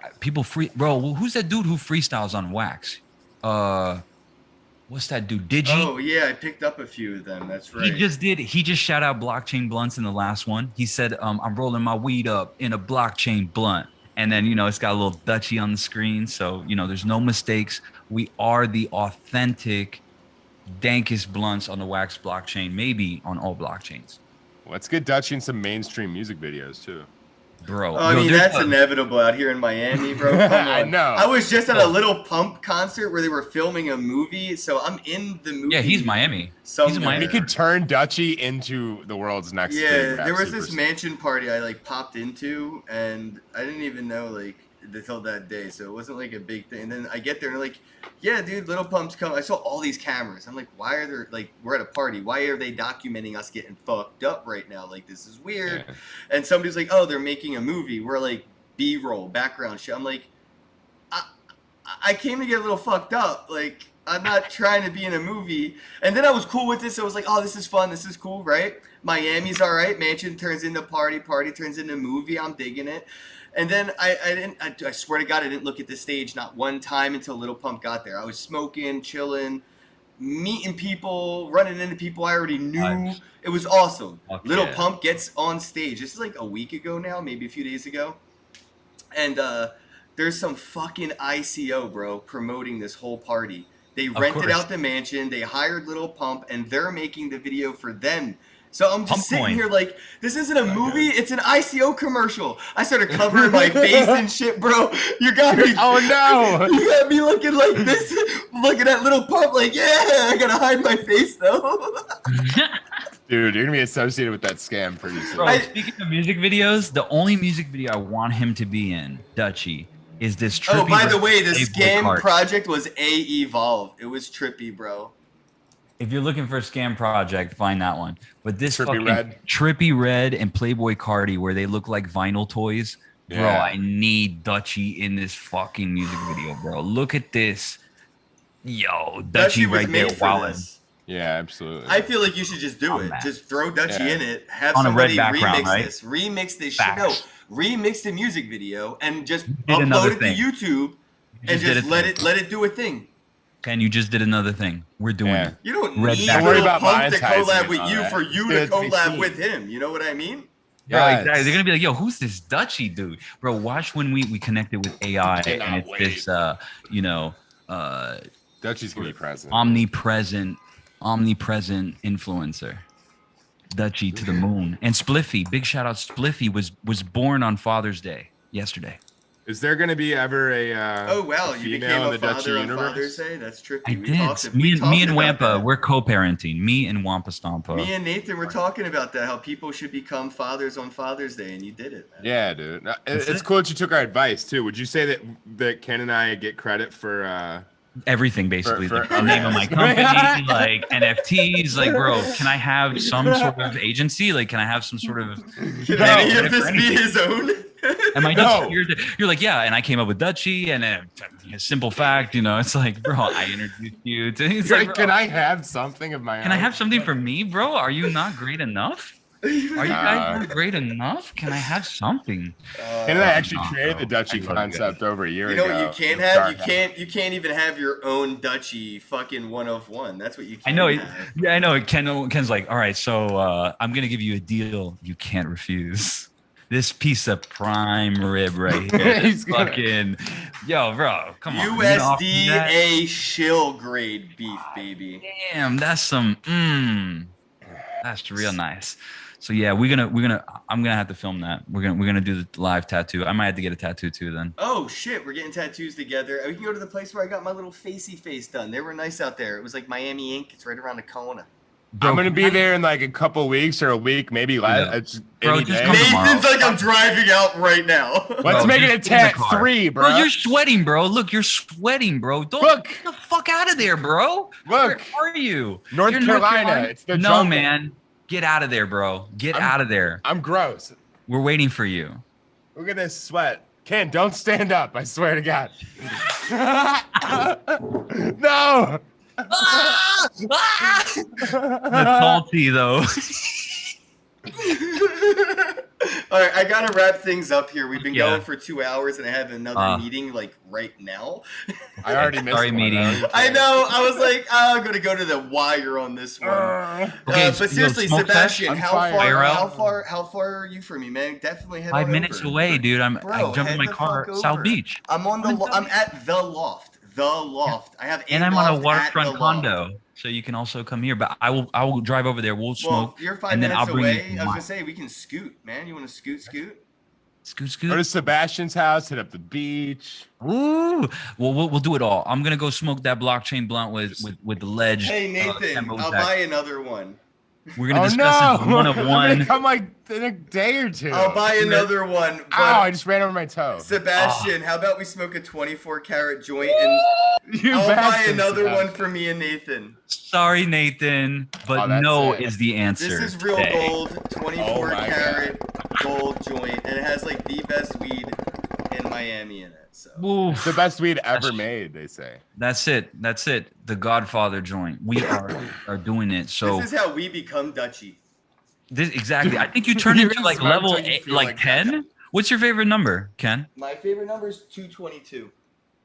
bro, who's that dude who freestyles on Wax? What's that dude? Digi? Oh yeah, I picked up a few of them. That's right. He just shout out blockchain blunts in the last one. He said, I'm rolling my weed up in a blockchain blunt. And then, it's got a little Dutchie on the screen. So, there's no mistakes. We are the authentic, dankest blunts on the Wax blockchain, maybe on all blockchains. Let's get Dutchie in some mainstream music videos too. bro. I mean, that's inevitable out here in Miami, bro. Come on. I know. I was just at a Little Pump concert where they were filming a movie, so I'm in the movie. Yeah, he's Miami. Somewhere. He's in Miami. We could turn Dutchy into the world's next. Yeah, big rap there was this superstar. mansion party I like popped into, and I didn't even know like until that day, so it wasn't like a big thing. And then I get there and they're like, "Yeah, dude, Little Pump's come." I saw all these cameras. I'm like, "Why are there like we're at a party? Why are they documenting us getting fucked up right now? Like this is weird." Yeah. And somebody's like, "Oh, they're making a movie." We're like B-roll, background shit. I'm like, I came to get a little fucked up. Like I'm not trying to be in a movie. And then I was cool with this. I was like, "Oh, this is fun. This is cool, right?" Miami's all right. Mansion turns into party. Party turns into movie. I'm digging it. And then I swear to God, I didn't look at the stage not one time until Little Pump got there. I was smoking, chilling, meeting people, running into people I already knew. Nice. It was awesome. Fuck Little yeah. Pump gets on stage. This is like a week ago now, maybe a few days ago. And there's some fucking ICO, bro, promoting this whole party. They rented course. out the mansion. They hired Little Pump, and they're making the video for them. So I'm just Pump sitting coin. here like, this isn't a movie, it's an ICO commercial. I started covering my face and shit, bro. You got me. Oh no! You got me looking like this, looking at Little Pump like, yeah, I gotta hide my face though. Dude, you're gonna be associated with that scam pretty soon. Bro, speaking of music videos, the only music video I want him to be in, Dutchy, is this trippy. Oh, by the way, the Playboy scam cart. project was Evolve. It was trippy, bro. If you're looking for a scam project, find that one. But this Trippy fucking Red. Trippy Red and Playboy Cardi, where they look like vinyl toys, bro. Yeah. I need Dutchy in this fucking music video, bro. Look at this, yo, Dutchy was right made there, for wildin'. this. Yeah, absolutely. I feel like you should just do On it. that. Just throw Dutchy Yeah. in it. Have On a red somebody background, remix right? this. Remix this shit. Facts. No, remix the music video and just did another upload it to thing. YouTube and just did just a let thing. it do a thing. Ken, you just did another thing. We're doing Yeah. it. You don't Red need background. Don't worry Lil about Pump to monetizing collab it with on you that. for you Yeah, to it's to be collab seen. with him. You know what I mean? Bro, Yes. exactly. They're gonna be like, "Yo, who's this Dutchy dude?" Bro, watch when we connected with AI Cannot and it's wait. this, Dutchy's gonna be present. omnipresent influencer. Dutchy to the moon. And Spliffy, big shout out. Spliffy was born on Father's Day yesterday. Is there gonna be ever a Oh wow, a you became female in a the Dutchy father on universe? Father's Day. That's trippy. I We did. talked- Me we and talked about Wampa, that. we're co-parenting. Me and Wampa Stompa. Me and Nathan were talking about that. How people should become fathers on Father's Day, and you did it, man. Yeah, dude. No, That's it's it. cool that you took our advice too. Would you say that Ken and I get credit for Everything basically. For- Like, the name of my company, like NFTs. Like, bro, can I have some sort of agency? Like, can I have some sort of? Can No, any of for this be anything. his own? Am I No. just here you're like, yeah, and I came up with Dutchy, and a simple fact, it's like, bro, I introduced you to. It's like, bro, can I have something of my own? can I have something for me, bro? Are you not great enough? Are you guys not great enough? Can I have something? Ken and I actually No, created the bro. Dutchy I love you concept over a year You know ago. what you can't have? You can't even have your own Dutchy fucking 1 That's what you can't I know. have. Yeah, I know. Ken's like, all right, so I'm gonna give you a deal you can't refuse. This piece of prime rib right here. He's gonna- Fucking, yo, bro, come on. you gonna offer me that? USDA shill grade beef, baby. Damn, that's some. That's real nice. So yeah, I'm gonna have to film that. We're gonna do the live tattoo. I might have to get a tattoo too then. Oh shit, we're getting tattoos together. We can go to the place where I got my little facey face done. They were nice out there. It was like Miami Ink. It's right around the corner. I'm gonna be there in like a couple weeks or a week, maybe less. Yeah. It's Bro, any just day. come tomorrow. Nathan's like, I'm driving out right now. Let's Bro, make it a just get in the tat car. 3, bro. Bro, you're sweating, bro. Look, you're sweating, bro. Don't Look. get the fuck out of there, bro. Look. Where are you? North You're in Carolina. It's the no, jungle. man. Get out of there, bro. Get out of there. I'm gross. We're waiting for you. Look at this sweat. Ken, don't stand up. I swear to God. No. The salty though. All right, I gotta wrap things up here. We've been Yeah. going for 2 hours, and I have another meeting like right now. I already missed Sorry, one. meeting. I know. I was like, I'm gonna go to the wire on this one. Okay, But seriously, smoke Sebastian, fest? how I'm far, fire out. how far are you from me, man? Definitely head 5 on minutes over. away, dude. I Bro, jumped in head my the car, fuck South over. Beach. I'm at the loft. The loft. I have And a I'm on a loft waterfront at the loft. condo, so you can also come here. But I will drive over there. We'll Well, smoke. you're 5 and then minutes I'll bring away. you I was mine. gonna say we can scoot, man. You want to scoot? Scoot, Go to scoot. Sebastian's house, hit up the beach. Ooh. Well, we'll do it all. I'm gonna go smoke that blockchain blunt with the ledge. Hey Nathan, Tembo I'll Zach. buy another one. We're gonna Oh discuss no! it one of I'm one. gonna come like in a day or two. I'll buy another one. But Ow! I just ran over my toe. Sebastian, how about we smoke a 24 karat joint and You I'll buy bastard, another one Sebastian. for me and Nathan. Sorry, Nathan, but Oh, that's no it. is the answer. This is real today. gold, 24 Oh my karat gold joint, and it has like the best weed in Miami in it. So Ooh, It's the best weed ever That's- made, they say. that's it. That's it. The Godfather joint. We are doing it. So this is how we become Dutchy. exactly. I think you turn You into just like smoke level till you eight, feel like like 10. What's your favorite number, Ken? My favorite number is 222.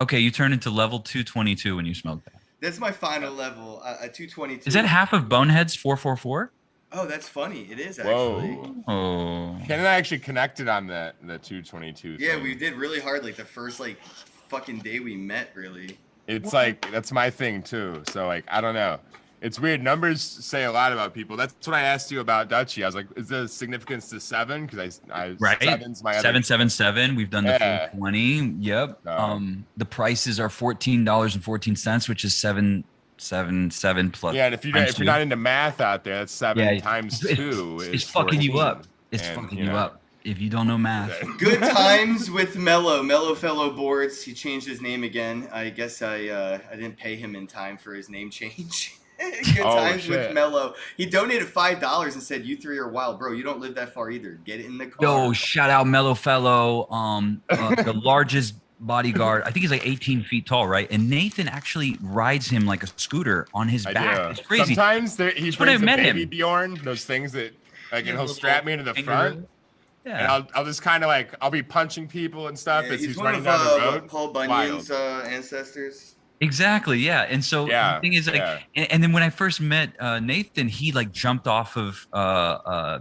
Okay, you turn into level 222 when you smoke that. That's my final level, 222. Is that half of Bonehead's 444? Oh, that's funny. It is actually. Whoa. Oh. Ken and I actually connected on the 222 Yeah, thing. we did really hard. Like the first like fucking day we met, really. It's like that's my thing too. So like I don't know. It's weird. Numbers say a lot about people. That's what I asked you about Dutchy. I was like, is there significance to 7? Because I Right. seven's my other. 777. We've done the Yeah. 420. Yep. No. The prices are $14.14, which is 777 plus. Yeah, and if times you're two. not into math out there, that's 7 Yeah, times it's- 2. it's is fucking you 14. up. It's And, fucking you you know, up if you don't know math. Good times with Mellow Fellow Boards. He changed his name again. I guess I didn't pay him in time for his name change. Good Oh, times with shit. Mellow. He donated $5 and said, "You three are wild, bro. You don't live that far either. Get in the car." Yo, shout out Mellow Fellow, the largest bodyguard. I think he's like 18 feet tall, right? And Nathan actually rides him like a scooter on his I back. do. It's crazy. Sometimes he That's when I brings a met baby him. Bjorn, those things that like, and he'll strap me into the Finger- front, Yeah. and I'll just kind of like I'll be punching people and stuff Yeah, as he's one running of down the road. Paul Bunyan's ancestors. Exactly, yeah. And so Yeah, the thing is, like, yeah. and then when I first met Nathan, he like jumped off of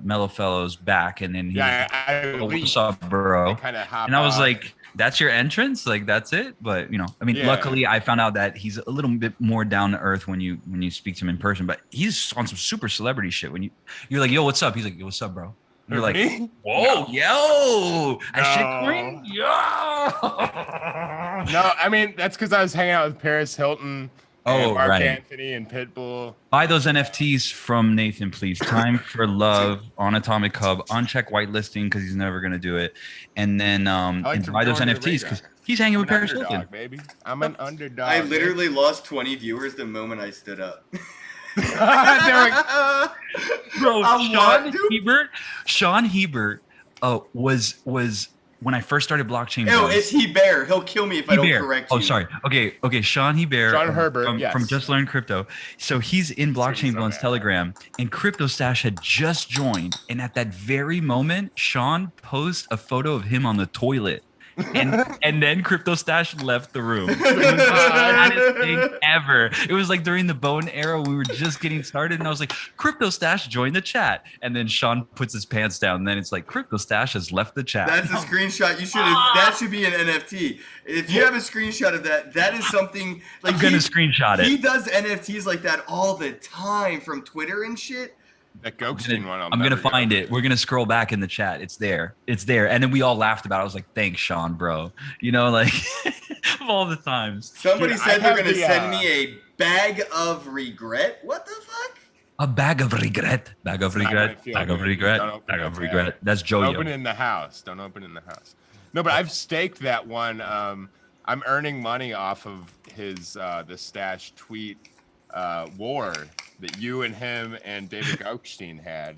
Mellow Fellow's back, and then he Yeah, was like, I "What's up, bro?" kind of hop And I was off. like, "That's your entrance? Like that's it?" But you know, I mean, Yeah. luckily I found out that he's a little bit more down to earth when you speak to him in person. But he's on some super celebrity shit. When you're like, "Yo, what's up?" He's like, "Yo, what's up, bro?" And you're like, Me? "Whoa, yo, that shit No. green, yo." No, I mean that's because I was hanging out with Paris Hilton, and Oh, Mark right. Anthony, and Pitbull. Buy those NFTs from Nathan, please. Time for Love on Atomic Hub. Uncheck whitelisting because he's never gonna do it, and then like and to buy those go under the NFTs because radar. he's hanging I'm with an Paris underdog, Hilton. baby. I'm an underdog. I baby. literally lost 20 viewers the moment I stood up. They're like, Bro, I want to. Sean Hebert was when I first started blockchain. Ew, Bros, it's He Bear. He'll kill me if I don't Hebert. correct you. Oh, sorry. Okay. Sean Hebert. Sean Herbert, from, yes. from Just Learn Crypto. So he's in Blockchain so Bones bad. Telegram, and Crypto Stash had just joined. And at that very moment, Sean posts a photo of him on the toilet. And then Crypto Stash left the room. It was the saddest thing ever. It was like during the Bone era, we were just getting started, and I was like, Crypto Stash joined the chat. And then Sean puts his pants down, and then it's like Crypto Stash has left the chat. That's a screenshot. You should have. That should be an NFT. If you have a screenshot of that, that is something like I'm gonna screenshot He it. does NFTs like that all the time from Twitter and shit. that Goldstein one. I'm gonna find it. We're gonna scroll back in the chat. It's there. And then we all laughed about it. I was like, thanks, Sean, bro. You know, like of all the times. Somebody Dude, said I they're have gonna the, send me a bag of regret. What the fuck? A bag of regret. Bag of It's not gonna regret. feel Bag of good. regret. Don't open Bag that of bag. regret. That's Don't open it Jojo. in the house. Don't open it in the house. No, but I've staked that one. I'm earning money off of his the stash tweet war that you and him and David Goldstein had.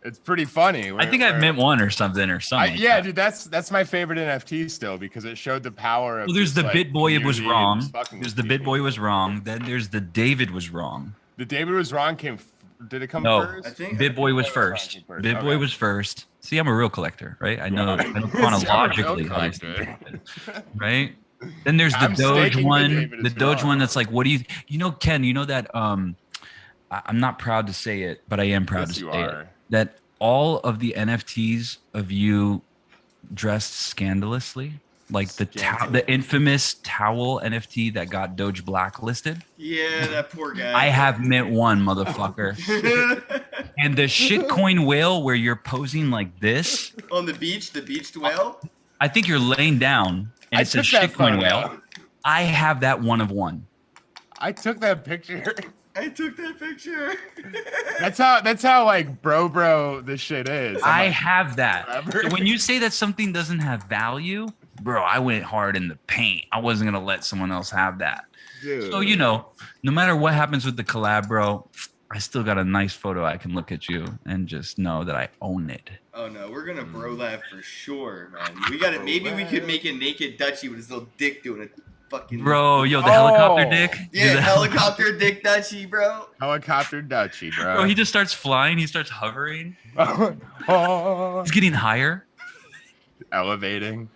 It's pretty funny. I think I've meant one or something or something. like Yeah, that. dude, that's my favorite NFT still because it showed the power of. Well, there's just, the like, Bit Boy was community and wrong. just fucking There's with the Bit people. Boy was wrong. Then there's the David was wrong. The David was wrong did it come No. first? I think Bit Boy was Bit Boy was first. first. Bit Boy Okay. was first. See, I'm a real collector, right? I know Yeah. chronologically I'm a how real these things collector. happen, right? Then there's the I'm Doge staking the one. David The as Doge well. one that's like, what do you know, Ken? You know that I'm not proud to say it, but I am proud Yes, to you say are. it. That all of the NFTs of you dressed scandalously Like the infamous towel NFT that got Doge blacklisted. Yeah, that poor guy. I have mint one, motherfucker. And the shitcoin whale where you're posing like this. On the beached whale? I think you're laying down and it says shitcoin whale. I have that one of one. I took that picture. I took that picture. That's how like bro this shit is. I have that. So when you say that something doesn't have value, bro, I went hard in the paint. I wasn't gonna let someone else have that. Dude. So no matter what happens with the collab, bro, I still got a nice photo. I can look at you and just know that I own it. Oh no, we're gonna bro live for sure, man. We got it. Maybe we could make a naked Dutchie with his little dick doing a fucking. Bro, the helicopter dick. Yeah, helicopter dick Dutchie, bro. Helicopter Dutchie, bro. Bro, he just starts flying. He starts hovering. Oh. He's getting higher. Elevating.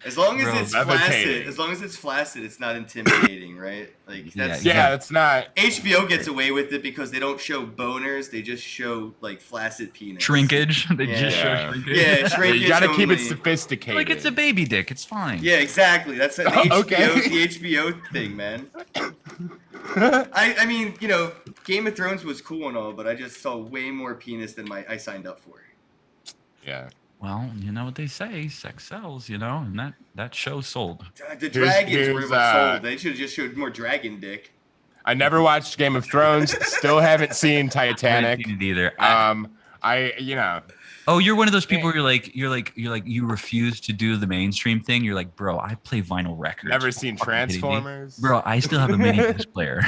As long as it's levitating. flaccid, it's not intimidating, right? Like that's it's not. HBO gets away with it because they don't show boners; they just show like flaccid penis. Shrinkage. They just show shrinkage. Yeah, shrinkage. You gotta keep it only. sophisticated. Like it's a baby dick. It's fine. Yeah, exactly. That's the HBO thing, man. I mean, Game of Thrones was cool and all, but I just saw way more penis than I signed up for. Yeah. Well, you know what they say, sex sells, and that show sold. The dragons were sold. They should have just showed more dragon dick. I never watched Game of Thrones. Still haven't seen Titanic. I haven't seen it either. Oh, you're one of those people where you refuse to do the mainstream thing. You're like, bro, I play vinyl records. Never seen Transformers. Bro, I still have a mini disc player.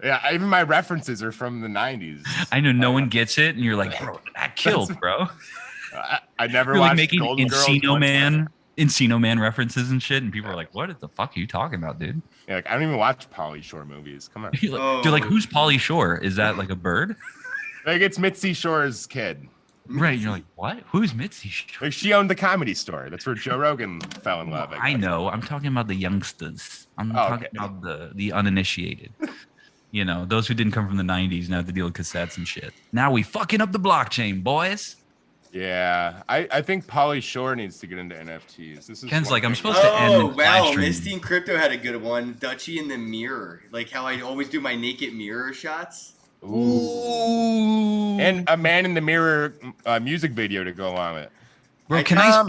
Yeah, even my references are from the 90s. I know no one gets it, and you're like, bro, that killed, bro. I never You're watched like making Golden Encino Man references and shit, and people are like, what the fuck are you talking about, dude? Yeah, like, I don't even watch Pauly Shore movies. Come on. You're like, who's Pauly Shore? Is that like a bird? Like, it's Mitzi Shore's kid. Right, you're like, what? Who's Mitzi Shore? Like, she owned the Comedy Store. That's where Joe Rogan fell in love. I know. I'm talking about the youngsters. I'm talking about the uninitiated. Those who didn't come from the 90s now have to deal with cassettes and shit. Now we fucking up the blockchain, boys. Yeah, I think Pauly Shore needs to get into NFTs. This is Ken's like, I'm supposed to end Oh, this wow. live stream. Misty and Crypto had a good one. Dutchie in the mirror. Like how I always do my naked mirror shots. Ooh. And a man in the mirror music video to go along with it. Bro, can I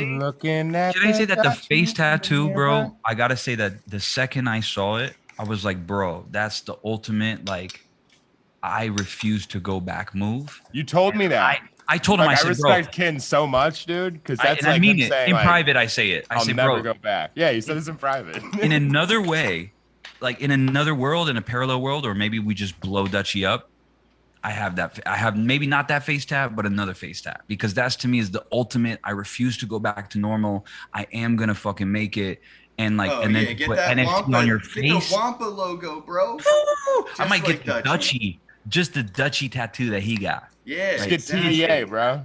say that the face tattoo, bro? I gotta say that the second I saw it, I was like, bro, that's the ultimate, like, I refuse to go back move. You told me that. I told him, I said, I respect Ken so much, dude, because that's I mean it. In private, I say it. I'll never go back. Yeah, you said this in private. In another way, like in another world, in a parallel world, or maybe we just blow Dutchie up, I have that. I have maybe not that face tat, but another face tat, because that's to me is the ultimate. I refuse to go back to normal. I am gonna fucking make it, and like, and then get put that NFT Wampa, on your get face. the Wampa logo, bro. I might get the Dutchie, just the Dutchie tattoo that he got. Yeah, just get TDA, bro.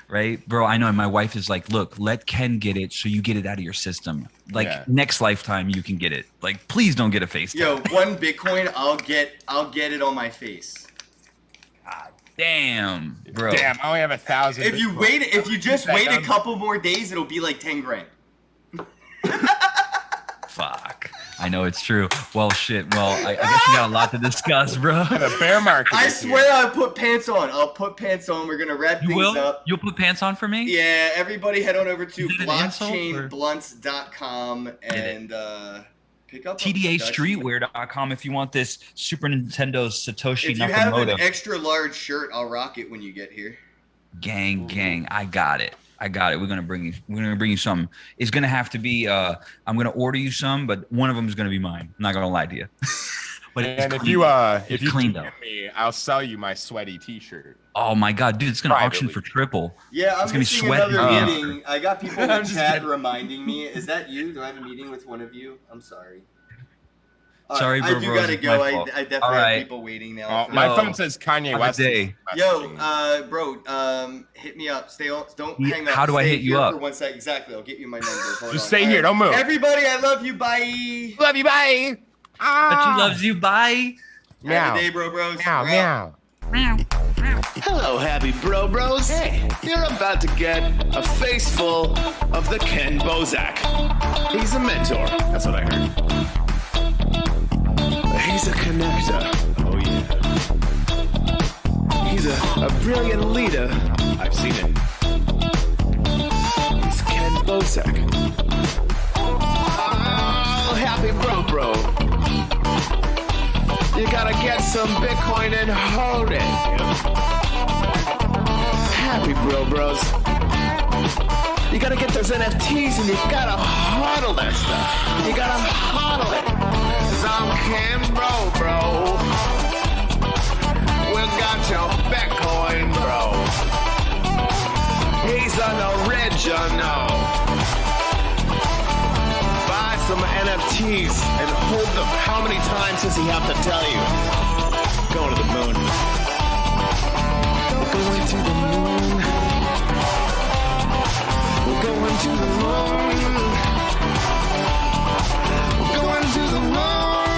Right, bro. I know. And my wife is like, look, let Ken get it so you get it out of your system. Like next lifetime, you can get it. Like, please don't get a face tat. Yo, 1 Bitcoin, I'll get it on my face. God damn, bro. Damn, I only have 1,000. If you just wait a couple more days, it'll be like 10 grand. Fuck. I know it's true. Well, shit. Well, I guess we got a lot to discuss, bro. The bear market. I swear I'll put pants on. We're going to wrap things up. You'll put pants on for me? Yeah, everybody head on over to blockchainblunts.com and pick up TDAstreetwear.com if you want this Super Nintendo Satoshi If you have Nakamoto. an extra large shirt, I'll rock it when you get here. Gang. I got it. We're gonna bring you some. It's gonna have to be. I'm gonna order you some, but one of them is gonna be mine. I'm not gonna lie to you. But if you DM me, I'll sell you my sweaty T-shirt. Oh my god, dude! It's gonna auction for triple. Yeah, I'm missing another meeting. I got people in the chat kidding. reminding me. Is that you? Do I have a meeting with one of you? I'm sorry. Sorry, bro. I do gotta go. I definitely have people waiting now. My phone says Kanye West. Yo, bro, hit me up. Stay on. Don't hang up. How do I hit you up? For 1 second. Exactly. I'll get you my number. Just stay here. Don't move. Everybody, I love you. Bye. Love you. Bye. But she loves you. Bye. Have a day, bros. Meow. Hello, happy bro bros. Hey, you're about to get a face full of the Ken Bozak. He's a mentor. That's what I heard. He's a connector. Oh, yeah. He's a brilliant leader. I've seen it. He's Ken Bozak. Oh, happy bro. You gotta get some Bitcoin and hold it. Happy bros. You gotta get those NFTs and you gotta hodl that stuff. You gotta hodl it. 'Cause I'm Ken bro. We got your Bitcoin, bro. He's an original. Buy some NFTs and hold them. How many times does he have to tell you? Going to the moon. We're going to the moon. We're going to the moon. We're going to the moon.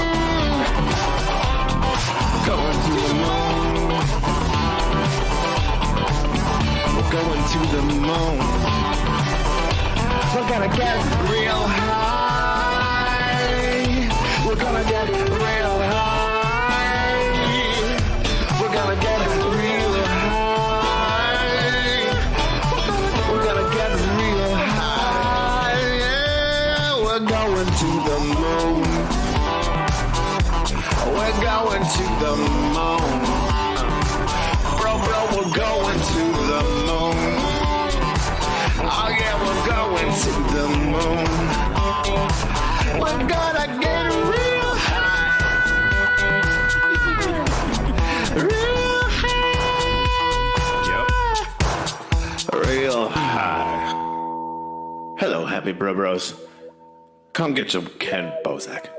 Going to the moon. We're going to the moon. We're gonna get real high. We're gonna get real high. We're gonna get real high. We're gonna get real high. Yeah, we're going to the moon. We're going to the moon. Bro, we're going to the moon. Oh yeah, we're going to the moon. We're gonna get real high. Real high. Yep. Real high. Hello, happy bros. Come get some Ken Bozak.